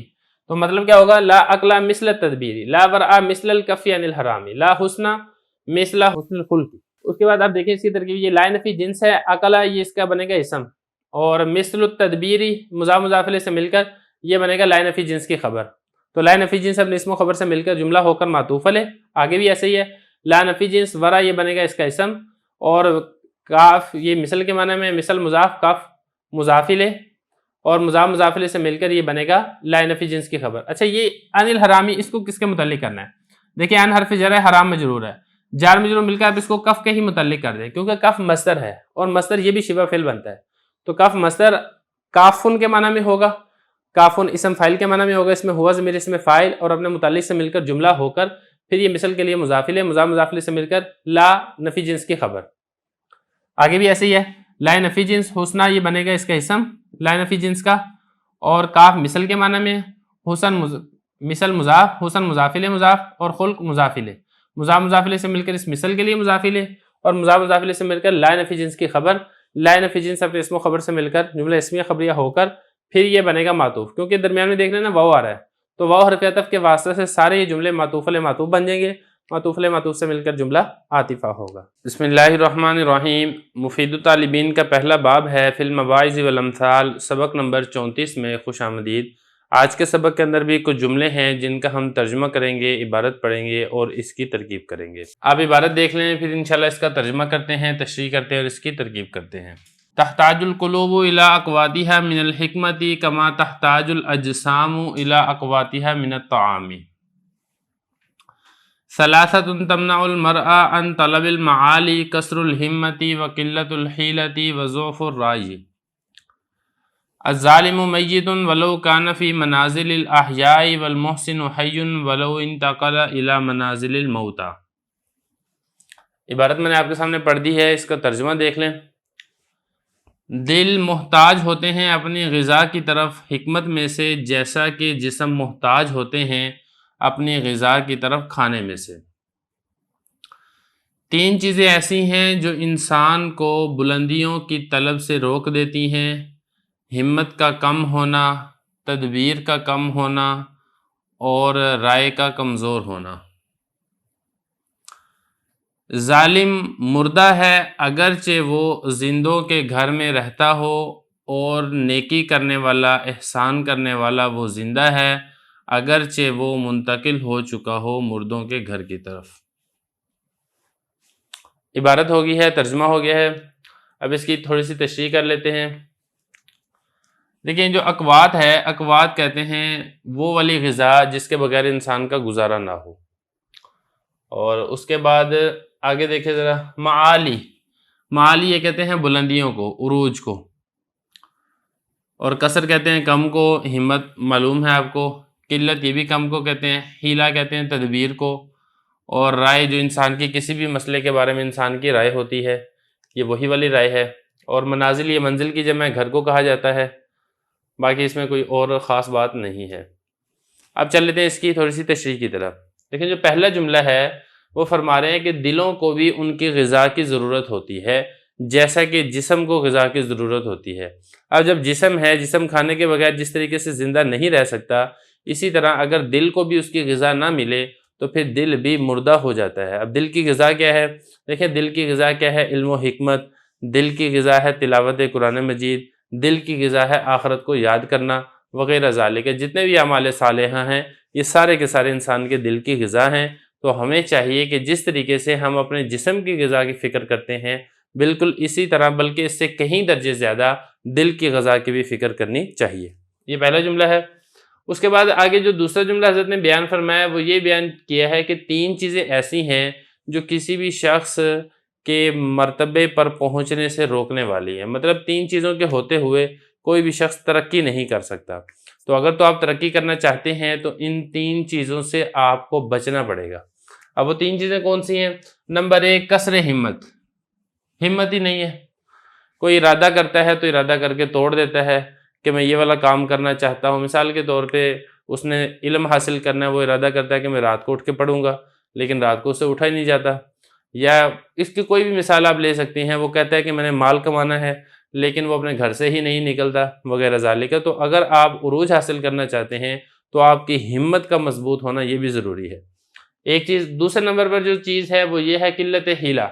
تو مطلب کیا ہوگا، لا عقل مثل التدبیر، لا ورا مثل الکفی عن الحرام، لا حسنہ مثل حسن الخلقی. اس کے بعد آپ دیکھیں اس کی ترکیب، یہ لا نفی جنس ہے، عقل یہ اس کا بنے گا اسم، اور مثل التدبیری مضاف مضاف الیہ سے مل کر یہ بنے گا لا نفی جنس کی خبر. تو لا نفی جنس اپنے اسم و خبر سے مل کر جملہ ہو کر معطوف علیہ، آگے بھی ایسے ہی ہے، لا نفی جنس ورا یہ بنے گا اس کا اسم، اور کاف یہ مثل کے معنی میں، مثل مضاف، کاف مضاف الیہ، اور مضاف مضاف الیہ سے مل کر یہ بنے گا لا نفی جنس کی خبر. اچھا یہ ان الحرامی اس کو کس کے متعلق کرنا ہے؟ دیکھیں ان حرف جر ہے، حرام مجرور ہے، جار مجرور مل کر آپ اس کو کف کے ہی متعلق کر دیں کیونکہ کف مصدر ہے اور مصدر یہ بھی شبہ فعل بنتا ہے، تو کف مصدر کافن کے معنی میں ہوگا، کافن اسم فاعل کے معنی میں ہوگا، اس میں ہوا ضمیر اس میں فاعل اور اپنے متعلق سے مل کر جملہ ہو کر پھر یہ مثل کے لیے مضاف الیہ، مضاف مضاف الیہ سے مل کر لا نفی جنس کی خبر. آگے بھی ایسے ہی ہے، لا نفی جنس حسنہ یہ بنے گا اس کا اسم لا نفی جنس کا، اور کاف مثل کے معنی میں، حسن مثل مضاف، حسن مضاف الیہ مضاف، اور خلق مضاف الیہ، مضاف مضاف الیہ سے مل کر اس مثل کے لیے مضاف الیہ، اور مضاف مضاف الیہ سے مل کر لا نفی جنس کی خبر، لا نفی جنس اپنے اسم و خبر سے مل کر جملہ اسمیہ خبریہ ہو کر پھر یہ بنے گا معطوف، کیونکہ درمیان میں دیکھ رہے ہیں نا واو آ رہا ہے، تو واو حرف عطف کے واسطے سے سارے یہ جملے معطوف علیہ معطوف بن جائیں گے، معطوف علیہ معطوف سے مل کر جملہ عاطفہ ہوگا. بسم اللہ الرحمن الرحیم. مفید الطالبین کا پہلا باب ہے فی المواعظ والامثال، سبق نمبر 34 میں خوش آمدید. آج کے سبق کے اندر بھی کچھ جملے ہیں جن کا ہم ترجمہ کریں گے، عبارت پڑھیں گے اور اس کی ترکیب کریں گے. آپ عبارت دیکھ لیں، پھر انشاءاللہ اس کا ترجمہ کرتے ہیں، تشریح کرتے ہیں اور اس کی ترکیب کرتے ہیں. تحتاج القلوب الى اقواتها من الحکمت کما تحتاج الاجسام الى اقواتها من الطعام. ثلاثۃ تمنع المرء عن طلب المعالی کثر الہمت وقلۃ الحیلۃ وضعف الرأی. الظالم میت ولو کان فی منازل الاحیاء والمحسن حی ولو انتقل الى منازل الموتى. عبارت میں نے آپ کے سامنے پڑھ دی ہے، اس کا ترجمہ دیکھ لیں. دل محتاج ہوتے ہیں اپنی غذا کی طرف حکمت میں سے، جیسا کہ جسم محتاج ہوتے ہیں اپنی غذا کی طرف کھانے میں سے. تین چیزیں ایسی ہیں جو انسان کو بلندیوں کی طلب سے روک دیتی ہیں: ہمت کا کم ہونا، تدبیر کا کم ہونا اور رائے کا کمزور ہونا. ظالم مردہ ہے اگرچہ وہ زندوں کے گھر میں رہتا ہو، اور نیکی کرنے والا، احسان کرنے والا وہ زندہ ہے اگرچہ وہ منتقل ہو چکا ہو مردوں کے گھر کی طرف. عبارت ہو گئی ہے، ترجمہ ہو گیا ہے. اب اس کی تھوڑی سی تشریح کر لیتے ہیں. دیکھیں جو اقوات ہے، اقوات کہتے ہیں وہ والی غذا جس کے بغیر انسان کا گزارا نہ ہو. اور اس کے بعد آگے دیکھیں ذرا، معالی، معالی یہ کہتے ہیں بلندیوں کو، عروج کو، اور کثر کہتے ہیں کم کو. ہمت معلوم ہے آپ کو قلت یہ بھی کم کو کہتے ہیں، حیلہ کہتے ہیں تدبیر کو، اور رائے جو انسان کی کسی بھی مسئلے کے بارے میں انسان کی رائے ہوتی ہے، یہ وہی والی رائے ہے، اور منازل یہ منزل کی جمع گھر کو کہا جاتا ہے، باقی اس میں کوئی اور خاص بات نہیں ہے۔ اب چل لیتے ہیں اس کی تھوڑی سی تشریح کی طرف۔ لیکن جو پہلا جملہ ہے وہ فرما رہے ہیں کہ دلوں کو بھی ان کی غذا کی ضرورت ہوتی ہے، جیسا کہ جسم کو غذا کی ضرورت ہوتی ہے۔ اب جب جسم ہے، جسم کھانے کے بغیر جس طریقے سے زندہ نہیں رہ سکتا، اسی طرح اگر دل کو بھی اس کی غذا نہ ملے تو پھر دل بھی مردہ ہو جاتا ہے۔ اب دل کی غذا کیا ہے؟ دیکھیں دل کی غذا کیا ہے؟ علم و حکمت، دل کی غذا ہے تلاوت قرآن مجید، دل کی غذا ہے آخرت کو یاد کرنا وغیرہ ذالک۔ جتنے بھی اعمال صالحہ ہیں یہ سارے کے سارے انسان کے دل کی غذا ہیں۔ تو ہمیں چاہیے کہ جس طریقے سے ہم اپنے جسم کی غذا کی فکر کرتے ہیں، بالکل اسی طرح بلکہ اس سے کہیں درجے زیادہ دل کی غذا کی بھی فکر کرنی چاہیے۔ یہ پہلا جملہ ہے۔ اس کے بعد آگے جو دوسرا جملہ حضرت نے بیان فرمایا وہ یہ بیان کیا ہے کہ 3 چیزیں ایسی ہیں جو کسی بھی شخص کے مرتبے پر پہنچنے سے روکنے والی ہیں۔ مطلب 3 چیزوں کے ہوتے ہوئے کوئی بھی شخص ترقی نہیں کر سکتا۔ تو اگر تو آپ ترقی کرنا چاہتے ہیں تو ان 3 چیزوں سے آپ کو بچنا پڑے گا۔ اب وہ 3 چیزیں کون سی ہیں؟ نمبر 1 کثر ہمت، ہمت ہی نہیں ہے۔ کوئی ارادہ کرتا ہے تو ارادہ کر کے توڑ دیتا ہے کہ میں یہ والا کام کرنا چاہتا ہوں۔ مثال کے طور پہ اس نے علم حاصل کرنا ہے، وہ ارادہ کرتا ہے کہ میں رات کو اٹھ کے پڑھوں گا، لیکن رات کو اس سے اٹھا ہی نہیں جاتا۔ یا اس کی کوئی بھی مثال آپ لے سکتے ہیں، وہ کہتا ہے کہ میں نے مال کمانا ہے لیکن وہ اپنے گھر سے ہی نہیں نکلتا وغیرہ ذالک۔ تو اگر آپ عروج حاصل کرنا چاہتے ہیں تو آپ کی ہمت کا مضبوط ہونا یہ بھی ضروری ہے۔ ایک چیز، دوسرے نمبر پر جو چیز ہے وہ یہ ہے قلت حیلہ،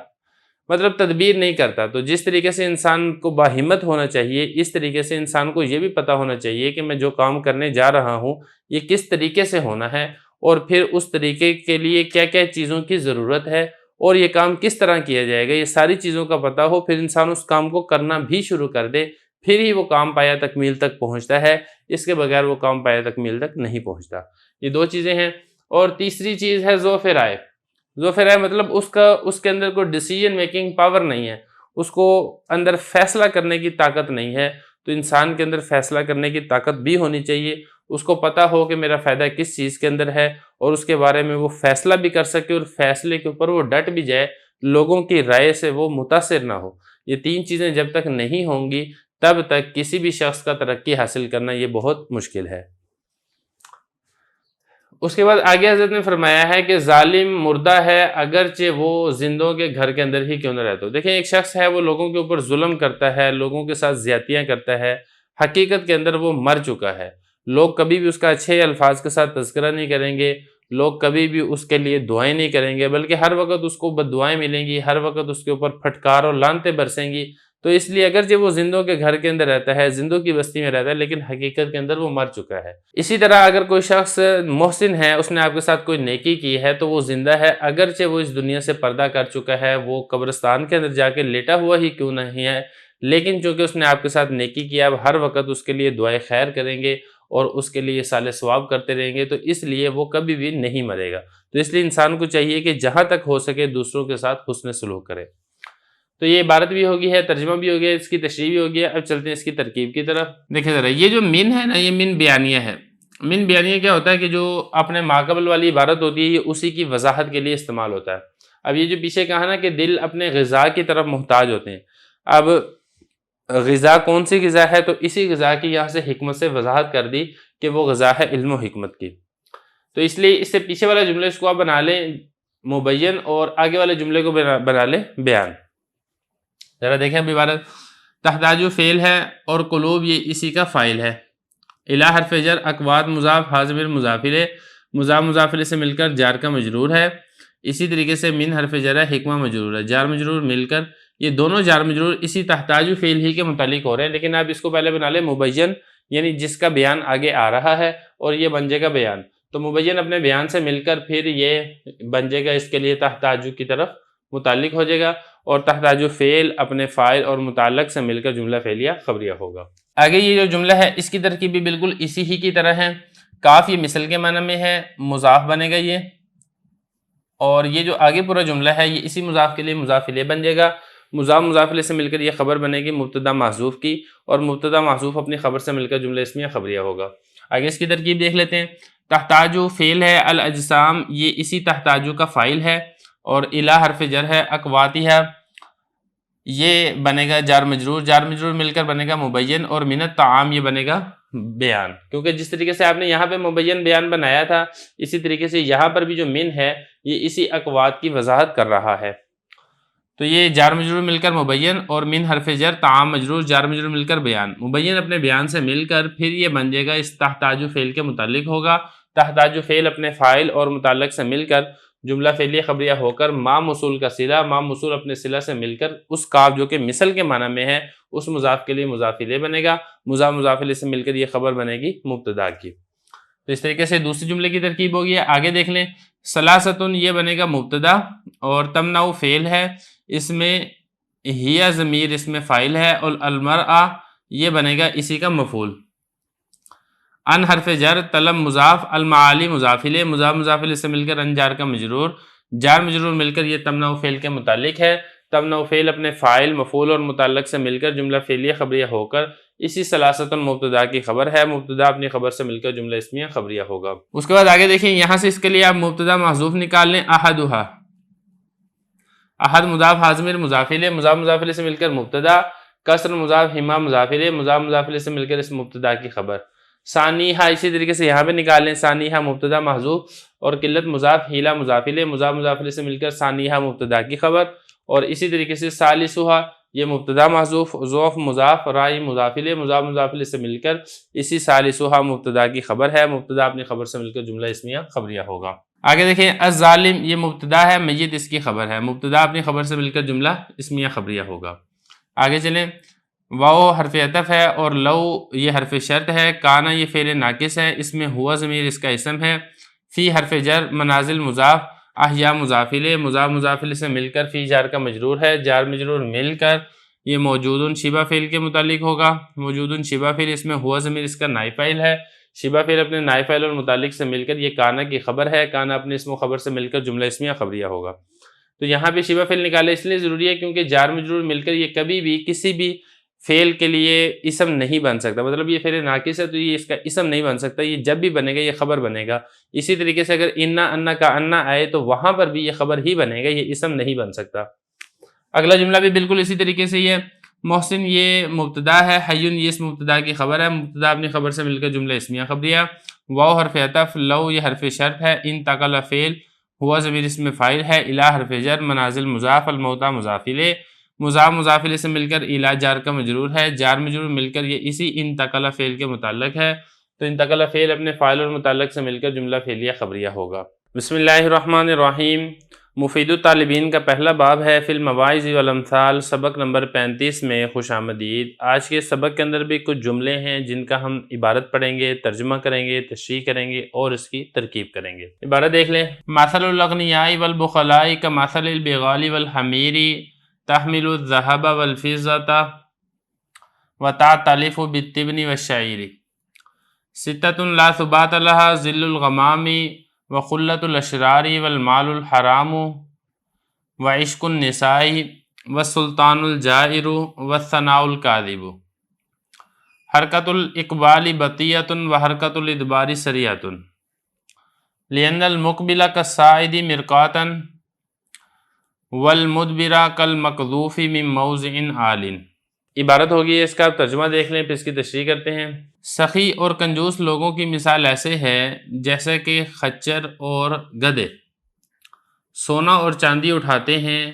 مطلب تدبیر نہیں کرتا۔ تو جس طریقے سے انسان کو باہمت ہونا چاہیے، اس طریقے سے انسان کو یہ بھی پتہ ہونا چاہیے کہ میں جو کام کرنے جا رہا ہوں یہ کس طریقے سے ہونا ہے، اور پھر اس طریقے کے لیے کیا کیا چیزوں کی ضرورت ہے، اور یہ کام کس طرح کیا جائے گا، یہ ساری چیزوں کا پتہ ہو، پھر انسان اس کام کو کرنا بھی شروع کر دے، پھر ہی وہ کام پایا تکمیل تک پہنچتا ہے۔ اس کے بغیر وہ کام پایا تکمیل تک نہیں پہنچتا۔ یہ 2 چیزیں ہیں۔ اور تیسری چیز ہے ذوف رائے۔ ذوف رائے مطلب اس کے اندر کوئی ڈیسیجن میکنگ پاور نہیں ہے، اس کو اندر فیصلہ کرنے کی طاقت نہیں ہے۔ تو انسان کے اندر فیصلہ کرنے کی طاقت بھی ہونی چاہیے، اس کو پتہ ہو کہ میرا فائدہ کس چیز کے اندر ہے، اور اس کے بارے میں وہ فیصلہ بھی کر سکے، اور فیصلے کے اوپر وہ ڈٹ بھی جائے، لوگوں کی رائے سے وہ متاثر نہ ہو۔ یہ 3 چیزیں جب تک نہیں ہوں گی تب تک کسی بھی شخص کا ترقی حاصل کرنا یہ بہت مشکل ہے۔ اس کے بعد آگے حضرت نے فرمایا ہے کہ ظالم مردہ ہے اگرچہ وہ زندوں کے گھر کے اندر ہی کیوں نہ رہتا ہو۔ دیکھیں ایک شخص ہے وہ لوگوں کے اوپر ظلم کرتا ہے، لوگوں کے ساتھ زیادتیاں کرتا ہے، حقیقت کے اندر وہ مر چکا ہے۔ لوگ کبھی بھی اس کا اچھے الفاظ کے ساتھ تذکرہ نہیں کریں گے، لوگ کبھی بھی اس کے لیے دعائیں نہیں کریں گے، بلکہ ہر وقت اس کو بد دعائیں ملیں گی، ہر وقت اس کے اوپر پھٹکار اور لعنتیں برسیں گی۔ تو اس لیے اگرچہ وہ زندوں کے گھر کے اندر رہتا ہے، زندوں کی بستی میں رہتا ہے، لیکن حقیقت کے اندر وہ مر چکا ہے۔ اسی طرح اگر کوئی شخص محسن ہے، اس نے آپ کے ساتھ کوئی نیکی کی ہے تو وہ زندہ ہے، اگرچہ وہ اس دنیا سے پردہ کر چکا ہے، وہ قبرستان کے اندر جا کے لیٹا ہوا ہی کیوں نہیں ہے، لیکن چونکہ اس نے آپ کے ساتھ نیکی کیا، اب ہر وقت اس کے لیے دعائے خیر کریں گے اور اس کے لیے صالح ثواب کرتے رہیں گے، تو اس لیے وہ کبھی بھی نہیں مرے گا۔ تو اس لیے انسان کو چاہیے کہ جہاں تک ہو سکے دوسروں کے ساتھ حسن سلوک کرے۔ تو یہ عبارت بھی ہوگی ہے، ترجمہ بھی ہو گیا، اس کی تشریح بھی ہو گیا۔ اب چلتے ہیں اس کی ترکیب کی طرف۔ دیکھیں ذرا یہ جو من ہے نا، یہ من بیانیہ ہے۔ من بیانیہ کیا ہوتا ہے کہ جو اپنے ماقبل والی عبارت ہوتی ہے یہ اسی کی وضاحت کے لیے استعمال ہوتا ہے۔ اب یہ جو پیچھے کہا نا کہ دل اپنے غذا کی طرف محتاج ہوتے ہیں، اب غذا کون سی غذا ہے، تو اسی غذا کی یہاں سے حکمت سے وضاحت کر دی کہ وہ غذا ہے علم و حکمت کی۔ تو اس لیے اس سے پیچھے والا جملے اس کو آپ بنا لیں مبین، اور آگے والے جملے کو بنا لیں بیان۔ ذرا دیکھیں اب عبارت، تحتاج فعل ہے اور قلوب یہ اسی کا فاعل ہے۔ الہ حرف جر، اقوات مضاف، حاضر مضاف الیہ، مضاف مضاف الیہ سے مل کر جار کا مجرور ہے۔ اسی طریقے سے من حرف جر ہے، حکمہ مجرور ہے، جار مجرور مل کر یہ دونوں جار مجرور اسی تحتاج فعل ہی کے متعلق ہو رہے ہیں، لیکن آپ اس کو پہلے بنا لیں مبین، یعنی جس کا بیان آگے آ رہا ہے، اور یہ بن جائے گا بیان۔ تو مبین اپنے بیان سے مل کر پھر یہ بن جائے گا اس کے لیے تحتاج کی طرف متعلق ہو جائے گا، اور تحتاج فعل اپنے فاعل اور متعلق سے مل کر جملہ فعلیہ خبریہ ہوگا۔ آگے یہ جو جملہ ہے اس کی ترکیب بھی بالکل اسی ہی کی طرح ہے۔ کاف یہ مثل کے معنی میں ہے، مضاف بنے گا یہ، اور یہ جو آگے پورا جملہ ہے یہ اسی مضاف کے لیے مضاف الیہ بن جائے گا۔ مضاف مضاف الیہ سے مل کر یہ خبر بنے گی مبتدا محذوف کی، اور مبتدا محذوف اپنی خبر سے مل کر جملہ اسمیہ خبریہ ہوگا۔ آگے اس کی ترکیب دیکھ لیتے ہیں۔ تحتاجو فعل ہے، الاجسام یہ اسی تحتاجو کا فاعل ہے، اور الہ حرف جر ہے، اقواتها یہ بنے گا جار مجرور، جار مجرور مل کر بنے گا مبین، اور من الطعام یہ بنے گا بیان، کیونکہ جس طریقے سے آپ نے یہاں پہ مبین بیان بنایا تھا اسی طریقے سے یہاں پر بھی جو من ہے یہ اسی اقوات کی وضاحت کر رہا ہے۔ تو یہ جار مجرور مل کر مبین اور من حرف جر طعام مجرور جار مجرور مل کر بیان، مبین اپنے بیان سے مل کر پھر یہ بن جائے گا اس تحتاجو فعل کے متعلق ہوگا، تحتاجو فعل اپنے فاعل اور متعلق سے مل کر جملہ فعلیہ خبریہ ہو کر ما موصول کا صلہ، ما موصول اپنے صلہ سے مل کر اس کاف جو کہ مثل کے معنی میں ہے اس مضاف کے لیے مضاف الیہ بنے گا، مضاف الیہ سے مل کر یہ خبر بنے گی مبتدا کی۔ تو اس طریقے سے دوسری جملے کی ترکیب ہوگی، آگے دیکھ لیں۔ ثلاثتن یہ بنے گا مبتدا، اور تمنع فعل ہے، اس میں ہی ضمیر اس میں فاعل ہے، اور المرأہ یہ بنے گا اسی کا مفعول۔ ان حرف جر طلب مضاف، المعالی مضاف الیہ، مضاف الیہ سے مل کر ان جار کا مجرور، جار مجرور مل کر یہ تمنع فعل کے متعلق ہے، تمنع فعل اپنے فاعل مفعول اور متعلق سے مل کر جملہ فعلیہ خبریہ ہو کر اسی ثلاثتن مبتدا کی خبر ہے، مبتدا اپنی خبر سے مل کر جملہ اسمیہ خبریہ ہوگا۔ اس کے بعد آگے دیکھیں، یہاں سے اس کے لیے آپ مبتدا محذوف نکال لیں، احدھا، احد مضاف حاضمیر مضاف الیہ، مضاف الیہ سے مل کر مبتدا، کسر مضاف ہما مضاف الیہ، مضاف الیہ سے مل کر اس مبتدا کی خبر۔ ثانیہ اسی طریقے سے یہاں پہ نکال لیں، ثانیہ مبتدا محذوف اور قلت مضاف ہیلا مضاف الیہ، مضاف الیہ سے مل کر ثانیہ مبتدا کی خبر، اور اسی طریقے سے ثالثھا یہ مبتدا محذوف، ظوف مضاف، رائی مضاف الیہ، مضاف الیہ سے مل کر اسی ثالثھا مبتدا کی خبر ہے، مبتدا اپنی خبر سے مل کر جملہ اسمیہ خبریہ ہوگا۔ آگے دیکھیں، الظالم یہ مبتدا ہے، میت اس کی خبر ہے، مبتدا اپنی خبر سے مل کر جملہ اسمیہ خبریہ ہوگا۔ آگے چلیں، واو حرف عطف ہے اور لو یہ حرف شرط ہے، کانا یہ فعل ناقص ہے، اس میں ہوا ضمیر اس کا اسم ہے، فی حرف جر، منازل مضاف، احیا مضاف الیہ، مضاف الیہ سے مل کر فی جار کا مجرور ہے، جار مجرور مل کر یہ موجودن شبہ فعل کے متعلق ہوگا، موجودن شبہ فعل، اس میں ہوا ضمیر اس کا نائب فاعل ہے، شبہ فعل اپنے نائب فاعل اور متعلق سے مل کر یہ کانا کی خبر ہے، کانا اپنے اسم و خبر سے مل کر جملہ اسمیہ خبریہ ہوگا۔ تو یہاں پہ شبہ فعل نکالے اس لیے ضروری ہے کیونکہ جار مجرور مل کر یہ کبھی بھی کسی بھی فعل کے لیے اسم نہیں بن سکتا، مطلب یہ فعل ناقص ہے تو یہ اس کا اسم نہیں بن سکتا، یہ جب بھی بنے گا یہ خبر بنے گا۔ اسی طریقے سے اگر انا انا کا انا آئے تو وہاں پر بھی یہ خبر ہی بنے گا، یہ اسم نہیں بن سکتا۔ اگلا جملہ بھی بالکل اسی طریقے سے یہ محسن یہ مبتدا ہے، حیون یہ اس مبتدا کی خبر ہے، مبتدا اپنی خبر سے مل کر جملہ اسمیہ خبریہ، واو حرف عطف، لو یہ حرف شرط ہے، ان تقل فعل، ہوا ضمیر اس میں فاعل ہے، الہ حرف جر، منازل مضاف، الموتى مضاف الیہ، مضاف الیہ سے مل کر الہ جار کا مجرور ہے، جار مجرور مل کر یہ اسی انتقل فعل کے متعلق ہے، تو انتقل فعل اپنے فاعل اور متعلق سے مل کر جملہ فعلیہ خبریہ ہوگا۔ بسم اللہ الرحمن الرحیم۔ مفید الطالبین کا پہلا باب ہے فی المواعظ والامثال، سبق نمبر 35 میں خوش آمدید۔ آج کے سبق کے اندر بھی کچھ جملے ہیں جن کا ہم عبارت پڑھیں گے، ترجمہ کریں گے، تشریح کریں گے اور اس کی ترکیب کریں گے۔ عبارت دیکھ لیں، مثل الاغنیاء والبخلاء کمثل البغال والحمیر تحمل الذهب والفضة وتعتلف بالتبن والشعير ستة لا ثبات لها ظل الغمام وخلة الأشرار والمال الحرام وعشق النساء والسلطان الجائر والثناء الكاذب حركة الإقبال بطيئة وحركة الإدبار سريعة لأن المقبل كالصاعد مرقاة والمدبر كالمقذوف من موضع عال۔ عبارت ہوگی اس کا ترجمہ دیکھ لیں پھر اس کی تشریح کرتے ہیں۔ سخی اور کنجوس لوگوں کی مثال ایسے ہے جیسے کہ خچر اور گدھے سونا اور چاندی اٹھاتے ہیں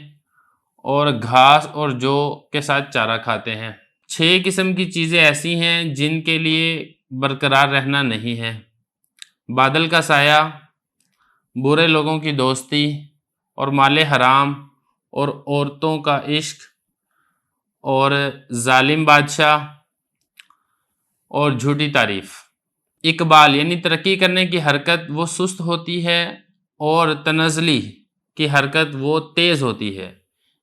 اور گھاس اور جو کے ساتھ چارہ کھاتے ہیں۔ 6 قسم کی چیزیں ایسی ہیں جن کے لیے برقرار رہنا نہیں ہے: بادل کا سایہ، برے لوگوں کی دوستی اور مال حرام اور عورتوں کا عشق اور ظالم بادشاہ اور جھوٹی تعریف۔ اقبال یعنی ترقی کرنے کی حرکت وہ سست ہوتی ہے اور تنزلی کی حرکت وہ تیز ہوتی ہے،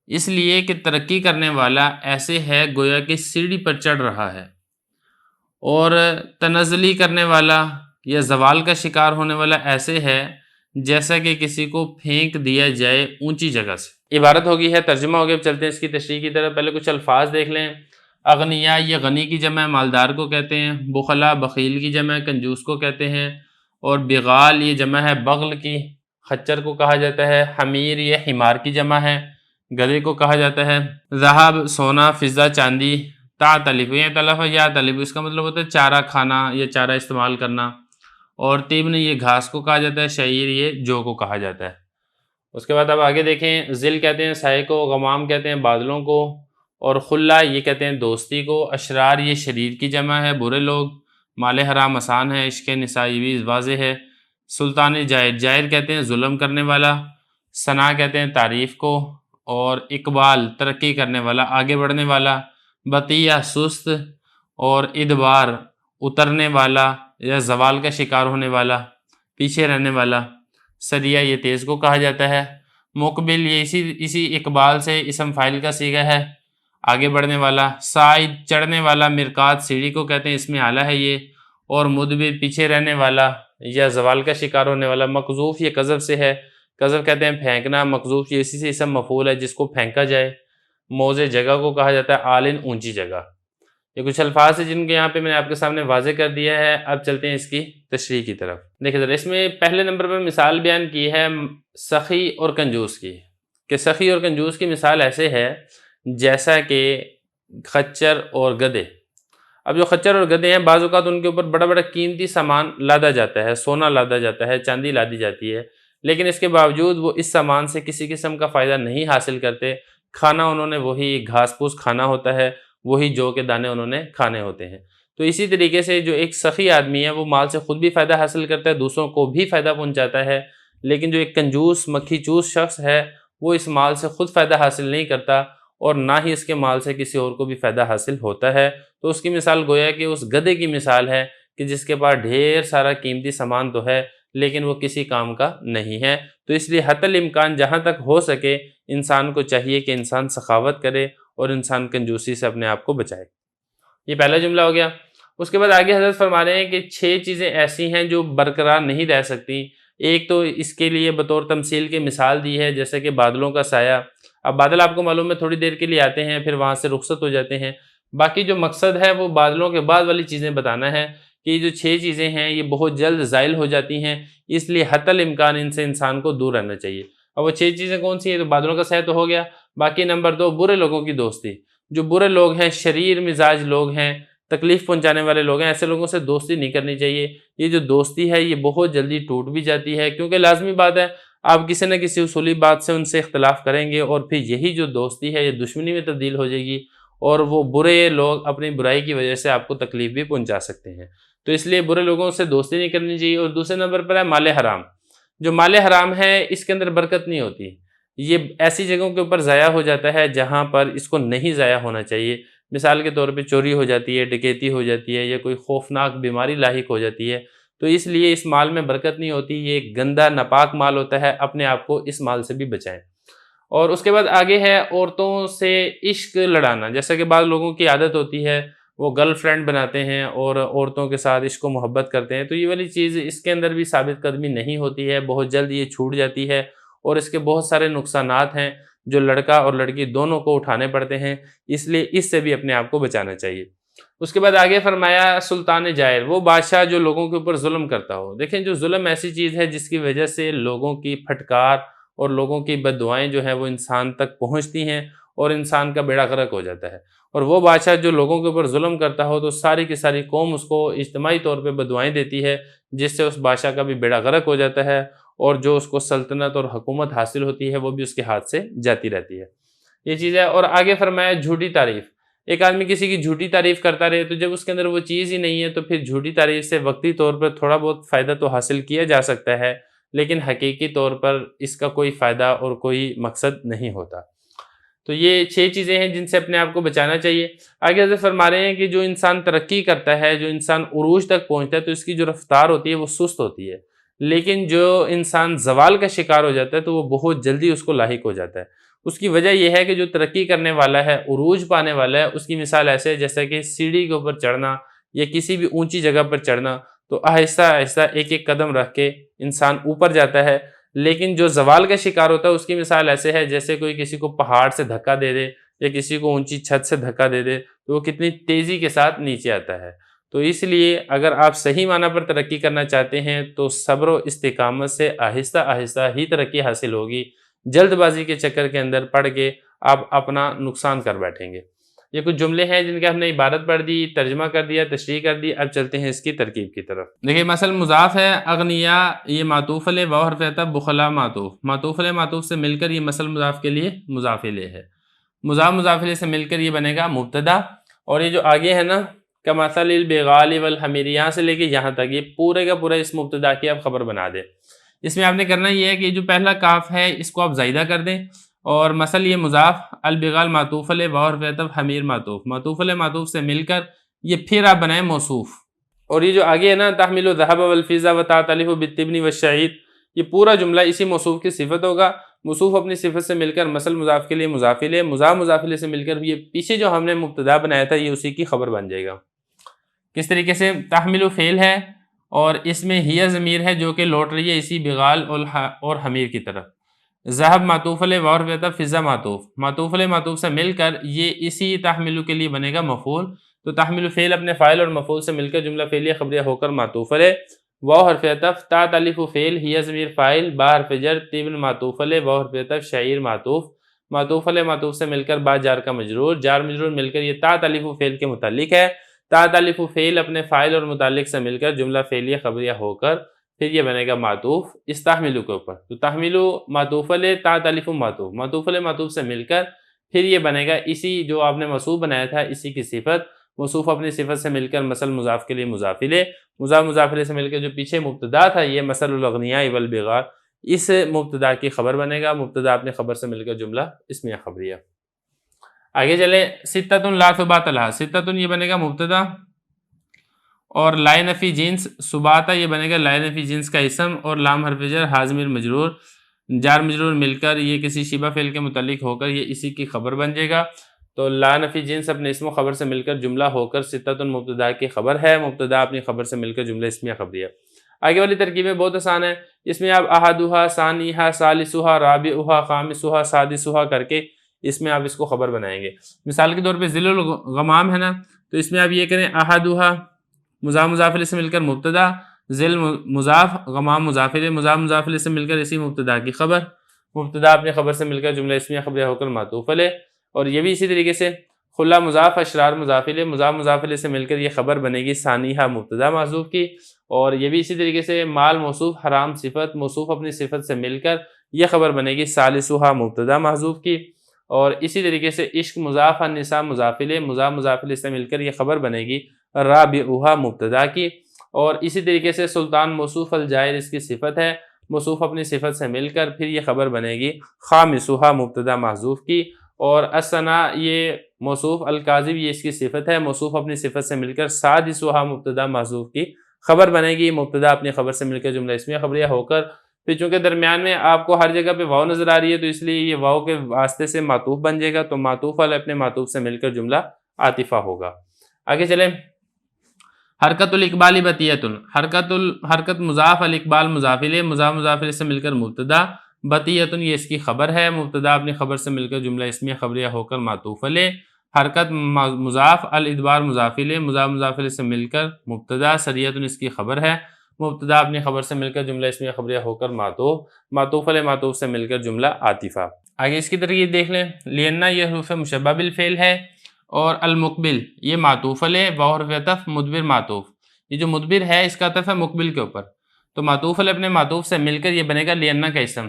اس لیے کہ ترقی کرنے والا ایسے ہے گویا کہ سیڑھی پر چڑھ رہا ہے، اور تنزلی کرنے والا یا زوال کا شکار ہونے والا ایسے ہے جیسا کہ کسی کو پھینک دیا جائے اونچی جگہ سے۔ عبارت ہوگی ہے، ترجمہ ہو گیا، چلتے ہیں اس کی تشریح کی طرف۔ پہلے کچھ الفاظ دیکھ لیں۔ اغنیاء یہ غنی کی جمع مالدار کو کہتے ہیں، بخلا بخیل کی جمع کنجوس کو کہتے ہیں، اور بغال یہ جمع ہے بغل کی، خچر کو کہا جاتا ہے، حمیر یہ حمار کی جمع ہے، گدھے کو کہا جاتا ہے، ذہب سونا، فضہ چاندی، تعتلف یہ تلف ہے یا تلف اس کا مطلب ہوتا ہے چارہ کھانا یا چارہ استعمال کرنا، اور تیبن یہ گھاس کو کہا جاتا ہے، شعیر یہ جو کو کہا جاتا ہے۔ اس کے بعد اب آگے دیکھیں، ذل کہتے ہیں سائے کو، غمام کہتے ہیں بادلوں کو، اور خلا یہ کہتے ہیں دوستی کو، اشرار یہ شریر کی جمع ہے برے لوگ، مال حرام آسان ہے، عشق نسائی بھی واضح ہے، سلطان جائر، جائر کہتے ہیں ظلم کرنے والا، ثنا کہتے ہیں تعریف کو، اور اقبال ترقی کرنے والا آگے بڑھنے والا، بطیہ سست، اور ادبار اترنے والا یا زوال کا شکار ہونے والا پیچھے رہنے والا، سریہ یہ تیز کو کہا جاتا ہے، مقبل یہ اسی اقبال سے اسم فاعل کا صیغہ ہے آگے بڑھنے والا، سائد چڑھنے والا، مرکات سیڑھی کو کہتے ہیں اسم اعلیٰ ہے یہ، اور مدبر پیچھے رہنے والا یا زوال کا شکار ہونے والا، مقذوف یہ قذف سے ہے، قذف کہتے ہیں پھینکنا، مقذوف یہ اسی سے اسم مفعول ہے جس کو پھینکا جائے، موضع جگہ کو کہا جاتا ہے عالن اونچی جگہ۔ یہ کچھ الفاظ ہیں جن کے یہاں پہ میں نے آپ کے سامنے واضح کر دیا ہے، اب چلتے ہیں اس کی تشریح کی طرف۔ دیکھیں ذرا، اس میں پہلے نمبر پر مثال بیان کی ہے سخی اور کنجوس کی، کہ سخی اور کنجوس کی مثال ایسے ہے جیسا کہ خچر اور گدھے۔ اب جو خچر اور گدھے ہیں بعض اوقات ان کے اوپر بڑا بڑا قیمتی سامان لادا جاتا ہے، سونا لادا جاتا ہے، چاندی لادی جاتی ہے، لیکن اس کے باوجود وہ اس سامان سے کسی قسم کا فائدہ نہیں حاصل کرتے، کھانا انہوں نے وہی گھاس پھوس کھانا ہوتا ہے، وہی جو کے دانے انہوں نے کھانے ہوتے ہیں۔ تو اسی طریقے سے جو ایک سخی آدمی ہے وہ مال سے خود بھی فائدہ حاصل کرتا ہے، دوسروں کو بھی فائدہ پہنچاتا ہے، لیکن جو ایک کنجوس مکھی چوس شخص ہے وہ اس مال سے خود فائدہ حاصل نہیں کرتا اور نہ ہی اس کے مال سے کسی اور کو بھی فائدہ حاصل ہوتا ہے۔ تو اس کی مثال گویا کہ اس گدھے کی مثال ہے کہ جس کے پاس ڈھیر سارا قیمتی سامان تو ہے لیکن وہ کسی کام کا نہیں ہے۔ تو اس لیے حتی الامکان جہاں تک ہو سکے انسان کو چاہیے کہ انسان سخاوت کرے اور انسان کنجوسی سے اپنے آپ کو بچائے۔ یہ پہلا جملہ ہو گیا۔ اس کے بعد آگے حضرت فرما رہے ہیں کہ 6 چیزیں ایسی ہیں جو برقرار نہیں رہ سکتی۔ ایک تو اس کے لیے بطور تمثیل کے مثال دی ہے جیسے کہ بادلوں کا سایہ۔ اب بادل آپ کو معلوم ہے تھوڑی دیر کے لیے آتے ہیں پھر وہاں سے رخصت ہو جاتے ہیں، باقی جو مقصد ہے وہ بادلوں کے بعد والی چیزیں بتانا ہے کہ یہ جو 6 چیزیں ہیں یہ بہت جلد زائل ہو جاتی ہیں، اس لیے حتی الامکان ان سے انسان کو دور رہنا چاہیے۔ اب وہ 6 چیزیں کون سی ہیں؟ تو بادلوں کا سایہ تو ہو گیا، باقی نمبر 2 برے لوگوں کی دوستی۔ جو برے لوگ ہیں، شریر مزاج لوگ ہیں، تکلیف پہنچانے والے لوگ ہیں، ایسے لوگوں سے دوستی نہیں کرنی چاہیے۔ یہ جو دوستی ہے یہ بہت جلدی ٹوٹ بھی جاتی ہے، کیونکہ لازمی بات ہے آپ کسی نہ کسی اصولی بات سے ان سے اختلاف کریں گے اور پھر یہی جو دوستی ہے یہ دشمنی میں تبدیل ہو جائے گی اور وہ برے لوگ اپنی برائی کی وجہ سے آپ کو تکلیف بھی پہنچا سکتے ہیں۔ تو اس لیے برے لوگوں سے دوستی نہیں کرنی چاہیے۔ اور دوسرے نمبر پر ہے مال حرام۔ جو مال حرام ہے اس کے اندر برکت نہیں ہوتی، یہ ایسی جگہوں کے اوپر ضائع ہو جاتا ہے جہاں پر اس کو نہیں ضائع ہونا چاہیے۔ مثال کے طور پہ چوری ہو جاتی ہے، ڈکیتی ہو جاتی ہے یا کوئی خوفناک بیماری لاحق ہو جاتی ہے، تو اس لیے اس مال میں برکت نہیں ہوتی، یہ ایک گندا ناپاک مال ہوتا ہے، اپنے آپ کو اس مال سے بھی بچائیں۔ اور اس کے بعد آگے ہے عورتوں سے عشق لڑانا۔ جیسا کہ بعض لوگوں کی عادت ہوتی ہے وہ گرل فرینڈ بناتے ہیں اور عورتوں کے ساتھ عشق و محبت کرتے ہیں، تو یہ والی چیز اس کے اندر بھی ثابت قدمی نہیں ہوتی ہے، بہت جلد یہ چھوٹ جاتی ہے اور اس کے بہت سارے نقصانات ہیں جو لڑکا اور لڑکی دونوں کو اٹھانے پڑتے ہیں، اس لیے اس سے بھی اپنے آپ کو بچانا چاہیے۔ اس کے بعد آگے فرمایا سلطان جائر، وہ بادشاہ جو لوگوں کے اوپر ظلم کرتا ہو۔ دیکھیں جو ظلم ایسی چیز ہے جس کی وجہ سے لوگوں کی پھٹکار اور لوگوں کی بد دعائیں جو ہیں وہ انسان تک پہنچتی ہیں اور انسان کا بیڑا غرق ہو جاتا ہے۔ اور وہ بادشاہ جو لوگوں کے اوپر ظلم کرتا ہو تو ساری کی ساری قوم اس کو اجتماعی طور پہ بد دعائیں دیتی ہے، جس سے اس بادشاہ کا بھی بیڑا غرق ہو جاتا ہے اور جو اس کو سلطنت اور حکومت حاصل ہوتی ہے وہ بھی اس کے ہاتھ سے جاتی رہتی ہے۔ یہ چیز ہے۔ اور آگے فرمایا جھوٹی تعریف۔ ایک آدمی کسی کی جھوٹی تعریف کرتا رہے تو جب اس کے اندر وہ چیز ہی نہیں ہے تو پھر جھوٹی تعریف سے وقتی طور پر تھوڑا بہت فائدہ تو حاصل کیا جا سکتا ہے لیکن حقیقی طور پر اس کا کوئی فائدہ اور کوئی مقصد نہیں ہوتا۔ تو یہ 6 چیزیں ہیں جن سے اپنے آپ کو بچانا چاہیے۔ آگے حضرت فرما رہے ہیں کہ جو انسان ترقی کرتا ہے، جو انسان عروج تک پہنچتا ہے تو اس کی جو رفتار ہوتی ہے وہ سست ہوتی ہے، لیکن جو انسان زوال کا شکار ہو جاتا ہے تو وہ بہت جلدی اس کو لاحق ہو جاتا ہے۔ اس کی وجہ یہ ہے کہ جو ترقی کرنے والا ہے، عروج پانے والا ہے، اس کی مثال ایسے ہے جیسا کہ سیڑھی کے اوپر چڑھنا یا کسی بھی اونچی جگہ پر چڑھنا، تو آہستہ آہستہ ایک ایک قدم رکھ کے انسان اوپر جاتا ہے، لیکن جو زوال کا شکار ہوتا ہے اس کی مثال ایسے ہے جیسے کوئی کسی کو پہاڑ سے دھکا دے دے یا کسی کو اونچی چھت سے دھکا دے دے تو وہ کتنی تیزی کے ساتھ نیچے آتا ہے۔ تو اس لیے اگر آپ صحیح معنی پر ترقی کرنا چاہتے ہیں تو صبر و استقامت سے آہستہ آہستہ ہی ترقی حاصل ہوگی. جلد بازی کے چکر کے اندر پڑ کے آپ اپنا نقصان کر بیٹھیں گے. یہ کچھ جملے ہیں جن کے ہم نے عبارت پڑھ دی، ترجمہ کر دیا، تشریح کر دی. اب چلتے ہیں اس کی ترکیب کی طرف. دیکھیں مثلا مضاف ہے اغنیا، یہ معطوف علیہ، واو حرف عطف، بخلا معطوف. معطوف علیہ معطوف سے مل کر یہ مثل مضاف کے لیے مضاف الیہ ہے. مضاف الیہ سے مل کر یہ بنے گا مبتدا. اور یہ جو آگے ہے نا کمثل البغال والحمیر، یہاں سے لے کے یہاں تک یہ پورے کا پورا اس مبتدا کی آپ خبر بنا دیں. اس میں آپ نے کرنا یہ ہے کہ جو پہلا کاف ہے اس کو آپ زائدہ کر دیں، اور مثل یہ مضاف، البغال معطوف علیہ، واو حرف عطف، حمیر معطوف. معطوف علیہ معطوف سے مل کر یہ پھر آپ بنائیں موصوف. اور یہ جو آگے ہے نا تحمل الذهب والفضة وتعتلف بالتبن والشعير، یہ پورا جملہ اسی موصوف کی صفت ہوگا. موصوف اپنی صفت سے مل کر مثل مضاف کے لیے مضاف الیہ، مضاف الیہ سے مل کر یہ پیچھے جو ہم نے مبتدا بنایا تھا یہ اسی کی خبر بن جائے گا. کس طریقے سے؟ تحمل فعل ہے اور اس میں ہی ضمیر ہے جو کہ لوٹ رہی ہے اسی بغال اور حمیر کی طرف. ذهب معطوف علیہ، واو حرف عطف، فضہ معطوف. معطوف علیہ معطوف سے مل کر یہ اسی تحمل کے لیے بنے گا مفعول. تو تحمل فعل اپنے فاعل اور مفعول سے مل کر جملہ فعلیہ خبریہ ہو کر معطوف علیہ. واو حرف عطف، تا الف فعل، ہی ضمیر فاعل، با حرف جر، تبن معطوف علیہ، واو حرف عطف، شعیر معطوف. معطوف علیہ معطوف سے مل کر با جار کا مجرور، جار مجرور مل کر یہ تا الف فعل کے متعلق ہے. تا الف فعل اپنے فاعل اور متعلق سے مل کر جملہ فعلیہ خبریہ ہو کر پھر یہ بنے گا معطوف اس تحملو کے اوپر. تو تحملو معطوف علیہ، تا الف معطوف، معطوف علیہ معطوف سے مل کر پھر یہ بنے گا اسی جو آپ نے موصوف بنایا تھا اسی کی صفت. موصوف اپنی صفت سے مل کر مثل مضاف کے لیے مضاف الیہ، مضاف الیہ سے مل کر جو پیچھے مبتدا تھا یہ مثل الاغنیاء والبغاء، اس مبتدا کی خبر بنے گا. مبتدا اپنی خبر سے مل کر جملہ اسمیہ خبریہ. آگے چلے ستۃ لا ثبات لها، ستۃ یہ بنے گا مبتدا، اور لا نفی جنس ثباتا یہ بنے گا لا نفی جنس کا اسم، اور لام حرف جر، ہا ضمیر مجرور، جار مجرور مل کر یہ کسی شبہ فعل کے متعلق ہو کر یہ اسی کی خبر بن جائے گا. تو لا نفی جنس اپنے اسم و خبر سے مل کر جملہ ہو کر ستۃ مبتدا کی خبر ہے، مبتدا اپنی خبر سے مل کر جملہ اسمیہ خبریہ. آگے والی ترکیبیں بہت آسان ہیں. اس میں آپ احدھا، ثانیھا، ثالثھا، رابعھا، خامسھا، سادسھا کر کے اس میں آپ اس کو خبر بنائیں گے. مثال کے طور پہ ذل الغمام ہے نا، تو اس میں آپ یہ کریں احدھا مضاف الیہ سے مل کر مبتدا، ذل مضاف، غمام مضاف الیہ، مضاف الیہ سے مل کر اسی مبتدا کی خبر، مبتدا اپنی خبر سے مل کر جملہ اسمیہ خبریہ ہو کر معطوف علیہ. اور یہ بھی اسی طریقے سے خلا مضاف، اشرار مضاف الیہ، مضاف الیہ سے مل کر یہ خبر بنے گی ثانیھا مبتدا محذوف کی. اور یہ بھی اسی طریقے سے مال موصوف، حرام صفت، موصوف اپنی صفت سے مل کر یہ خبر بنے گی ثالثھا مبتدا محذوف کی. اور اسی طریقے سے عشق مضاف، النساء مضاف الیہ، مضاف الیہ سے مل کر یہ خبر بنے گی رابعھا مبتدا کی. اور اسی طریقے سے سلطان موصوف، الجائر اس کی صفت ہے، موصوف اپنی صفت سے مل کر پھر یہ خبر بنے گی خامسھا مبتدا محذوف کی. اور الثنا یہ موصوف، الکاذب یہ اس کی صفت ہے، موصوف اپنی صفت سے مل کر سادسھا مبتدا محذوف کی خبر بنے گی، مبتدا اپنی خبر سے مل کر جملہ اسمیہ خبریہ ہو کر پھر چونکہ درمیان میں آپ کو ہر جگہ پہ واو نظر آ رہی ہے تو اس لیے یہ واو کے واسطے سے معطوف بن جائے گا. تو معطوف والے اپنے معطوف سے مل کر جملہ عاطفہ ہوگا. آگے چلیں. حرکت الاقبال بطیۃ، حرکت مضاف، الاقبال مضاف الیہ، مضاف الیہ سے مل کر مبتدا، بطیۃ یہ اس کی خبر ہے، مبتدا اپنی خبر سے مل کر جملہ اسمیہ خبریہ ہو کر معطوف علیہ. حرکت مضاف، الادبار مضاف الیہ، مضاف الیہ سے مل کر مبتدا، سریۃ اس کی خبر ہے، مبتدا اپنی خبر سے مل کر جملہ اسمیہ خبریہ ہو کر معطوف علیہ، معطوف سے مل کر جملہ عاطفہ. آگے اس کی ترکیب دیکھ لیں. لینا یہ حروف مشبہ بالفعل ہے، اور المقبل یہ معطوف علیہ، واو حرف عطف، مدبر معطوف. یہ جو مدبر ہے اس کا عطف ہے مقبل کے اوپر، تو معطوف علیہ اپنے معطوف سے مل کر یہ بنے گا لینا کا اسم.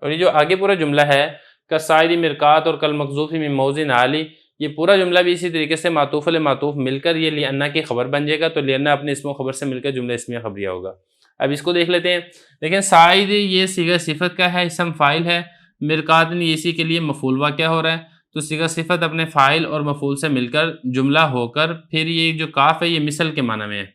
اور یہ جو آگے پورا جملہ ہے کسائر مرکات اور کل مقذوف من موضع عالی، یہ پورا جملہ بھی اسی طریقے سے معطوف علیہ معطوف مل کر یہ لینا کی خبر بن جائے گا. تو لینا اپنے اسم و خبر سے مل کر جملہ اسمیہ خبریہ ہوگا. اب اس کو دیکھ لیتے ہیں. دیکھیں سائر یہ صیغہ صفت کا ہے، اسم فاعل ہے. مرکات یہ اسی کے لیے مفعول واقع ہو رہا ہے، تو صیغہ صفت اپنے فاعل اور مفعول سے مل کر جملہ ہو کر پھر یہ جو کاف ہے یہ مثل کے معنی میں ہے،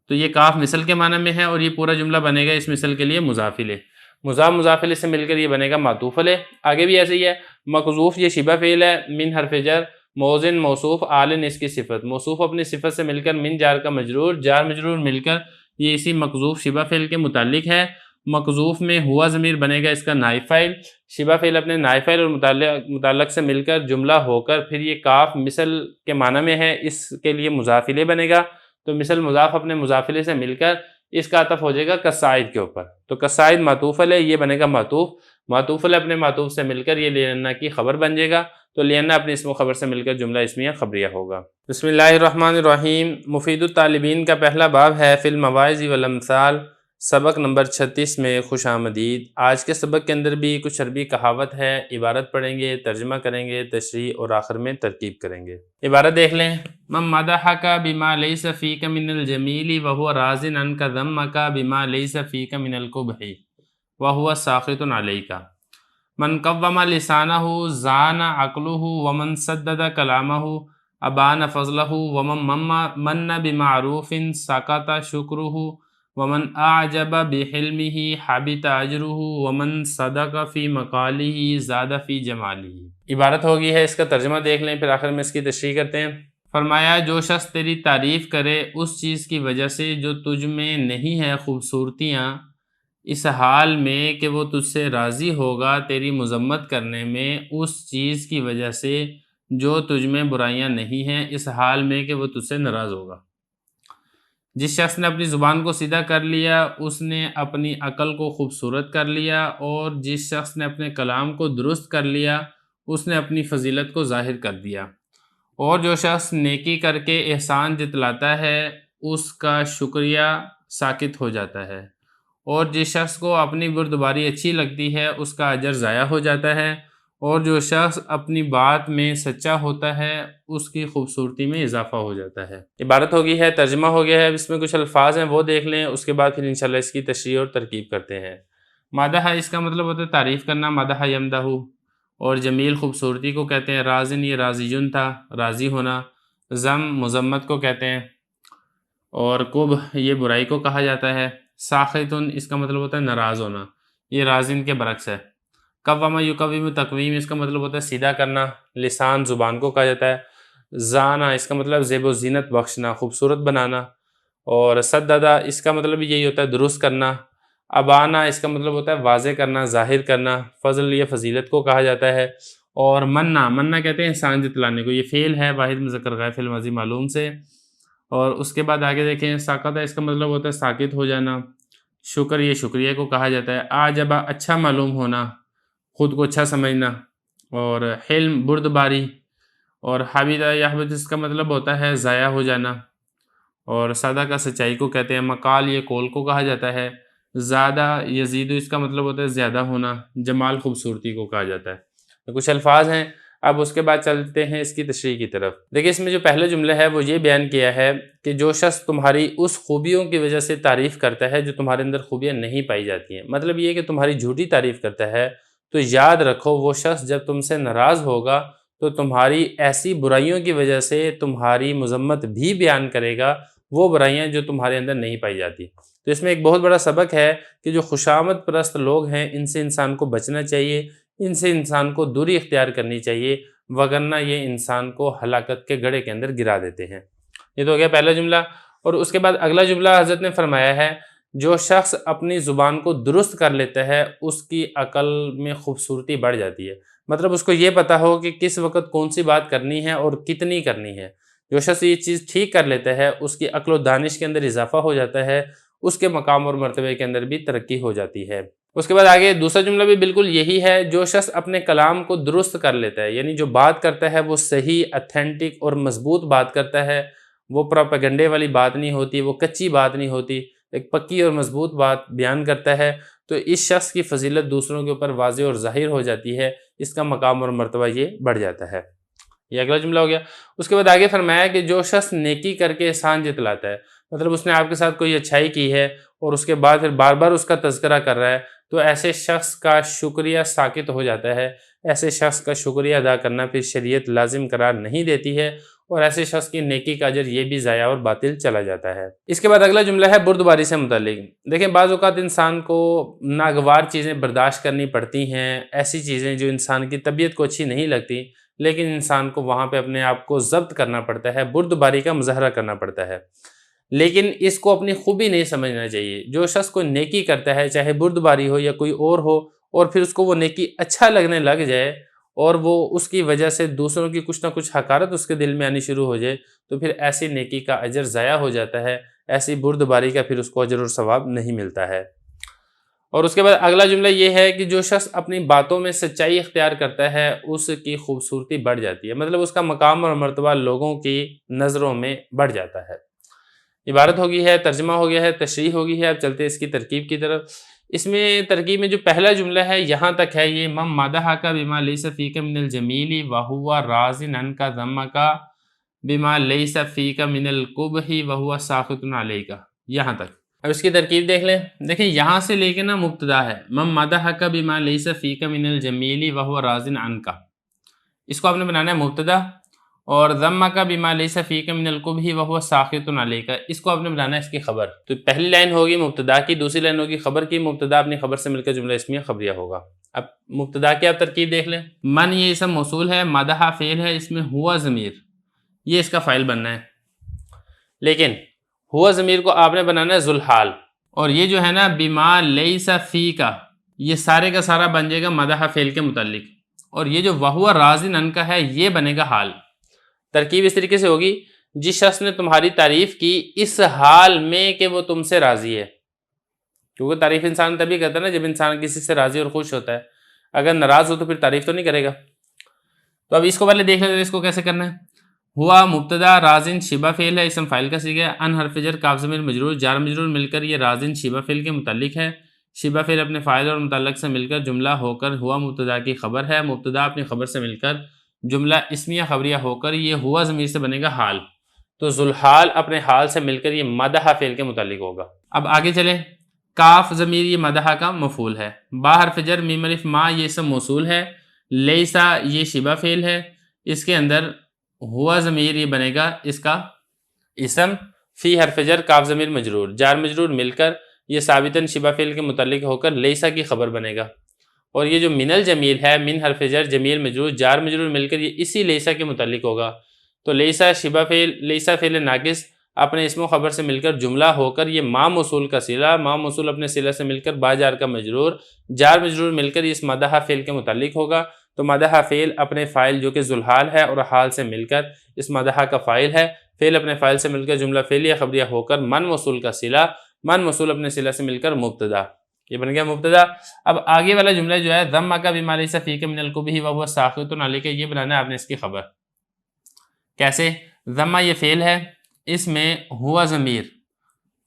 تو یہ کاف مثل کے معنی میں ہے اور یہ پورا جملہ بنے گا اس مثل کے لیے مضاف الیہ. مضاف الیہ سے مل کر یہ بنے گا معطوف علیہ. آگے بھی ایسے ہی ہے. مقذوف یہ شبہ فعل ہے، من حرف جر، موزن موصوف، عالن اس کی صفت، موصوف اپنی صفت سے مل کر من جار کا مجرور، جار مجرور مل کر یہ اسی مقذوف شبہ فعل کے متعلق ہے. مقذوف میں ہوا ضمیر بنے گا اس کا نائب فاعل، شبہ فعل اپنے نائب فاعل اور متعلق سے مل کر جملہ ہو کر پھر یہ کاف مثل کے معنی میں ہے، اس کے لیے مضاف الیہ بنے گا، تو مثل مضاف اپنے مضاف الیہ سے مل کر اس کا عطف ہو جائے گا کسائد کے اوپر، تو کسائد معطوف علیہ یہ بنے گا معطوف علیہ اپنے معطوف سے مل کر یہ لینا کی خبر بن جائے گا، تو لینا اپنے اسم و خبر سے مل کر جملہ اسمیہ خبریہ ہوگا۔ بسم اللہ الرحمن الرحیم۔ مفید الطالبین کا پہلا باب ہے فی المواعظ والامثال، سبق نمبر 36 میں خوش آمدید۔ آج کے سبق کے اندر بھی کچھ عربی کہاوت ہے، عبارت پڑھیں گے، ترجمہ کریں گے، تشریح اور آخر میں ترکیب کریں گے۔ عبارت دیکھ لیں۔ من مدحک بما لیس فیک من الجمیل وہو راض عنک ذمک بما لیس فیک من القبح وہو ساخط علیک۔ من قوم لسانہ زان عقلہ ومن سدد کلامہ ابان فضلہ ومن من بمعروف سقط شکرہ ومن اعجب بحلمہ حبط اجرہ ومن صدق فی مقالہ زاد فی جمالہ۔ عبارت ہوگی ہے، اس کا ترجمہ دیکھ لیں پھر آخر میں اس کی تشریح کرتے ہیں۔ فرمایا جو شخص تیری تعریف کرے اس چیز کی وجہ سے جو تجھ میں نہیں ہے خوبصورتیاں، اس حال میں کہ وہ تجھ سے راضی ہوگا تیری مذمت کرنے میں اس چیز کی وجہ سے جو تجھ میں برائیاں نہیں ہیں، اس حال میں کہ وہ تجھ سے ناراض ہوگا۔ جس شخص نے اپنی زبان کو سیدھا کر لیا اس نے اپنی عقل کو خوبصورت کر لیا، اور جس شخص نے اپنے کلام کو درست کر لیا اس نے اپنی فضیلت کو ظاہر کر دیا، اور جو شخص نیکی کر کے احسان جتلاتا ہے اس کا شکریہ ساکت ہو جاتا ہے، اور جس شخص کو اپنی بردباری اچھی لگتی ہے اس کا اجر ضائع ہو جاتا ہے، اور جو شخص اپنی بات میں سچا ہوتا ہے اس کی خوبصورتی میں اضافہ ہو جاتا ہے۔ عبارت ہوگی ہے، ترجمہ ہو گیا ہے، اس میں کچھ الفاظ ہیں وہ دیکھ لیں، اس کے بعد پھر انشاءاللہ اس کی تشریح اور ترکیب کرتے ہیں۔ مدح اس کا مطلب ہوتا ہے تعریف کرنا، مدح یمدح، اور جمیل خوبصورتی کو کہتے ہیں، راضٍ یہ راضیٌ تھا راضی ہونا، ذم مذمت کو کہتے ہیں، اور قبح یہ برائی کو کہا جاتا ہے، ساخطٌ اس کا مطلب ہوتا ہے ناراض ہونا، یہ راضٍ کے برعکس ہے۔ قوّم یقوّم تقویم اس کا مطلب ہوتا ہے سیدھا کرنا، لسان زبان کو کہا جاتا ہے، زانا اس کا مطلب زیب و زینت بخشنا، خوبصورت بنانا، اور سددہ اس کا مطلب یہی ہوتا ہے درست کرنا، ابانا اس کا مطلب ہوتا ہے واضح کرنا، ظاہر کرنا، فضل یہ فضیلت کو کہا جاتا ہے، اور مننا کہتے ہیں احسان جتلانے کو، یہ فعل ہے واحد مذکر غائب فعل ماضی معلوم سے، اور اس کے بعد آگے دیکھیں ساقطہ اس کا مطلب ہوتا ہے ساکت ہو جانا، شکر یہ شکریہ کو کہا جاتا ہے، عجبہ اچھا معلوم ہونا، خود کو اچھا سمجھنا، اور حلم بردباری، اور حبیدہ یحبط اس کا مطلب ہوتا ہے ضائع ہو جانا، اور صدقہ سچائی کو کہتے ہیں، مقال یہ قول کو کہا جاتا ہے، زیادہ یزید اس کا مطلب ہوتا ہے زیادہ ہونا، جمال خوبصورتی کو کہا جاتا ہے۔ تو کچھ الفاظ ہیں، اب اس کے بعد چلتے ہیں اس کی تشریح کی طرف۔ دیکھیں اس میں جو پہلا جملہ ہے وہ یہ بیان کیا ہے کہ جو شخص تمہاری اس خوبیوں کی وجہ سے تعریف کرتا ہے جو تمہارے اندر خوبیاں نہیں پائی جاتی ہیں، مطلب یہ کہ تمہاری جھوٹی تعریف کرتا ہے، تو یاد رکھو وہ شخص جب تم سے ناراض ہوگا تو تمہاری ایسی برائیوں کی وجہ سے تمہاری مذمت بھی بیان کرے گا، وہ برائیاں جو تمہارے اندر نہیں پائی جاتی۔ تو اس میں ایک بہت بڑا سبق ہے کہ جو خوشامد پرست لوگ ہیں ان سے انسان کو بچنا چاہیے، ان سے انسان کو دوری اختیار کرنی چاہیے، وگرنہ یہ انسان کو ہلاکت کے گڑھے کے اندر گرا دیتے ہیں۔ یہ تو ہو گیا پہلا جملہ، اور اس کے بعد اگلا جملہ حضرت نے فرمایا ہے جو شخص اپنی زبان کو درست کر لیتا ہے اس کی عقل میں خوبصورتی بڑھ جاتی ہے، مطلب اس کو یہ پتا ہو کہ کس وقت کون سی بات کرنی ہے اور کتنی کرنی ہے۔ جو شخص یہ چیز ٹھیک کر لیتا ہے اس کی عقل و دانش کے اندر اضافہ ہو جاتا ہے، اس کے مقام اور مرتبے کے اندر بھی ترقی ہو جاتی ہے۔ اس کے بعد آگے دوسرا جملہ بھی بالکل یہی ہے، جو شخص اپنے کلام کو درست کر لیتا ہے، یعنی جو بات کرتا ہے وہ صحیح اتھینٹک اور مضبوط بات کرتا ہے، وہ پروپیگنڈے والی بات نہیں ہوتی، وہ کچی بات نہیں ہوتی، ایک پکی اور مضبوط بات بیان کرتا ہے، تو اس شخص کی فضیلت دوسروں کے اوپر واضح اور ظاہر ہو جاتی ہے، اس کا مقام اور مرتبہ یہ بڑھ جاتا ہے۔ یہ اگلا جملہ ہو گیا۔ اس کے بعد آگے فرمایا کہ جو شخص نیکی کر کے احسان جتلاتا ہے، مطلب اس نے آپ کے ساتھ کوئی اچھائی کی ہے اور اس کے بعد پھر بار بار اس کا تذکرہ کر رہا ہے، تو ایسے شخص کا شکریہ ساکت ہو جاتا ہے، ایسے شخص کا شکریہ ادا کرنا پھر شریعت لازم قرار نہیں دیتی ہے، اور ایسے شخص کی نیکی کا اجر یہ بھی ضائع اور باطل چلا جاتا ہے۔ اس کے بعد اگلا جملہ ہے بردباری سے متعلق۔ دیکھیں بعض اوقات انسان کو ناگوار چیزیں برداشت کرنی پڑتی ہیں، ایسی چیزیں جو انسان کی طبیعت کو اچھی نہیں لگتی، لیکن انسان کو وہاں پہ اپنے آپ کو ضبط کرنا پڑتا ہے، بردباری کا مظاہرہ کرنا پڑتا ہے۔ لیکن اس کو اپنی خوبی نہیں سمجھنا چاہیے. جو شخص کوئی نیکی کرتا ہے چاہے بردباری ہو یا کوئی اور ہو اور پھر اس کو وہ نیکی اچھا لگنے لگ جائے اور وہ اس کی وجہ سے دوسروں کی کچھ نہ کچھ حقارت اس کے دل میں آنی شروع ہو جائے تو پھر ایسی نیکی کا اجر ضائع ہو جاتا ہے، ایسی بردباری کا پھر اس کو اجر اور ثواب نہیں ملتا ہے. اور اس کے بعد اگلا جملہ یہ ہے کہ جو شخص اپنی باتوں میں سچائی اختیار کرتا ہے اس کی خوبصورتی بڑھ جاتی ہے، مطلب اس کا مقام اور مرتبہ لوگوں کی نظروں میں بڑھ جاتا ہے. عبارت ہو گئی ہے، ترجمہ ہو گیا ہے، تشریح ہو گئی ہے. اب چلتے ہیں اس کی ترکیب کی طرف. اس میں ترکیب میں جو پہلا جملہ ہے یہاں تک ہے یہ من مدحک بما لیس فیک من الجمیل وہو راض عنک ذمک بما لیس فیک من القبح وہو ساخط علیک، یہاں تک. اب اس کی ترکیب دیکھ لیں. دیکھیں یہاں سے لے کے نا مبتدا ہے من مدحک بما لیس فیک من الجمیل وہو راض عنک، اس کو آپ نے بنانا ہے مبتدا، اور ذمک بما لیس فیک من القبح وہو ساخط علیک، اس کو آپ نے بنانا ہے اس کی خبر. تو پہلی لائن ہوگی مبتدا کی، دوسری لائن ہوگی خبر کی. مبتدا اپنی خبر سے مل کر جملہ اسمیہ خبریہ ہوگا. اب مبتدا کی آپ ترکیب دیکھ لیں. من یہ اسم موصول ہے، مدح فعل ہے، اس میں ہوا ضمیر یہ اس کا فاعل بننا ہے، لیکن ہوا ضمیر کو آپ نے بنانا ہے ذوالحال، اور یہ جو ہے نا بما لیس فیک یہ سارے کا سارا بن جائے گا مدح فعل کے متعلق، اور یہ جو وہو راض عنک ہے یہ بنے گا حال. ترکیب اس طریقے سے ہوگی جس شخص نے تمہاری تعریف کی اس حال میں کہ وہ تم سے راضی ہے، کیونکہ تعریف انسان تبھی کرتا ہے نا جب انسان کسی سے راضی اور خوش ہوتا ہے. اگر ناراض ہو تو پھر تعریف تو نہیں کرے گا. تو اب اس کو پہلے دیکھ لیتے ہیں اس کو کیسے کرنا ہے. ہوا مبتدا، رازن شبہ فعل ہے، اسم فاعل کا صیغہ ہے، ان حرف جر کاف ضمیر مجرور جار مجرور مل کر یہ رازن شبہ فعل کے متعلق ہے. شبہ فعل اپنے فاعل اور متعلق سے مل کر جملہ ہو کر ہوا مبتدا کی خبر ہے. مبتدا اپنی خبر سے مل کر جملہ اسمیہ خبریہ ہو کر یہ ہوا ضمیر سے بنے گا حال. تو ذوالحال اپنے حال سے مل کر یہ مدح فعل کے متعلق ہوگا. اب آگے چلیں. کاف ضمیر یہ مدح کا مفعول ہے، با حرف جر میم الف ما یہ اسم موصول ہے، لیسا یہ شبہ فعل ہے، اس کے اندر ہوا ضمیر یہ بنے گا اس کا اسم، فی حرف جر کاف ضمیر مجرور جار مجرور مل کر یہ ثابتاً شبہ فعل کے متعلق ہو کر لیسا کی خبر بنے گا. اور یہ جو من الجمیل ہے من حرف جر جمیل مجرور جار مجرور مل کر یہ اسی لیسا کے متعلق ہوگا. تو لیسا شبہ فعل لیسا فعل ناقص اپنے اسم و خبر سے مل کر جملہ ہو کر یہ ما موصول کا صلہ، ما موصول اپنے صلہ سے مل کر با جار کا مجرور جار مجرور مل کر اس مدح فعل کے متعلق ہوگا. تو مدح فعل اپنے فاعل جو کہ ذوالحال ہے اور حال سے مل کر اس مدح کا فاعل ہے، فعل اپنے فاعل سے مل کر جملہ فعلیہ خبریہ ہو کر من موصول کا صلہ، من موصول اپنے صلہ سے مل کر مبتدا، یہ بن گیا مبتدا. اب آگے والا جملہ جو ہے ذمک بما لیس فیک من القبح وہو ساخط علیک، یہ بنانا ہے آپ نے اس کی خبر. کیسے؟ ذمہ یہ فعل ہے، اس میں ہوا ضمیر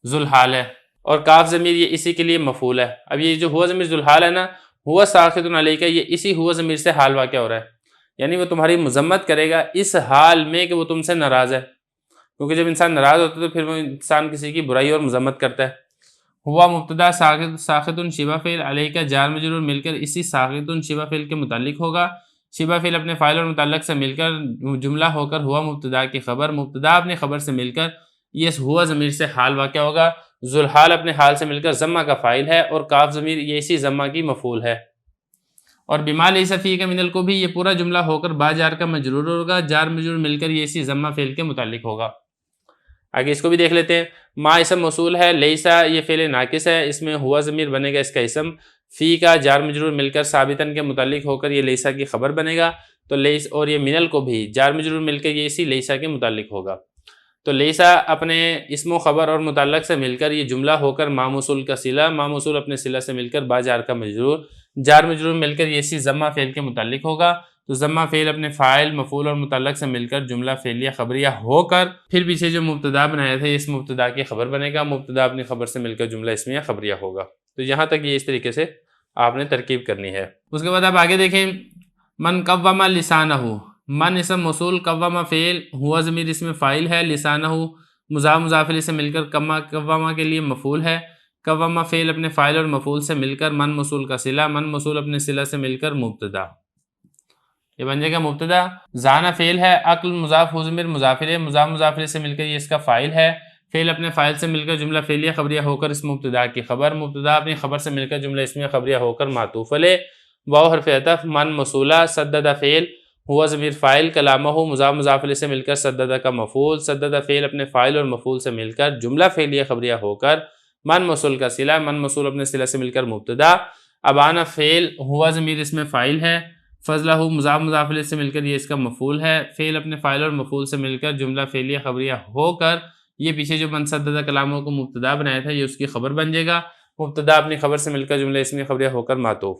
ذوالحال ہے اور کاف ضمیر یہ اسی کے لیے مفعول ہے. اب یہ جو ہوا ضمیر ذوالحال ہے نا ہوا ساخط علیک یہ اسی ہوا ضمیر سے حال واقع ہو رہا ہے، یعنی وہ تمہاری مذمت کرے گا اس حال میں کہ وہ تم سے ناراض ہے، کیونکہ جب انسان ناراض ہوتا ہے تو پھر وہ انسان کسی کی برائی اور مذمت کرتا ہے. ہوا مبتدا ساخط شبہ فعل علیہ کا جار مجرور مل کر اسی ساخط شبہ فعل کے متعلق ہوگا. شبہ فعل اپنے فاعل اور متعلق سے مل کر جملہ ہو کر ہوا مبتدا کی خبر، مبتدا اپنے خبر سے مل کر یہ ہوا ضمیر سے حال واقع ہوگا. ذوالحال اپنے حال سے مل کر ضمہ کا فاعل ہے اور کاف ضمیر یہ اسی ضمہ کی مفعول ہے. اور بما لیس فیک من القبح یہ پورا جملہ ہو کر با جار کا مجرور ہوگا، جار مجرور مل کر یہ اسی ضمہ فعل کے متعلق ہوگا. آگے اس کو بھی دیکھ لیتے ہیں. ما اسم موصول ہے، لیسا یہ فعل ناقص ہے، اس میں ہوا ضمیر بنے گا اس کا اسم، فی کا جار مجرور مل کر ثابتاً کے متعلق ہو کر یہ لیسا کی خبر بنے گا. تو لیس اور یہ من القبح جار مجرور مل کر یہ اسی لیسا کے متعلق ہوگا. تو لیسا اپنے اسم و خبر اور متعلق سے مل کر یہ جملہ ہو کر ما موصول کا صلہ، ما موصول اپنے صلہ سے مل کر با جار کا مجرور جار مجرور مل کر یہ اسی ضمہ فعل کے متعلق ہوگا. تو ضمہ فعل اپنے فاعل مفعول اور متعلق سے مل کر جملہ فعلیہ خبریہ ہو کر پھر پیچھے جو مبتدا بنایا تھا اس مبتدا کی خبر بنے گا، مبتدا اپنی خبر سے مل کر جملہ اسمیہ خبریہ ہوگا. تو یہاں تک یہ اس طریقے سے آپ نے ترکیب کرنی ہے. اس کے بعد آپ آگے دیکھیں. من قوّم لسانہ، من اسم موصول، قوّم فعل، ہوا ضمیر اس میں فاعل ہے، لسانہ مضاف مضاف الیہ سے مل کر قوّم کے لیے مفعول ہے. قوّم فعل اپنے فاعل اور مفعول سے مل کر من موصول کا صلہ، من موصول اپنے صلہ سے مل کر مبتدا، یہ بن جائے گا مبتدا. زانا فعل ہے، عقل مضاف ہو ضمیر مضاف الیہ، مضاف مضاف الیہ سے مل کر یہ اس کا فاعل ہے. فعل اپنے فاعل سے مل کر جملہ فعلیہ خبریہ ہو کر اس مبتدا کی خبر، مبتدا اپنی خبر سے مل کر جملہ اسمیہ خبریہ ہو کر معطوف علیہ. واو حرف عطف، من موصولہ، سدد فعل، ہوا ضمیر فاعل، کلامہ مضاف مضاف الیہ سے مل کر سددہ کا مفعول، سددہ فعل اپنے فاعل اور مفعول سے مل کر جملہ فعلیہ خبریہ ہو کر من موصول کا صلہ، من موصول اپنے صلہ سے مل کر مبتدا، ابانا فعل، ہوا ضمیر اس میں فاعل ہے، فضلہ مضاف مضاف الیہ سے مل کر یہ اس کا مفعول ہے، فعل اپنے فاعل اور مفعول سے مل کر جملہ فعلیہ خبریہ ہو کر یہ پیچھے جو من سددہ کلاموں کو مبتدا بنایا تھا یہ اس کی خبر بن جائے گا، مبتدا اپنی خبر سے مل کر جملہ اسمی خبریہ ہو کر معطوف۔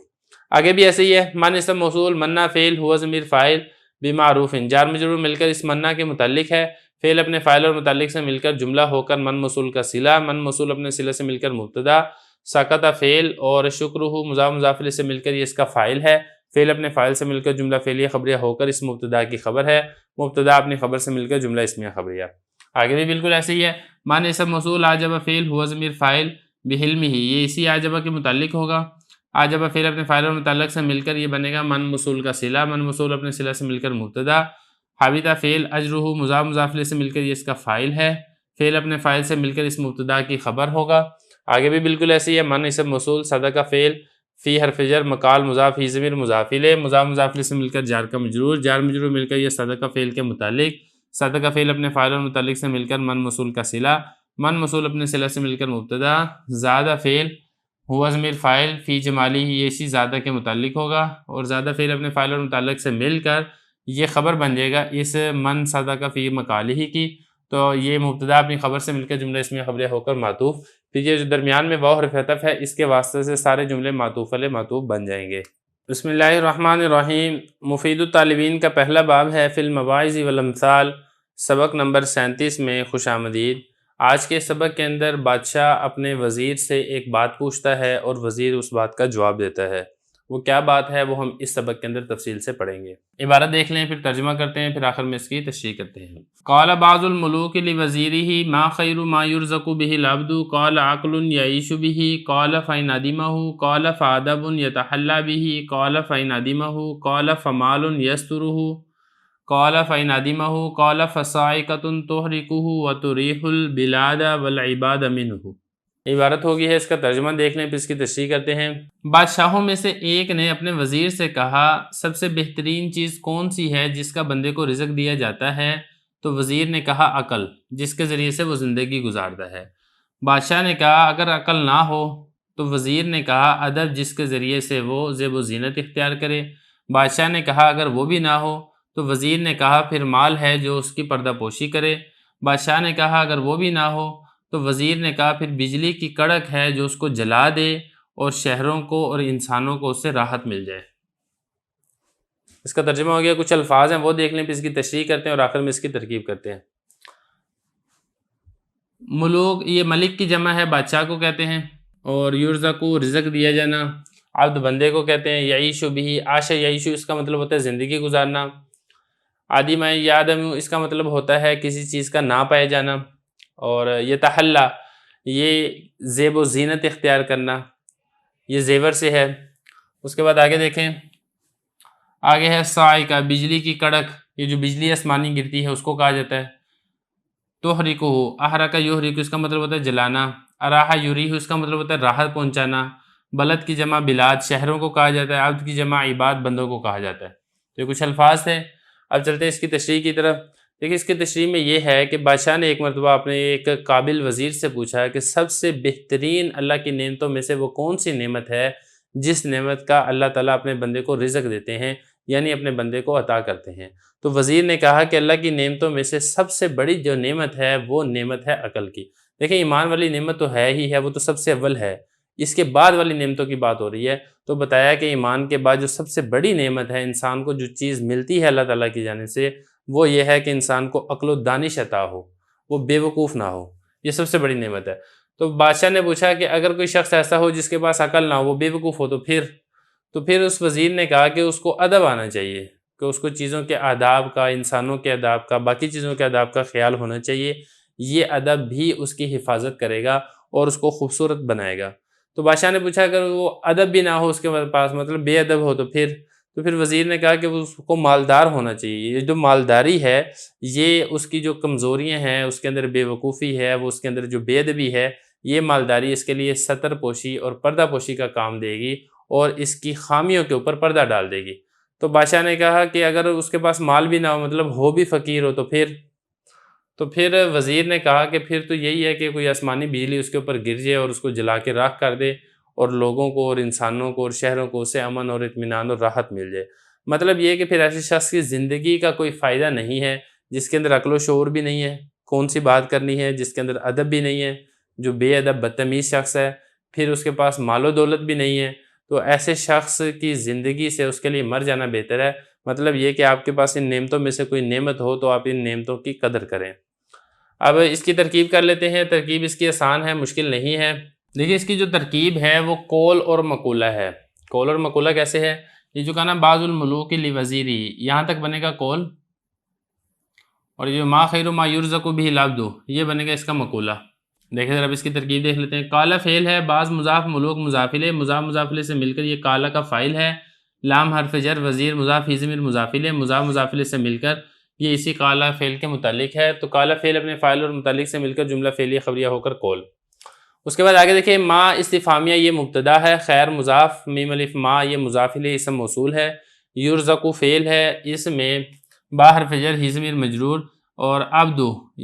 آگے بھی ایسے ہی ہے، من اسم موصول، منا فعل، ہوا ضمیر فاعل، بمعروف، جار مجرور مل کر اس منا کے متعلق ہے، فعل اپنے فاعل اور متعلق سے مل کر جملہ ہو کر من موصول کا صلہ، من موصول اپنے صلہ سے مل کر مبتدا، سکت فعل اور شکرہ مضاف مضاف الیہ سے مل کر یہ اس کا فاعل ہے، فعل اپنے فاعل سے مل کر جملہ فعلیہ خبریہ ہو کر اس مبتدا کی خبر ہے، مبتدا اپنی خبر سے مل کر جملہ اسمیہ خبریہ۔ آگے بھی بالکل ایسے ہی ہے، من اسم موصول عجب فعل، ہوا ضمیر فاعل، بحلمہ، یہ اسی عجبہ کے متعلق ہوگا، عجبہ فعل اپنے فاعل اور متعلق سے مل کر یہ بنے گا من موصول کا صلہ، من موصول اپنے صلہ سے مل کر مبتدا، حابطہ فعل، اجرہ مضاف مضاف الیہ سے مل کر یہ اس کا فاعل ہے، فعل اپنے فاعل سے مل کر اس مبتدا کی خبر ہوگا۔ آگے بھی بالکل ایسے ہی ہے، من اسم موصول صدقہ فعل، فی حرف جر، مقال مضاف، ہی ضمیر مضاف الیہ، مضاف مضاف الیہ سے مل کر جار کا مجرور، جار مجرور مل کر یہ صدقہ فعل کے متعلق، صدقہ فعل اپنے فاعل اور متعلق سے مل کر من موصول کا صلہ، من موصول اپنے صلہ سے مل کر مبتدا، زادہ فعل، ہوا ضمیر فاعل، فی جمالی، یہ اسی زادہ کے متعلق ہوگا، اور زادہ فعل اپنے فاعل اور متعلق سے مل کر یہ خبر بن جائے گا اس من صدقہ فی مقالہ کی، تو یہ مبتدا اپنی خبر سے مل کر جملہ اسمیہ خبریہ ہو کر معطوف، پھر یہ جو درمیان میں واو حرف عطف ہے اس کے واسطے سے سارے جملے معطوف علیہ معطوف بن جائیں گے۔ بسم اللہ الرحمن الرحیم، مفید الطالبین کا پہلا باب ہے فی المواعظ والامثال، سبق نمبر 37 میں خوش آمدید۔ آج کے سبق کے اندر بادشاہ اپنے وزیر سے ایک بات پوچھتا ہے اور وزیر اس بات کا جواب دیتا ہے، وہ کیا بات ہے وہ ہم اس سبق کے اندر تفصیل سے پڑھیں گے۔ عبارت دیکھ لیں، پھر ترجمہ کرتے ہیں، پھر آخر میں اس کی تشریح کرتے ہیں۔ قال بعض الملوک لوزیرہ ما خیر ما یرزق به العبد قال عقل یعیش به قال فإن عدمه قال فادب یتحلی به قال فإن عدمه قال فمال یستره قال فإن عدمه قال فصاعقة تحرقه وتریح البلاد والعباد منه۔ عبارت ہوگی ہے، اس کا ترجمہ دیکھ لیں، پھر اس کی تشریح کرتے ہیں۔ بادشاہوں میں سے ایک نے اپنے وزیر سے کہا، سب سے بہترین چیز کون سی ہے جس کا بندے کو رزق دیا جاتا ہے؟ تو وزیر نے کہا عقل، جس کے ذریعے سے وہ زندگی گزارتا ہے۔ بادشاہ نے کہا اگر عقل نہ ہو تو وزیر نے کہا ادب، جس کے ذریعے سے وہ زیب و زینت اختیار کرے۔ بادشاہ نے کہا اگر وہ بھی نہ ہو تو وزیر نے کہا پھر مال ہے جو اس کی پردہ پوشی کرے۔ بادشاہ نے کہا اگر وہ بھی نہ ہو تو وزیر نے کہا پھر بجلی کی کڑک ہے جو اس کو جلا دے اور شہروں کو اور انسانوں کو اس سے راحت مل جائے۔ اس کا ترجمہ ہو گیا، کچھ الفاظ ہیں وہ دیکھ لیں، پھر اس کی تشریح کرتے ہیں اور آخر میں اس کی ترکیب کرتے ہیں۔ ملوک، یہ ملک کی جمع ہے، بادشاہ کو کہتے ہیں، اور یرزقو، رزق دیا جانا، عبد بندے کو کہتے ہیں، یعیشو بھی، عاش یعیشو اس کا مطلب ہوتا ہے زندگی گزارنا، عدم یادم اس کا مطلب ہوتا ہے کسی چیز کا نہ پائے جانا، اور یتحلی یہ زیب و زینت اختیار کرنا، یہ زیور سے ہے۔ اس کے بعد آگے دیکھیں، آگے ہے صاعقہ، بجلی کی کڑک، یہ جو بجلی آسمانی گرتی ہے اس کو کہا جاتا ہے۔ تحرکہ، احرق یحرک اس کا مطلب ہوتا ہے جلانا، اراح یریح اس کا مطلب ہوتا ہے راحت پہنچانا، بلد کی جمع بلاد شہروں کو کہا جاتا ہے، عبد کی جمع عباد بندوں کو کہا جاتا ہے۔ تو یہ کچھ الفاظ تھے، اب چلتے ہیں اس کی تشریح کی طرف۔ دیکھیں اس کی تشریح میں یہ ہے کہ بادشاہ نے ایک مرتبہ اپنے ایک قابل وزیر سے پوچھا کہ سب سے بہترین اللہ کی نعمتوں میں سے وہ کون سی نعمت ہے جس نعمت کا اللہ تعالیٰ اپنے بندے کو رزق دیتے ہیں، یعنی اپنے بندے کو عطا کرتے ہیں۔ تو وزیر نے کہا کہ اللہ کی نعمتوں میں سے سب سے بڑی جو نعمت ہے وہ نعمت ہے عقل کی۔ دیکھیں ایمان والی نعمت تو ہے ہی ہے، وہ تو سب سے اول ہے، اس کے بعد والی نعمتوں کی بات ہو رہی ہے۔ تو بتایا کہ ایمان کے بعد جو سب سے بڑی نعمت ہے انسان کو، جو چیز ملتی ہے اللہ تعالیٰ کی جانب سے، وہ یہ ہے کہ انسان کو عقل و دانش عطا ہو، وہ بے وقوف نہ ہو، یہ سب سے بڑی نعمت ہے۔ تو بادشاہ نے پوچھا کہ اگر کوئی شخص ایسا ہو جس کے پاس عقل نہ ہو، وہ بے وقوف ہو، تو پھر اس وزیر نے کہا کہ اس کو ادب آنا چاہیے، کہ اس کو چیزوں کے آداب کا، انسانوں کے آداب کا، باقی چیزوں کے آداب کا خیال ہونا چاہیے، یہ ادب بھی اس کی حفاظت کرے گا اور اس کو خوبصورت بنائے گا۔ تو بادشاہ نے پوچھا اگر وہ ادب بھی نہ ہو اس کے پاس، مطلب بے ادب ہو، تو پھر وزیر نے کہا کہ اس کو مالدار ہونا چاہیے۔ یہ جو مالداری ہے یہ اس کی جو کمزوریاں ہیں، اس کے اندر بے وقوفی ہے، وہ اس کے اندر جو بے ادبی ہے، یہ مالداری اس کے لیے ستر پوشی اور پردہ پوشی کا کام دے گی اور اس کی خامیوں کے اوپر پردہ ڈال دے گی۔ تو بادشاہ نے کہا کہ اگر اس کے پاس مال بھی نہ ہو، مطلب ہو بھی فقیر ہو، تو پھر وزیر نے کہا کہ پھر تو یہی ہے کہ کوئی آسمانی بجلی اس کے اوپر گر جائے اور اس کو جلا کے راکھ کر دے، اور لوگوں کو اور انسانوں کو اور شہروں کو اس سے امن اور اطمینان اور راحت مل جائے۔ مطلب یہ کہ پھر ایسے شخص کی زندگی کا کوئی فائدہ نہیں ہے جس کے اندر عقل و شعور بھی نہیں ہے، کون سی بات کرنی ہے، جس کے اندر ادب بھی نہیں ہے، جو بے ادب بدتمیز شخص ہے، پھر اس کے پاس مال و دولت بھی نہیں ہے، تو ایسے شخص کی زندگی سے اس کے لیے مر جانا بہتر ہے۔ مطلب یہ کہ آپ کے پاس ان نعمتوں میں سے کوئی نعمت ہو تو آپ ان نعمتوں کی قدر کریں۔ اب اس کی ترکیب کر لیتے ہیں۔ ترکیب اس کی آسان ہے، مشکل نہیں ہے۔ دیکھیے اس کی جو ترکیب ہے وہ قول اور مقولہ ہے۔ قول اور مقولہ کیسے ہے؟ یہ جو کہا نا بعض الملوک لوزیری، یہاں تک بنے گا قول، اور یہ ما خیر ما یرزق بہ العبد، یہ بنے گا اس کا مقولہ۔ دیکھیں ذرا اس کی ترکیب دیکھ لیتے ہیں۔ کالا فعل ہے، بعض مضاف ملوک مضاف الیہ، مضاف مضاف الیہ سے مل کر یہ کالا کا فاعل ہے، لام حرف جر، وزیر مضاف، ہی ضمیر مضاف الیہ، مضاف مضاف الیہ سے مل کر یہ اسی کالا فعل کے متعلق ہے۔ تو کالا فعل اپنے فاعل اور متعلق سے مل کر جملہ فعلیہ خبریہ ہو کر قول۔ اس کے بعد آگے دیکھیں، ما استفہامیہ یہ مبتدا ہے، خیر مضاف، میم الف ما یہ مضاف الیہ اسم موصول ہے، یرزق فعل ہے، اس میں با حرف جر، ہی ضمیر مجرور، اور عبد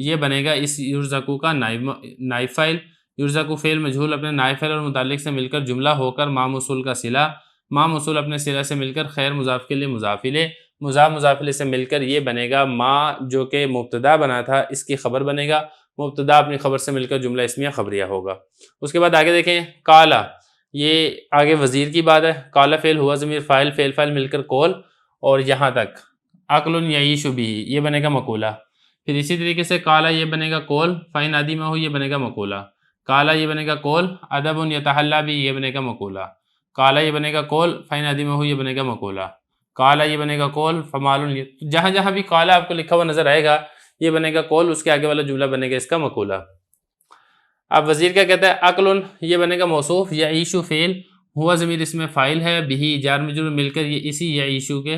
یہ بنے گا اس یرزقو کا نائب فاعل، یرزقو فعل مجہول اپنے نائب فاعل اور متعلق سے مل کر جملہ ہو کر ما موصول کا صلہ، ما موصول اپنے صلہ سے مل کر خیر مضاف کے لیے مضاف الیہ، مضاف مضاف الیہ سے مل کر یہ بنے گا ما جو کہ مبتدا بنا تھا اس کی خبر بنے گا، مبتدا اپنی خبر سے مل کر جملہ اسمیہ خبریہ ہوگا۔ اس کے بعد آگے دیکھیں، کالا یہ آگے وزیر کی بات ہے، کالا فعل ہوا ضمیر فاعل، فعل فاعل مل کر قول، اور یہاں تک عقل یعیش بہ یہ بنے گا مقولہ۔ پھر اسی طریقے سے کالا یہ بنے گا قول، فإن عدیمہ ہو یہ بنے گا مقولہ، کالا یہ بنے گا قول، ادب یتحلی بہ یہ بنے گا مقولہ، کالا یہ بنے گا قول، فإن عدیمہ ہو یہ بنے گا مقولہ، کالا یہ بنے گا قول، فمال جہاں جہاں بھی کالا آپ کو لکھا ہوا نظر آئے گا یہ بنے گا قول، اس کے آگے والا جملہ بنے گا اس کا مقولہ۔ اب وزیر کیا کہتا ہے، عقل یہ بنے گا موصوف، یعیشو فعل، ہوا ضمیر اس میں فاعل ہے، بہ جار مجرور مل کر یہ اسی یعیشو کے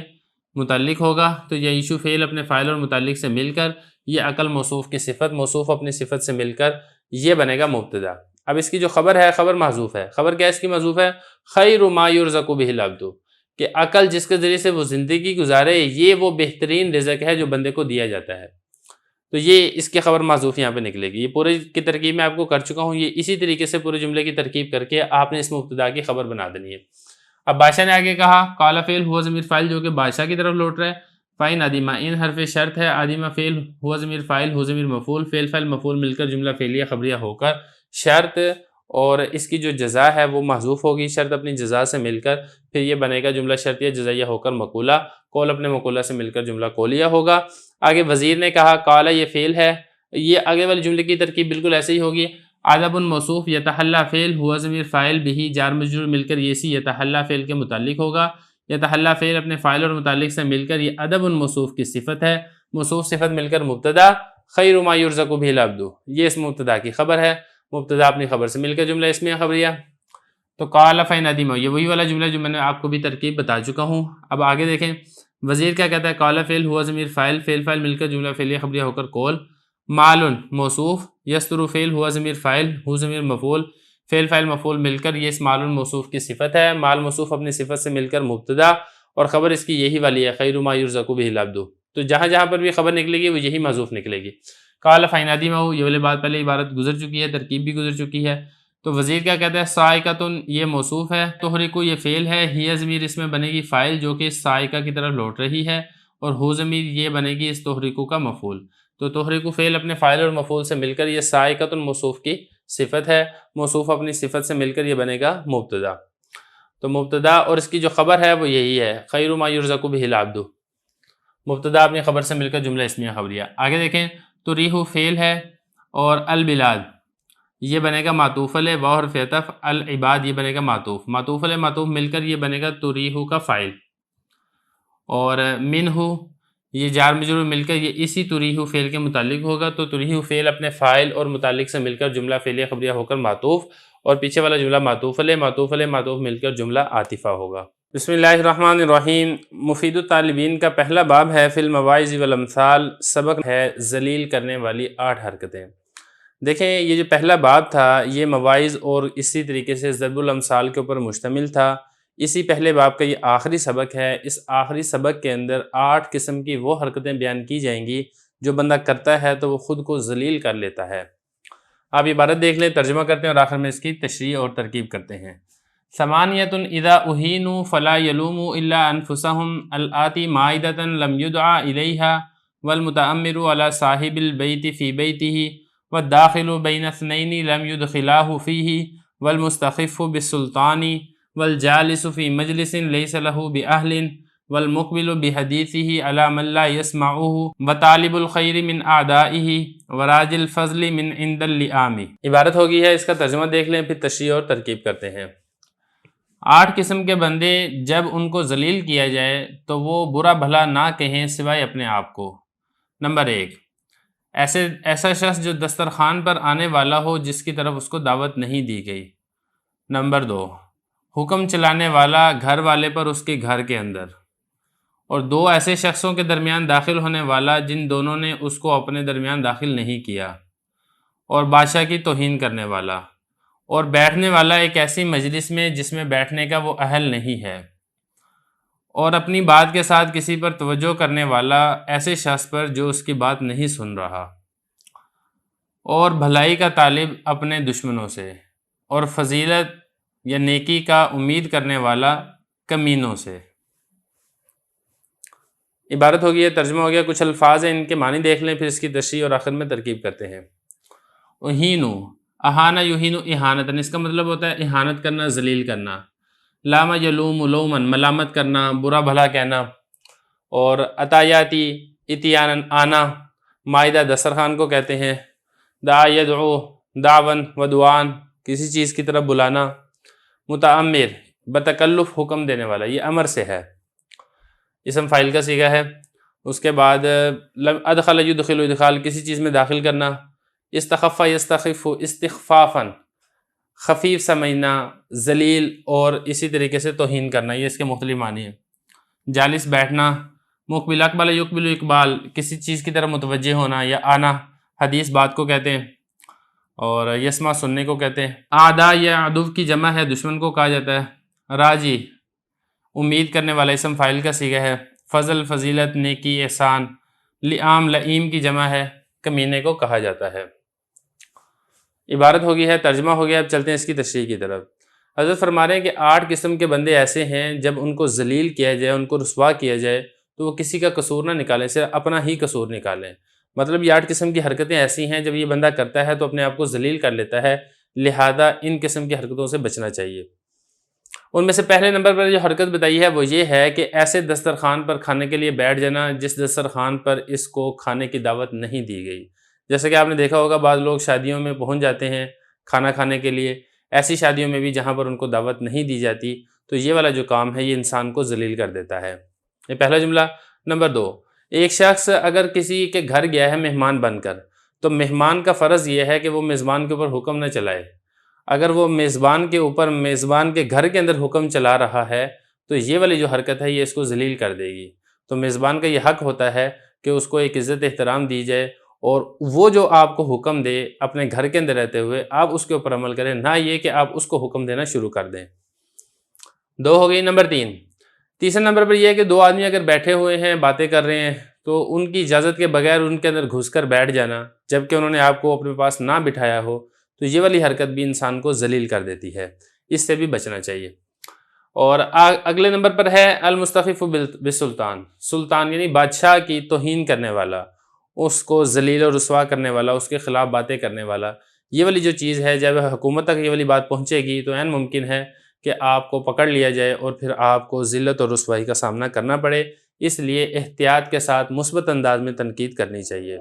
متعلق ہوگا، تو یعیشو فعل اپنے فاعل اور متعلق سے مل کر یہ عقل موصوف کی صفت، موصوف اپنی صفت سے مل کر یہ بنے گا مبتدا۔ اب اس کی جو خبر ہے، خبر محذوف ہے۔ خبر کیا اس کی محذوف ہے؟ خیر ما یرزق بہ العبد، کہ عقل جس کے ذریعے سے وہ زندگی گزارے یہ وہ بہترین رزق ہے جو بندے کو دیا جاتا ہے، تو یہ اس کی خبر محذوف یہاں پہ نکلے گی۔ یہ پورے کی ترکیب میں آپ کو کر چکا ہوں، یہ اسی طریقے سے پورے جملے کی ترکیب کر کے آپ نے اس مبتدا کی خبر بنا دینی ہے۔ اب بادشاہ نے آگے کہا، کالا فعل ہوا ضمیر فاعل جو کہ بادشاہ کی طرف لوٹ رہا ہے، فإن عدیمہ ان حرف شرط ہے، عدیمہ فعل ہوا ضمیر فاعل، ہوا ضمیر مفعول، فعل فاعل مفعول مل کر جملہ فعلیہ خبریہ ہو کر شرط اور اس کی جو جزا ہے وہ محذوف ہوگی، شرط اپنی جزا سے مل کر پھر یہ بنے گا جملہ شرطیہ جزائیہ ہو کر مقولہ، قول اپنے مقولہ سے مل کر جملہ قولیہ ہوگا۔ آگے وزیر نے کہا، کالا یہ فعل ہے، یہ آگے والے جملے کی ترکیب بالکل ایسے ہی ہوگی، ادب موصوف، یتحلی فعل ہوا ضمیر فاعل، بہ جار مجرور مل کر یہ اسی یتحلی فعل کے متعلق ہوگا، یتحلی فعل اپنے فاعل اور متعلق سے مل کر یہ ادب موصوف کی صفت ہے، موصوف صفت مل کر مبتدا، خیر ما یرزق بہ العبد یہ اس مبتدا کی خبر ہے، مبتدا اپنی خبر سے مل کر جملہ اسمیہ خبریہ۔ تو قال فإن عدیمہ یہ وہی والا جملہ جو میں نے آپ کو بھی ترکیب بتا چکا ہوں۔ اب آگے دیکھیں وزیر کیا کہتا ہے، قال فعل ہوا ضمیر فاعل، فعل فاعل مل کر جملہ فعلیہ خبریہ ہو کر قول، مال موصوف، یستر فعل ہوا ضمیر فاعل، ہو ضمیر مفعول، فعل فاعل مفعول مل کر یہ اس مال موصوف کی صفت ہے، مال موصوف اپنی صفت سے مل کر مبتدا اور خبر اس کی یہی والی ہے، خیر ما یرزق بہ العبد، تو جہاں جہاں پر بھی خبر نکلے گی وہ یہی محذوف نکلے گی۔ قال فإن عدیمہ یہ والی بات پہلے عبارت گزر چکی ہے، ترکیب بھی گزر چکی ہے۔ تو وزیر کیا کہتا ہے، صائقۃ یہ موصوف ہے، تحرک یہ فعل ہے، ہی ضمیر اس میں بنے گی فاعل جو کہ صائقہ کی طرف لوٹ رہی ہے، اور ہو ضمیر یہ بنے گی اس تحرک کا مفعول، تو تحرک فعل اپنے فاعل اور مفعول سے مل کر یہ صائقۃ موصوف کی صفت ہے، موصوف اپنی صفت سے مل کر یہ بنے گا مبتدا، تو مبتدا اور اس کی جو خبر ہے وہ یہی ہے، خیر ما یرزق بہ العبد، مبتدا اپنی خبر سے مل کر جملہ اسمیہ خبریہ۔ آگے دیکھیں، تریح فعل ہے اور البلاد یہ بنے گا معطوف علیہ، واو حرف عطف، العباد یہ بنے گا معطوف، معطوف علیہ معطوف مل کر یہ بنے گا تریح کا فاعل، اور منہ یہ جار مجرور مل کر یہ اسی تریح فعل کے متعلق ہوگا، تو تریح فعل اپنے فاعل اور متعلق سے مل کر جملہ فعلیہ خبریہ ہو کر معطوف، اور پیچھے والا جملہ معطوف علیہ معطوف مل کر جملہ عاطفہ ہوگا۔ بسم اللہ الرحمن الرحیم۔ مفید الطالبین کا پہلا باب ہے فی المواعظ والامثال، سبق ہے ذلیل کرنے والی 8 حرکتیں۔ دیکھیں یہ جو پہلا باب تھا یہ مواعظ اور اسی طریقے سے ضرب الامثال کے اوپر مشتمل تھا، اسی پہلے باب کا یہ آخری سبق ہے۔ اس آخری سبق کے اندر 8 قسم کی وہ حرکتیں بیان کی جائیں گی جو بندہ کرتا ہے تو وہ خود کو ذلیل کر لیتا ہے۔ آپ عبارت دیکھ لیں، ترجمہ کرتے ہیں اور آخر میں اس کی تشریح اور ترکیب کرتے ہیں۔ ثمانیۃ اذا اہینوا فلا یلوموا الا انفسهم الآتی مائدۃ لم یدعى الیہا والمتأمر علی صاحب البیت فی بیتہ والداخل بین اثنین لم یدخلاہ فیہ والمستخف بالسلطان والجالس فی مجلس لیس لہ بأہل والمقبل بحدیثہ علی من لا یسمعہ وطالب الخیر من اعدائہ وراج الفضل من عند اللئام۔ عبارت ہوگی ہے، اس کا ترجمہ دیکھ لیں پھر تشریح اور ترکیب کرتے ہیں۔ 8 قسم کے بندے جب ان کو ذلیل کیا جائے تو وہ برا بھلا نہ کہیں سوائے اپنے آپ کو۔ نمبر 1، ایسا شخص جو دسترخوان پر آنے والا ہو جس کی طرف اس کو دعوت نہیں دی گئی۔ نمبر 2، حکم چلانے والا گھر والے پر اس کے گھر کے اندر، اور 2 ایسے شخصوں کے درمیان داخل ہونے والا جن دونوں نے اس کو اپنے درمیان داخل نہیں کیا، اور بادشاہ کی توہین کرنے والا، اور بیٹھنے والا ایک ایسی مجلس میں جس میں بیٹھنے کا وہ اہل نہیں ہے، اور اپنی بات کے ساتھ کسی پر توجہ کرنے والا ایسے شخص پر جو اس کی بات نہیں سن رہا، اور بھلائی کا طالب اپنے دشمنوں سے، اور فضیلت یا نیکی کا امید کرنے والا کمینوں سے۔ عبارت ہوگی ہے، ترجمہ ہو گیا۔ کچھ الفاظ ہیں، ان کے معنی دیکھ لیں، پھر اس کی تشریح اور آخر میں ترکیب کرتے ہیں۔ اہینو، اہانہ یہینو اہانتن، اس کا مطلب ہوتا ہے اہانت کرنا، ذلیل کرنا۔ لام یلوم لومن، ملامت کرنا، برا بھلا کہنا۔ اور عطایاتی اتیانن، آنا، مائدہ دسترخوان کو کہتے ہیں۔ دعا یدعو، دعون و دعان، کسی چیز کی طرف بلانا۔ متعمر، بتکلف حکم دینے والا، یہ امر سے ہے، اسم فاعل کا صیغہ ہے۔ اس کے بعد ادخل یدخل، ادخال، کسی چیز میں داخل کرنا۔ استخف یستخف، استخفافاً، خفیف سمجھنا، ذلیل، اور اسی طریقے سے توہین کرنا، یہ اس کے مختلف معنی ہیں۔ جالس، بیٹھنا۔ مقبل، اقبل یقبل، اقبال، کسی چیز کی طرف متوجہ ہونا یا آنا، حدیث بات کو کہتے ہیں، اور یسمع، سننے کو کہتے ہیں۔ اعداء یا عدو کی جمع ہے، دشمن کو کہا جاتا ہے۔ راجی، امید کرنے والا، اسم فاعل کا صیغہ ہے۔ فضل، فضیلت، نیکی، احسان۔ لئام، لئیم کی جمع ہے، کمینے کو کہا جاتا ہے۔ عبارت ہوگی ہے، ترجمہ ہو گیا۔ اب چلتے ہیں اس کی تشریح کی طرف۔ حضرت فرما رہے ہیں کہ 8 قسم کے بندے ایسے ہیں جب ان کو ذلیل کیا جائے، ان کو رسوا کیا جائے تو وہ کسی کا قصور نہ نکالیں، صرف اپنا ہی قصور نکالیں۔ مطلب یہ 8 قسم کی حرکتیں ایسی ہیں جب یہ بندہ کرتا ہے تو اپنے آپ کو ذلیل کر لیتا ہے، لہذا ان قسم کی حرکتوں سے بچنا چاہیے۔ ان میں سے پہلے نمبر پر جو حرکت بتائی ہے وہ یہ ہے کہ ایسے دسترخوان پر کھانے کے لیے بیٹھ جانا جس دسترخوان پر اس کو کھانے کی دعوت نہیں دی گئی۔ جیسے کہ آپ نے دیکھا ہوگا بعض لوگ شادیوں میں پہنچ جاتے ہیں کھانا کھانے کے لیے، ایسی شادیوں میں بھی جہاں پر ان کو دعوت نہیں دی جاتی، تو یہ والا جو کام ہے یہ انسان کو ذلیل کر دیتا ہے۔ یہ پہلا جملہ۔ نمبر 2، ایک شخص اگر کسی کے گھر گیا ہے مہمان بن کر، تو مہمان کا فرض یہ ہے کہ وہ میزبان کے اوپر حکم نہ چلائے۔ اگر وہ میزبان کے اوپر، میزبان کے گھر کے اندر حکم چلا رہا ہے تو یہ والی جو حرکت ہے یہ اس کو ذلیل کر دے گی۔ تو میزبان کا یہ حق ہوتا ہے کہ اس کو ایک عزت احترام دی جائے، اور وہ جو آپ کو حکم دے اپنے گھر کے اندر رہتے ہوئے آپ اس کے اوپر عمل کریں، نہ یہ کہ آپ اس کو حکم دینا شروع کر دیں۔ 2 ہو گئی۔ نمبر 3، تیسرے نمبر پر یہ ہے کہ 2 آدمی اگر بیٹھے ہوئے ہیں باتیں کر رہے ہیں تو ان کی اجازت کے بغیر ان کے اندر گھس کر بیٹھ جانا جبکہ انہوں نے آپ کو اپنے پاس نہ بٹھایا ہو، تو یہ والی حرکت بھی انسان کو ذلیل کر دیتی ہے، اس سے بھی بچنا چاہیے۔ اور اگلے نمبر پر ہے المستخف بالسلطان، سلطان یعنی بادشاہ کی توہین کرنے والا، اس کو ذلیل و رسوا کرنے والا، اس کے خلاف باتیں کرنے والا۔ یہ والی جو چیز ہے جب حکومت تک یہ والی بات پہنچے گی تو عین ممکن ہے کہ آپ کو پکڑ لیا جائے اور پھر آپ کو ذلت اور رسوائی کا سامنا کرنا پڑے، اس لیے احتیاط کے ساتھ مثبت انداز میں تنقید کرنی چاہیے۔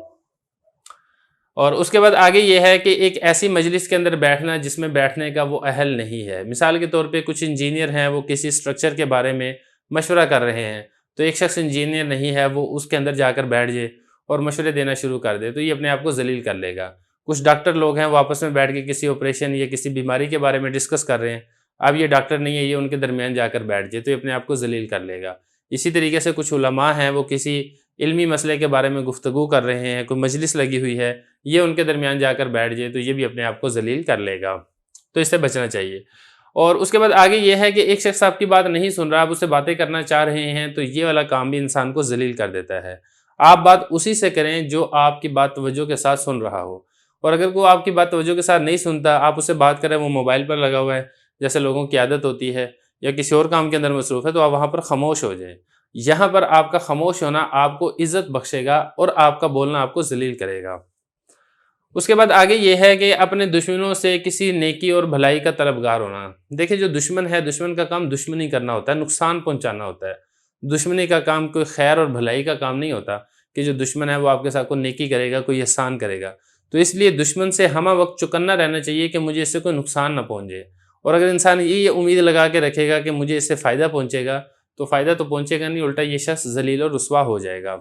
اور اس کے بعد آگے یہ ہے کہ ایک ایسی مجلس کے اندر بیٹھنا جس میں بیٹھنے کا وہ اہل نہیں ہے۔ مثال کے طور پہ کچھ انجینئر ہیں، وہ کسی سٹرکچر کے بارے میں مشورہ کر رہے ہیں، تو ایک شخص انجینئر نہیں ہے، وہ اس کے اندر جا کر بیٹھ جائے اور مشورے دینا شروع کر دے، تو یہ اپنے آپ کو ذلیل کر لے گا۔ کچھ ڈاکٹر لوگ ہیں، وہ آپس میں بیٹھ کے کسی آپریشن یا کسی بیماری کے بارے میں ڈسکس کر رہے ہیں، اب یہ ڈاکٹر نہیں ہے، یہ ان کے درمیان جا کر بیٹھ جائے تو یہ اپنے آپ کو ذلیل کر لے گا۔ اسی طریقے سے کچھ علماء ہیں، وہ کسی علمی مسئلے کے بارے میں گفتگو کر رہے ہیں، کوئی مجلس لگی ہوئی ہے، یہ ان کے درمیان جا کر بیٹھ جائے تو یہ بھی اپنے آپ کو ذلیل کر لے گا، تو اس سے بچنا چاہیے۔ اور اس کے بعد آگے یہ ہے کہ ایک شخص آپ کی بات نہیں سن رہا، آپ اسے باتیں کرنا چاہ رہے ہیں، تو یہ والا کام بھی انسان کو ذلیل کر دیتا ہے۔ آپ بات اسی سے کریں جو آپ کی بات توجہ کے ساتھ سن رہا ہو، اور اگر کوئی آپ کی بات توجہ کے ساتھ نہیں سنتا، آپ اسے بات کریں، وہ موبائل پر لگا ہوا ہے جیسے لوگوں کی عادت ہوتی ہے، یا کسی اور کام کے اندر مصروف ہے، تو آپ وہاں پر خاموش ہو جائیں۔ یہاں پر آپ کا خاموش ہونا آپ کو عزت بخشے گا اور آپ کا بولنا آپ کو ذلیل کرے گا۔ اس کے بعد آگے یہ ہے کہ اپنے دشمنوں سے کسی نیکی اور بھلائی کا طلبگار ہونا۔ دیکھیں جو دشمن ہے، دشمن کا کام دشمنی کرنا ہوتا ہے، نقصان پہنچانا ہوتا ہے۔ دشمنی کا کام کوئی خیر اور بھلائی کا کام نہیں ہوتا کہ جو دشمن ہے وہ آپ کے ساتھ کوئی نیکی کرے گا، کوئی احسان کرے گا۔ تو اس لیے دشمن سے ہمہ وقت چکنا رہنا چاہیے کہ مجھے اس سے کوئی نقصان نہ پہنچے، اور اگر انسان یہ امید لگا کے رکھے گا کہ مجھے اس سے فائدہ پہنچے گا، تو فائدہ تو پہنچے گا نہیں، الٹا یہ شخص ذلیل اور رسوا ہو جائے گا۔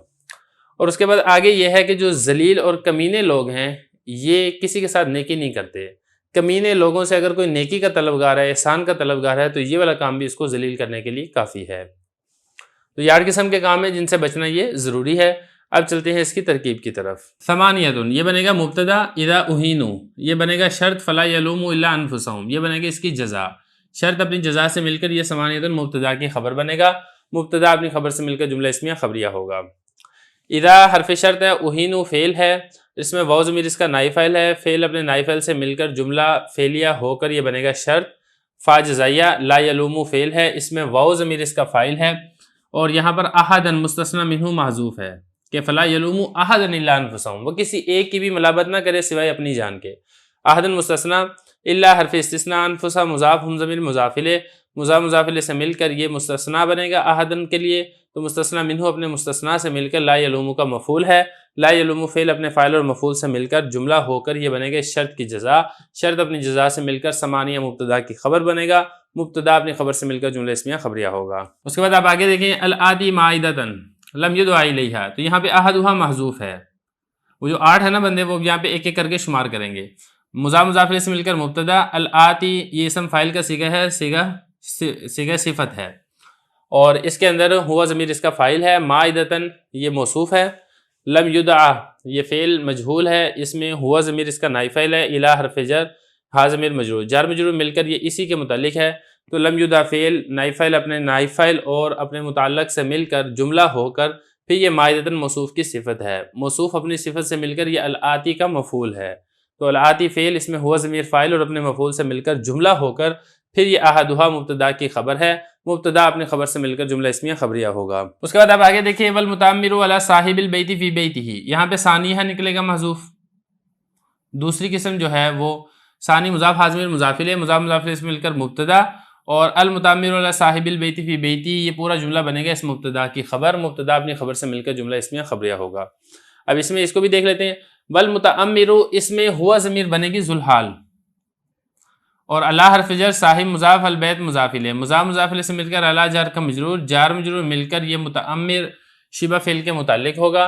اور اس کے بعد آگے یہ ہے کہ جو ذلیل اور کمینے لوگ ہیں یہ کسی کے ساتھ نیکی نہیں کرتے۔ کمینے لوگوں سے اگر کوئی نیکی کا طلبگار ہے، احسان کا طلبگار ہے، تو یہ والا کام بھی اس کو ذلیل کرنے کے لیے کافی ہے۔ تو یہ 8 قسم کے کام ہیں جن سے بچنا یہ ضروری ہے۔ اب چلتے ہیں اس کی ترکیب کی طرف۔ ثمانیۃ، یہ بنے گا مبتدا اذا اہینوا، یہ بنے گا شرط فلا یلوموا الا انفسهم، یہ بنے گا اس کی جزا۔ شرط اپنی جزا سے مل کر یہ ثمانیۃ مبتدا کی خبر بنے گا، مبتدا اپنی خبر سے مل کر جملہ اسمیہ خبریہ ہوگا۔ اذا حرف شرط ہے، اہینوا فعل ہے، اس میں واو ضمیر اس کا نائب فاعل ہے، فعل اپنے نائب فاعل سے مل کر جملہ فعلیہ ہو کر یہ بنے گا شرط۔ فا جزائیہ، لا یلوموا فعل ہے، اس میں واو ضمیر اس کا فاعل ہے، اور یہاں پر احدا مستثنی منہ محذوف ہے کہ فلا یلوموا احدا الا انفسهم، وہ کسی ایک کی بھی ملامت نہ کرے سوائے اپنی جان کے۔ احدا مستثنی، الا حرف استثناء، انفسا مضاف، ہم ضمیر مضاف الیہ، مضاف الیہ سے مل کر یہ مستثنی بنے گا احدا کے لیے، تو مستثنی منہ اپنے مستثنی سے مل کر لا یلوموا کا مفعول ہے، لا یلوموا فعل اپنے فاعل اور مفعول سے مل کر جملہ ہو کر یہ بنے گا شرط کی جزا۔ شرط اپنی جزا سے مل کر ثمانیہ مبتدا کی خبر بنے گا، مبتدا اپنی خبر سے مل کر جملہ اسمیہ خبریہ ہوگا۔ اس کے بعد آپ آگے دیکھیں الآتی مائدۃ لم یدع الیہا، تو یہاں پہ احدھا محذوف ہے، وہ جو 8 ہے نا بندے وہ یہاں پہ ایک ایک کر کے شمار کریں گے۔ مضاف الیہ سے مل کر مبتدا، الآتی یہ اسم فاعل کا صیغہ ہے، صیغہ صفت ہے، اور اس کے اندر ہوا ضمیر اس کا فاعل ہے، مائدۃ یہ موصوف ہے، لم یدع یہ فعل مجہول ہے، اس میں ہوا ضمیر اس کا نائب فاعل ہے، الی حرف جر، ہا ضمیر مجرور، جار مجرور مل کر یہ اسی کے متعلق ہے، تو لم یدع فعل نائب فاعل اپنے نائب فاعل اور اپنے متعلق سے مل کر جملہ ہو کر پھر یہ مائدۃ موصوف کی صفت ہے، موصوف اپنی صفت سے مل کر یہ الآتی کا مفعول ہے، تو الآتی فعل اس میں ہوا ضمیر فاعل اور اپنے مفعول سے مل کر جملہ ہو کر پھر یہ احدھا مبتدا کی خبر ہے، مبتدا اپنی خبر سے مل کر جملہ اسمیہ خبریہ ہوگا۔ اس کے بعد آپ آگے دیکھیں والمتامر علی صاحب البیت فی بیتہ، یہاں پہ ثانیہ نکلے گا محذوف، دوسری قسم جو ہے وہ ثانی مضاف حاضمیر مضاف الیہ، مضاف الیہ سے مل کر مبتدا، اور المتامر علی صاحب البیت فی بیتہ یہ پورا جملہ بنے گا اس مبتدا کی خبر، مبتدا اپنی خبر سے مل کر جملہ اسمیہ خبریہ ہوگا۔ اب اس میں اس کو بھی دیکھ لیتے ہیں، والمتامر اس میں ہوا ضمیر بنے گی ذوالحال، اور اللہ حرف جر، صاحب مضاف، البیت مضاف الیہ، مضاف الیہ سے مل کر اللہ جار کا مجرور، جار مجرور مل کر یہ متامر شبہ فعل کے متعلق ہوگا،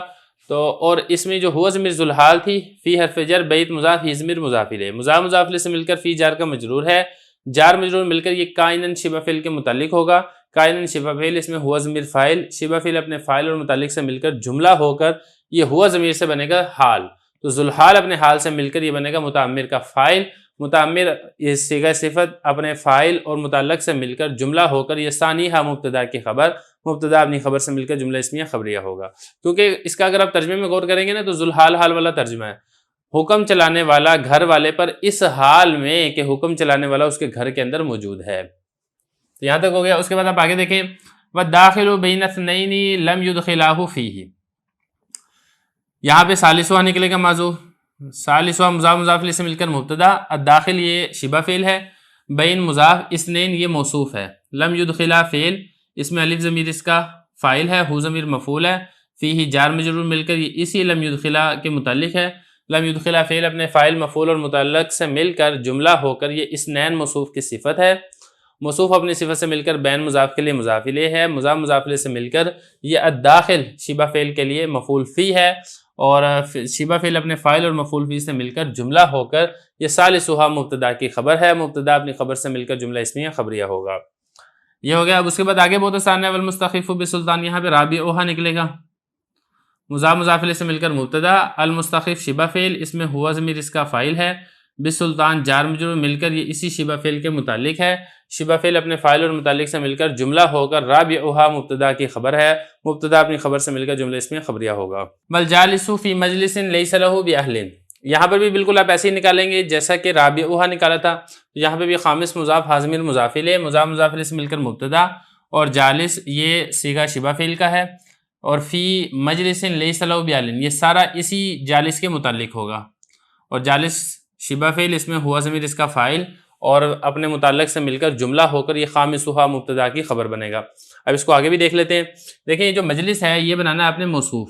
تو اور اس میں جو ہوا ضمیر ذوالحال تھی، فی حرف جر، بیت مضاف، ہی ضمیر مضاف الیہ، مضاف الیہ سے مل کر فی جار کا مجرور ہے، جار مجرور مل کر یہ کائنن شبہ فعل کے متعلق ہوگا، کائنن شبہ فعل اس میں ہوا ضمیر فاعل، شبہ فعل اپنے فاعل اور متعلق سے مل کر جملہ ہو کر یہ ہوا ضمیر سے بنے گا حال، تو ذوالحال اپنے حال سے مل کر یہ بنے گا متامر کا فاعل، متامر یہ صیغہ صفت اپنے فاعل اور متعلق سے مل کر جملہ ہو کر یہ ثانیہ مبتدا کی خبر، مبتدا اپنی خبر سے مل کر جملہ اسمیہ خبریہ ہوگا۔ کیونکہ اس کا اگر آپ ترجمے میں غور کریں گے نا تو ذوالحال حال والا ترجمہ ہے، حکم چلانے والا گھر والے پر اس حال میں کہ حکم چلانے والا اس کے گھر کے اندر موجود ہے۔ تو یہاں تک ہو گیا۔ اس کے بعد آپ آگے دیکھیں وَالدَّاخِلُ بَيْنَ اثْنَيْنِ لَمْ يُدْخِلَاهُ فِيهِ، یہاں پہ ثالثہ نکلے گا معذوف، ثالثہ مضاف الیہ سے مل کر مبتدا، الداخل یہ شبہ فعل ہے، بین مضاف، اثنین یہ موصوف ہے، لم یدخلا فعل اس میں الف ضمیر اس کا فاعل ہے، ہو ضمیر مفعول ہے، فیہ جار مجرور مل کر یہ اسی لم یدخلا کے متعلق ہے، لم یدخلا فعل اپنے فاعل مفعول اور متعلق سے مل کر جملہ ہو کر یہ اثنین موصوف کی صفت ہے، موصوف اپنی صفت سے مل کر بین مضاف کے لیے مضاف الیہ ہے، مضاف الیہ سے مل کر یہ الداخل شبہ فعل کے لیے مفعول فی ہے، اور شبہ فعل اپنے فاعل اور مفعول فی سے مل کر جملہ ہو کر یہ ثالثہ مبتدا کی خبر ہے، مبتدا اپنی خبر سے مل کر جملہ اسمیہ خبریہ ہوگا۔ یہ ہو گیا۔ اب اس کے بعد آگے بہت آسان ہے، والمستخف بسلطان، یہاں پہ رابعہ نکلے گا، مضاف الیہ سے مل کر مبتدا، المستخف شبہ فعل اس میں ہوا ضمیر اس کا فاعل ہے، بسلطان جار مجرور مل کر یہ اسی شبہ فعل کے متعلق ہے، شبہ فعل اپنے فاعل اور متعلق سے مل کر جملہ ہو کر رابعہا مبتدا کی خبر ہے، مبتدا اپنی خبر سے مل کر جملہ اسمیہ خبریہ ہوگا۔ والجالس فی مجلس لیس لہ باہل، یہاں پر بھی بالکل آپ ایسے ہی نکالیں گے جیسا کہ رابعہا نکالا تھا، یہاں پہ بھی خامس مضاف حاضمیر مضاف الیہ، مضاف مضاف الیہ سے مل کر مبتدا، اور جالس یہ صیغہ شبہ فعل کا ہے، اور فی مجلس لیس لہ باہل یہ سارا اسی جالس کے متعلق ہوگا، اور جالس شبہ فعل اس میں ہوا ضمیر اس کا فاعل اور اپنے متعلق سے مل کر جملہ ہو کر یہ خامسہا مبتدا کی خبر بنے گا۔ اب اس کو آگے بھی دیکھ لیتے ہیں۔ دیکھیں یہ جو مجلس ہے یہ بنانا ہے آپ نے موصوف،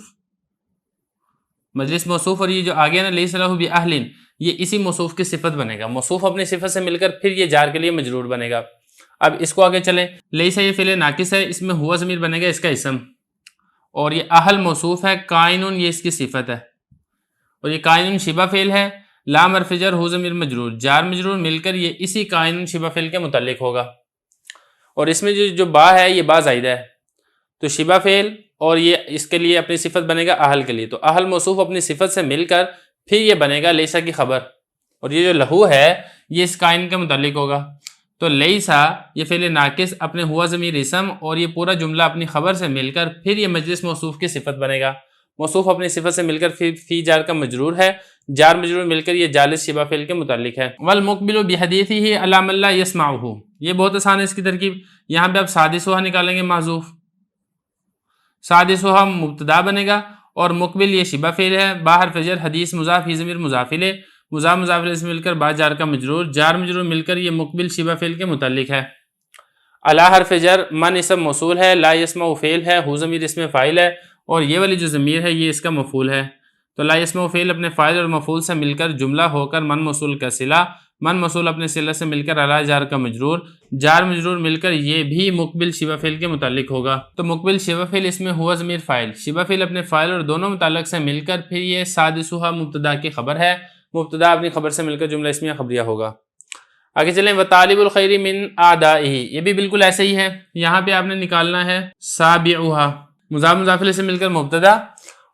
مجلس موصوف، اور یہ جو آگے نا لیس لہ باہل یہ اسی موصوف کی صفت بنے گا، موصوف اپنی صفت سے مل کر پھر یہ جار کے لیے مجرور بنے گا۔ اب اس کو آگے چلیں، لیس یہ فعل ناقص ہے، اس میں ہوا ضمیر بنے گا اس کا اسم، اور یہ اہل موصوف ہے، کائنن یہ اس کی صفت ہے، اور یہ کائنن شبہ فعل ہے، لام حرف جر ہو ضمیر مجرور، جار مجرور مل کر یہ اسی کائنن شبہ فعل کے متعلق ہوگا، اور اس میں جو با ہے یہ با زائدہ ہے، تو شبہ فعل اور یہ اس کے لیے اپنی صفت بنے گا اہل کے لیے، تو اہل موصوف اپنی صفت سے مل کر پھر یہ بنے گا لیسا کی خبر، اور یہ جو لہو ہے یہ اس کائن کے متعلق ہوگا، تو لیسا یہ فعل ناقص اپنے ہوا ضمیر اسم اور یہ پورا جملہ اپنی خبر سے مل کر پھر یہ مجلس موصوف کی صفت بنے گا، موصوف اپنی صفت سے مل کر فی جار کا مجرور ہے، جار مجرور مل کر یہ جالس شبہ فعل کے متعلق ہے۔ والمقبل بحدیثہ علی من لا یسمعہ، یہ بہت آسان ہے اس کی ترکیب، یہاں پہ آپ سادسہا نکالیں گے محذوف، سادسہا مبتدا بنے گا، اور مقبل یہ شبہ فعل ہے، با حرف جر حدیث مضاف ہی ضمیر مضاف الیہ، مضاف مضاف الیہ سے مل کر با جار کا مجرور، جار مجرور مل کر یہ مقبل شبہ فعل کے متعلق ہے۔ علی حرف جر، من اسم موصول ہے، لا یسمع فعل ہے، ہو ضمیر اس میں فاعل ہے، اور یہ والی جو ضمیر ہے یہ اس کا مفعول ہے، تو لا یسمع فعل اپنے فاعل اور مفعول سے مل کر جملہ ہو کر من موصول کا صلہ، من موصول اپنے صلہ سے مل کر علی جار کا مجرور، جار مجرور مل کر یہ بھی مقبل شبہ فعل کے متعلق ہوگا، تو مقبل شبہ فعل اس میں ہوا ضمیر فاعل، شبہ فعل اپنے فاعل اور دونوں متعلق سے مل کر پھر یہ سادسہا مبتدا کی خبر ہے، مبتدا اپنی خبر سے مل کر جملہ اسمیہ خبریہ ہوگا۔ آگے چلیں، وطالب الخیر من اعدائہ، یہ بھی بالکل ایسے ہی ہے، یہاں پہ آپ نے نکالنا ہے سابعہا، مضاف مضاف الیہ سے مل کر مبتدا،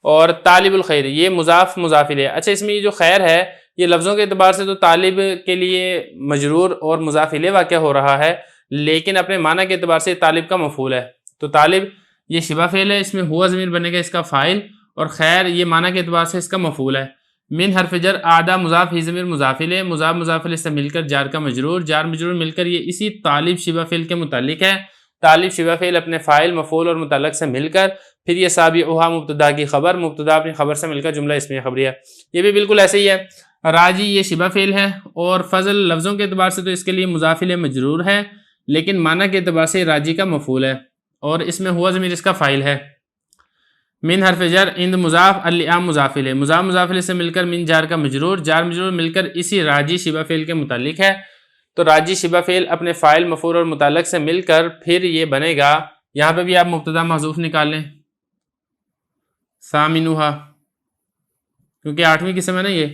اور طالب الخیر یہ مضاف مضاف الیہ۔ اچھا اس میں یہ جو خیر ہے یہ لفظوں کے اعتبار سے تو طالب کے لیے مجرور اور مضاف الیہ واقع ہو رہا ہے، لیکن اپنے معنی کے اعتبار سے طالب کا مفعول ہے، تو طالب یہ شبہ فعل ہے، اس میں ہوا ضمیر بنے گا اس کا فاعل، اور خیر یہ معنی کے اعتبار سے اس کا مفعول ہے۔ من حرف جر، اعدا مضاف ہی ضمیر مضاف الیہ، مضاف مضاف الیہ سے مل کر جار کا مجرور، جار مجرور مل کر یہ اسی طالب شبہ فعل کے متعلق ہے، طالب شبہ فعل اپنے فاعل مفعول اور متعلق سے مل کر پھر یہ سابعہا مبتدا کی خبر، مبتدا اپنی خبر سے مل کر جملہ اسمیہ خبریہ، یہ بھی بالکل ایسے ہی ہے۔ راجی یہ شبہ فعل ہے، اور فضل لفظوں کے اعتبار سے تو اس کے لیے مضاف الیہ مجرور ہے، لیکن معنی کے اعتبار سے راجی کا مفعول ہے، اور اس میں ہوا ضمیر اس کا فاعل ہے۔ من حرف جر، اند مضاف، اللئام مضاف الیہ، مضاف مضاف الیہ سے مل کر من جار کا مجرور، جار مجرور مل کر اسی راجی شبہ فعل کے متعلق ہے، تو راجی شبہ فعل اپنے فاعل مفعول اور متعلق سے مل کر پھر یہ بنے گا، یہاں پہ بھی آپ مبتدا محذوف نکال لیں، ثامنہا، کیونکہ 8ویں قسم ہے نا یہ،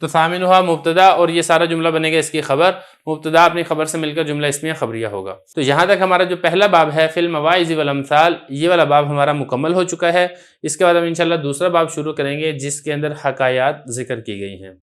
تو ثامنہا مبتدا، اور یہ سارا جملہ بنے گا اس کی خبر، مبتدا اپنی خبر سے مل کر جملہ اسمیہ خبریہ ہوگا۔ تو یہاں تک ہمارا جو پہلا باب ہے فی المواعظ والامثال، یہ والا باب ہمارا مکمل ہو چکا ہے۔ اس کے بعد ہم انشاءاللہ دوسرا باب شروع کریں گے جس کے اندر حکایات ذکر کی گئی ہیں۔